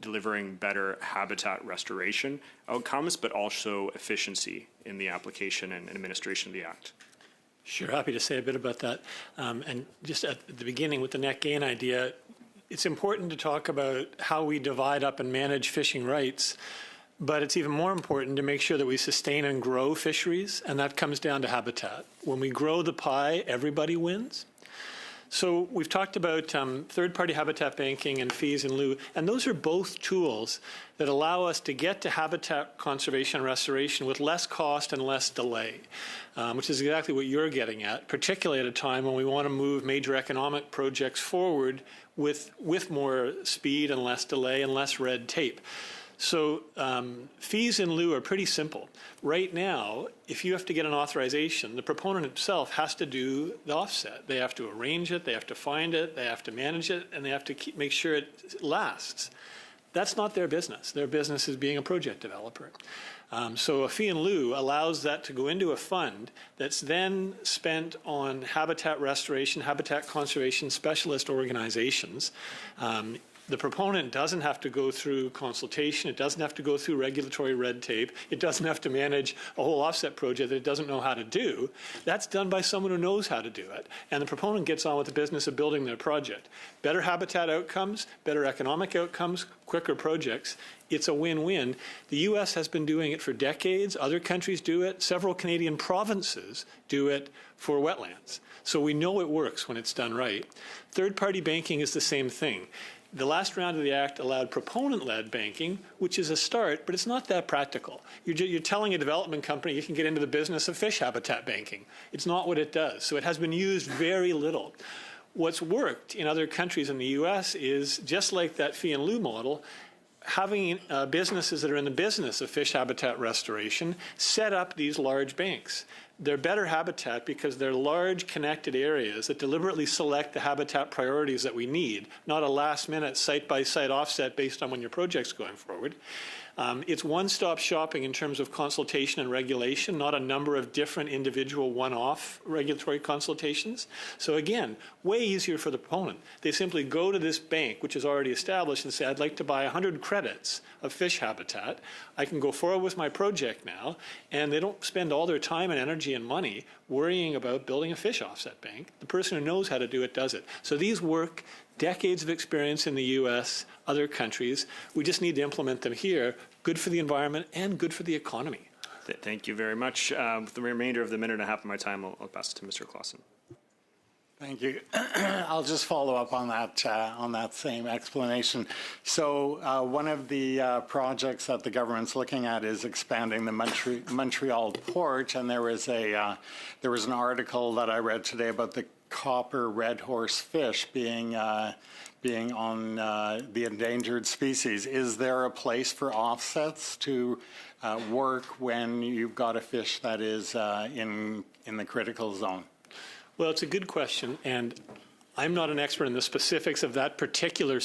[SPEAKER 1] delivering better habitat restoration outcomes, but also efficiency in the application and administration of the Act.
[SPEAKER 15] Sure, happy to say a bit about that. And just at the beginning with the net gain idea, it's important to talk about how we divide up and manage fishing rights, but it's even more important to make sure that we sustain and grow fisheries, and that comes down to habitat. When we grow the pie, everybody wins. So we've talked about third-party habitat banking and fees in lieu, and those are both tools that allow us to get to habitat conservation and restoration with less cost and less delay, which is exactly what you're getting at, particularly at a time when we want to move major economic projects forward with more speed and less delay and less red tape. So fees in lieu are pretty simple. Right now, if you have to get an authorization, the proponent itself has to do the offset. They have to arrange it, they have to find it, they have to manage it, and they have to make sure it lasts. That's not their business. Their business is being a project developer. So a fee in lieu allows that to go into a fund that's then spent on habitat restoration, habitat conservation specialist organizations. The proponent doesn't have to go through consultation. It doesn't have to go through regulatory red tape. It doesn't have to manage a whole offset project that it doesn't know how to do. That's done by someone who knows how to do it. And the proponent gets on with the business of building their project. Better habitat outcomes, better economic outcomes, quicker projects. It's a win-win. The U.S. has been doing it for decades. Other countries do it. Several Canadian provinces do it for wetlands. So we know it works when it's done right. Third-party banking is the same thing. The last round of the Act allowed proponent-led banking, which is a start, but it's not that practical. You're telling a development company you can get into the business of fish habitat banking. It's not what it does. So it has been used very little. What's worked in other countries in the U.S. is, just like that fee in lieu model, having businesses that are in the business of fish habitat restoration set up these large banks. They're better habitat because they're large connected areas that deliberately select the habitat priorities that we need, not a last-minute site-by-site offset based on when your project's going forward. It's one-stop shopping in terms of consultation and regulation, not a number of different individual one-off regulatory consultations. So again, way easier for the proponent. They simply go to this bank, which is already established, and say, I'd like to buy 100 credits of fish habitat. I can go forward with my project now, and they don't spend all their time and energy and money worrying about building a fish offset bank. The person who knows how to do it does it. So these work. Decades of experience in the U.S., other countries. We just need to implement them here. Good for the environment and good for the economy.
[SPEAKER 1] Thank you very much. With the remainder of the minute and a half of my time, I'll pass it to Mr. Clausen.
[SPEAKER 14] Thank you. I'll just follow up on that same explanation. So one of the projects that the government's looking at is expanding the Montreal port, and there was an article that I read today about the copper red horse fish being on the endangered species. Is there a place for offsets to work when you've got a fish that is in the critical zone?
[SPEAKER 15] Well, it's a good question, and I'm not an expert in the specifics of that particular.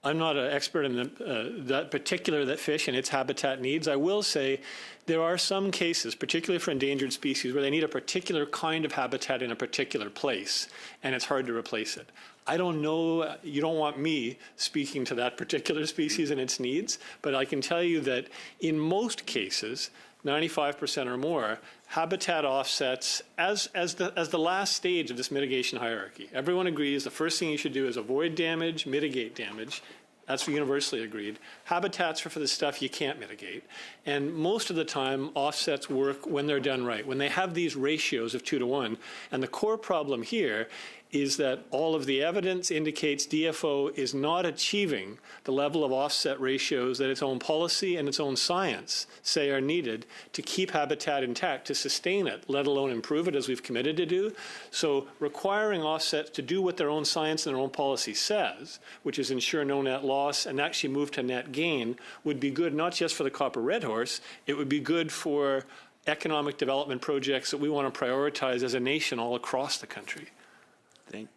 [SPEAKER 15] I'm not an expert in that fish and its habitat needs. I will say there are some cases, particularly for endangered species, where they need a particular kind of habitat in a particular place, and it's hard to replace it. I don't know, you don't want me speaking to that particular species and its needs, but I can tell you that in most cases, 95% or more, habitat offsets as the last stage of this mitigation hierarchy. Everyone agrees the first thing you should do is avoid damage, mitigate damage. That's universally agreed. Habitats are for the stuff you can't mitigate. And most of the time, offsets work when they're done right, when they have these ratios of 2 to 1. And the core problem here is that all of the evidence indicates DFO is not achieving the level of offset ratios that its own policy and its own science say are needed to keep habitat intact, to sustain it, let alone improve it as we've committed to do. So requiring offsets to do what their own science and their own policy says, which is ensure no net loss and actually move to net gain, would be good not just for the copper red horse, it would be good for economic development projects that we want to prioritize as a nation all across the country.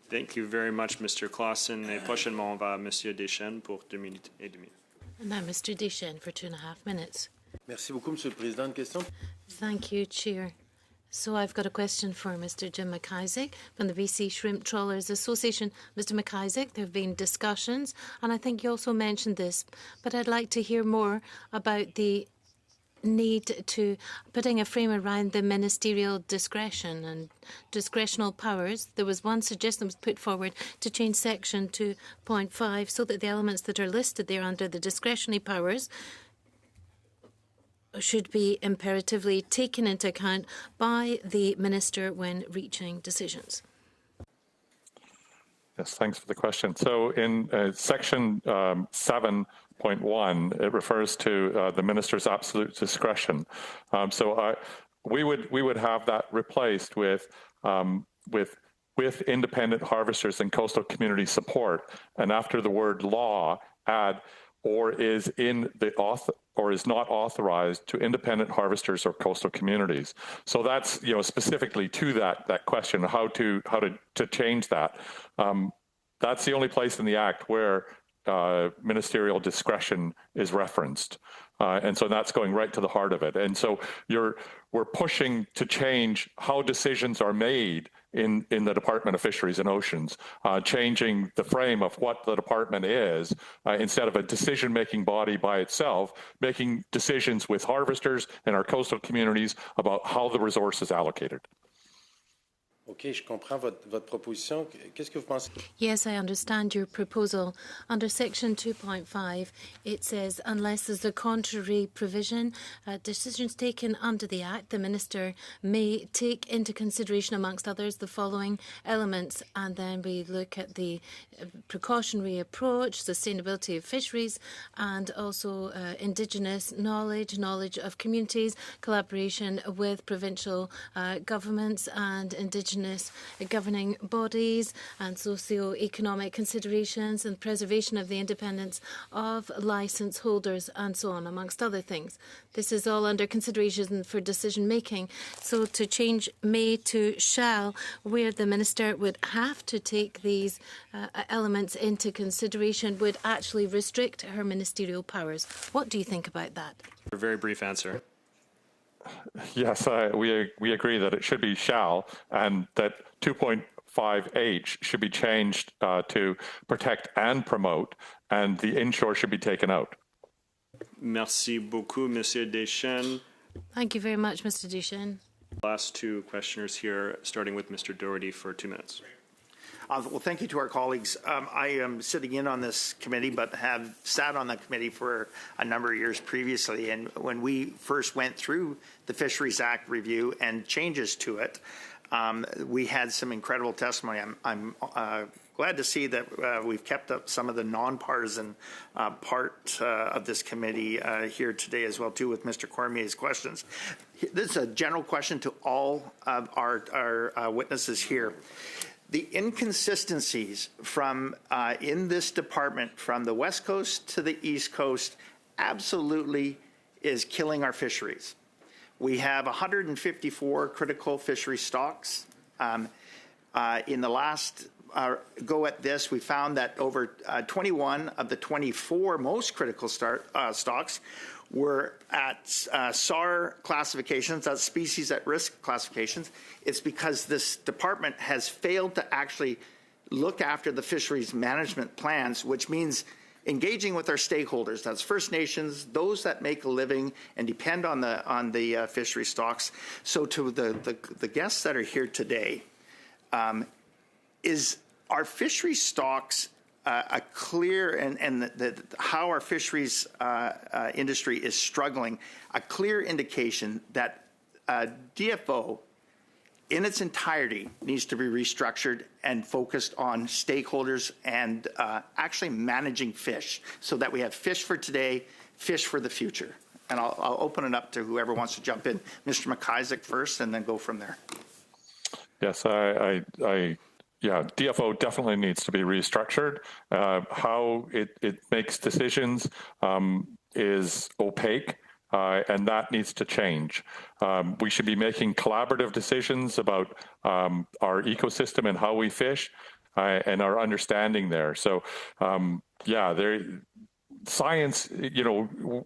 [SPEAKER 1] Thank you very much, Mr. Clausen. Et prochainement, on va à Monsieur Deschênes pour 2 minutes et demie.
[SPEAKER 2] And now Mr. Deschênes for 2.5 minutes.
[SPEAKER 21] Merci beaucoup, Monsieur le Président. Une question?
[SPEAKER 2] Thank you, Chair. So I've got a question for Mr. Jim McIsaac from the BC Shrimp Trawlers Association. Mr. McIsaac, there have been discussions, and I think you also mentioned this, but I'd like to hear more about the need to putting a frame around the ministerial discretion and discretional powers. There was one suggestion that was put forward to change section 2.5 so that the elements that are listed there under the discretionary powers should be imperatively taken into account by the minister when reaching decisions.
[SPEAKER 18] Yes, thanks for the question. So in section 7.1, it refers to the minister's absolute discretion. We would have that replaced with independent harvesters and coastal community support, and after the word law, add or is not authorized to independent harvesters or coastal communities. So that's specifically to that question, how to change that. That's the only place in the Act where ministerial discretion is referenced. And so that's going right to the heart of it. And so we're pushing to change how decisions are made in the Department of Fisheries and Oceans, changing the frame of what the department is, instead of a decision-making body by itself, making decisions with harvesters and our coastal communities about how the resource is allocated.
[SPEAKER 21] OK, je comprends votre proposition. Qu'est-ce que vous pensez?
[SPEAKER 2] Yes, I understand your proposal. Under section 2.5, it says, unless there's a contrary provision, decisions taken under the Act, the Minister may take into consideration, amongst others, the following elements. And then we look at the precautionary approach, sustainability of fisheries, and also Indigenous knowledge of communities, collaboration with provincial governments and Indigenous governing bodies, and socio-economic considerations, and preservation of the independence of licence holders, and so on, amongst other things. This is all under consideration for decision-making. So to change may to shall, where the Minister would have to take these elements into consideration, would actually restrict her ministerial powers. What do you think about that?
[SPEAKER 1] A very brief answer.
[SPEAKER 18] Yes, we agree that it should be shall, and that 2.5H should be changed to protect and promote, and the inshore should be taken out.
[SPEAKER 1] Merci beaucoup, Monsieur Deschênes.
[SPEAKER 2] Thank you very much, Mr. Deschênes.
[SPEAKER 1] Last two questioners here, starting with Mr. Doherty for 2 minutes.
[SPEAKER 22] Well, thank you to our colleagues. I am sitting in on this committee, but have sat on that committee for a number of years previously. And when we first went through the Fisheries Act review and changes to it, we had some incredible testimony. I'm glad to see that we've kept up some of the nonpartisan part of this committee here today as well, too, with Mr. Cormier's questions. This is a general question to all of our witnesses here. The inconsistencies from in this department from the West Coast to the East Coast absolutely is killing our fisheries. We have 154 critical fishery stocks. In the last go at this, we found that over 21 of the 24 most critical stocks were at SAR classifications, that's species at risk classifications. It's because this department has failed to actually look after the fisheries management plans, which means engaging with our stakeholders. That's First Nations, those that make a living and depend on the fishery stocks. So to the guests that are here today, is our fishery stocks a clear, and how our fisheries industry is struggling, a clear indication that DFO in its entirety needs to be restructured and focused on stakeholders and actually managing fish so that we have fish for today, fish for the future. And I'll open it up to whoever wants to jump in. Mr. McIsaac first, and then go from there.
[SPEAKER 18] Yes, yeah, DFO definitely needs to be restructured. How it makes decisions is opaque, and that needs to change. We should be making collaborative decisions about our ecosystem and how we fish and our understanding there. So, yeah, science,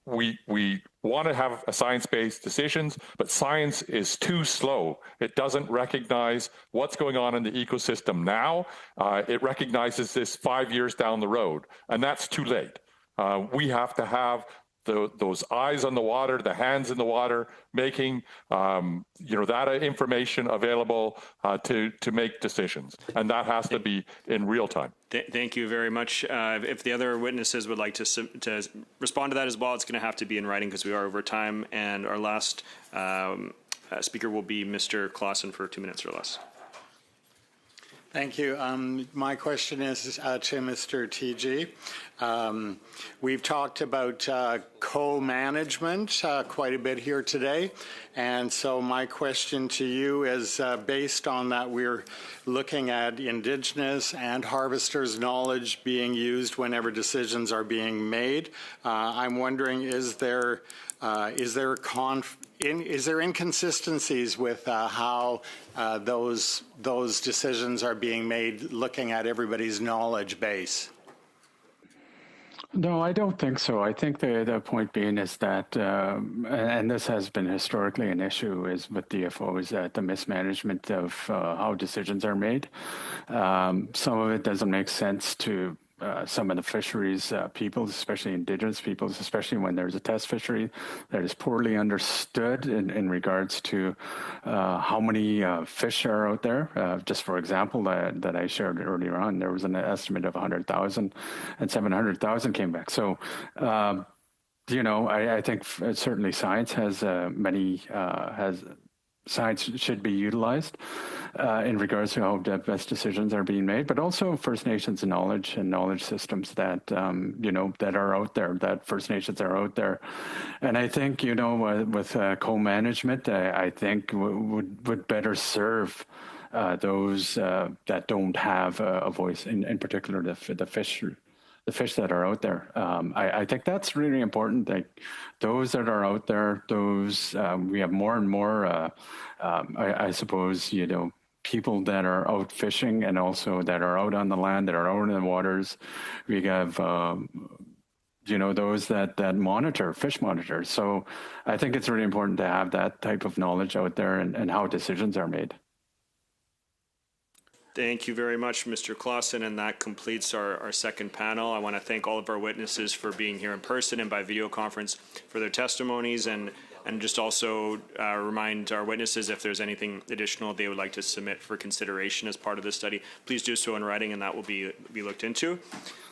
[SPEAKER 18] we want to have a science-based decisions, but science is too slow. It doesn't recognize what's going on in the ecosystem now. It recognizes this 5 years down the road, and that's too late. We have to have those eyes on the water, the hands in the water, making that information available to make decisions, and that has to be in real time.
[SPEAKER 1] Thank you very much. If the other witnesses would like to respond to that as well, it's going to have to be in writing because we are over time. And our last speaker will be Mr. Clausen for 2 minutes or less.
[SPEAKER 14] Thank you. My question is to Mr. TG. We've talked about co-management quite a bit here today. And so my question to you is, based on that, we're looking at Indigenous and harvesters' knowledge being used whenever decisions are being made. I'm wondering, is there inconsistencies with how those decisions are being made, looking at everybody's knowledge base?
[SPEAKER 17] No, I don't think so. I think the point being is that, and this has been historically an issue, is with DFO, is that the mismanagement of how decisions are made. Some of it doesn't make sense to some of the fisheries peoples, especially Indigenous peoples, especially when there's a test fishery that is poorly understood in regards to how many fish are out there. Just for example, that I shared earlier on, there was an estimate of 100,000 and 700,000 came back. So, I think certainly science has science should be utilized in regards to how the best decisions are being made, but also First Nations knowledge and knowledge systems that, that are out there, that First Nations are out there. And I think, with co-management, I think would better serve those that don't have a voice, in particular the fish that are out there. I think that's really important. Like those that are out there, we have more and more, I suppose, people that are out fishing and also that are out on the land, that are out in the waters. We have, those that monitor, fish monitors. So I think it's really important to have that type of knowledge out there and how decisions are made.
[SPEAKER 1] Thank you very much, Mr. Clausen, and that completes our second panel. I want to thank all of our witnesses for being here in person and by video conference for their testimonies, and just also remind our witnesses if there's anything additional they would like to submit for consideration as part of this study, please do so in writing, and that will be looked into.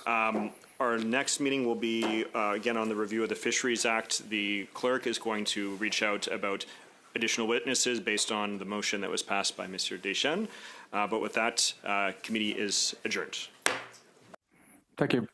[SPEAKER 1] Our next meeting will be, again, on the review of the Fisheries Act. The clerk is going to reach out about additional witnesses based on the motion that was passed by Mr. Deschênes. But with that, committee is adjourned.
[SPEAKER 17] Thank you.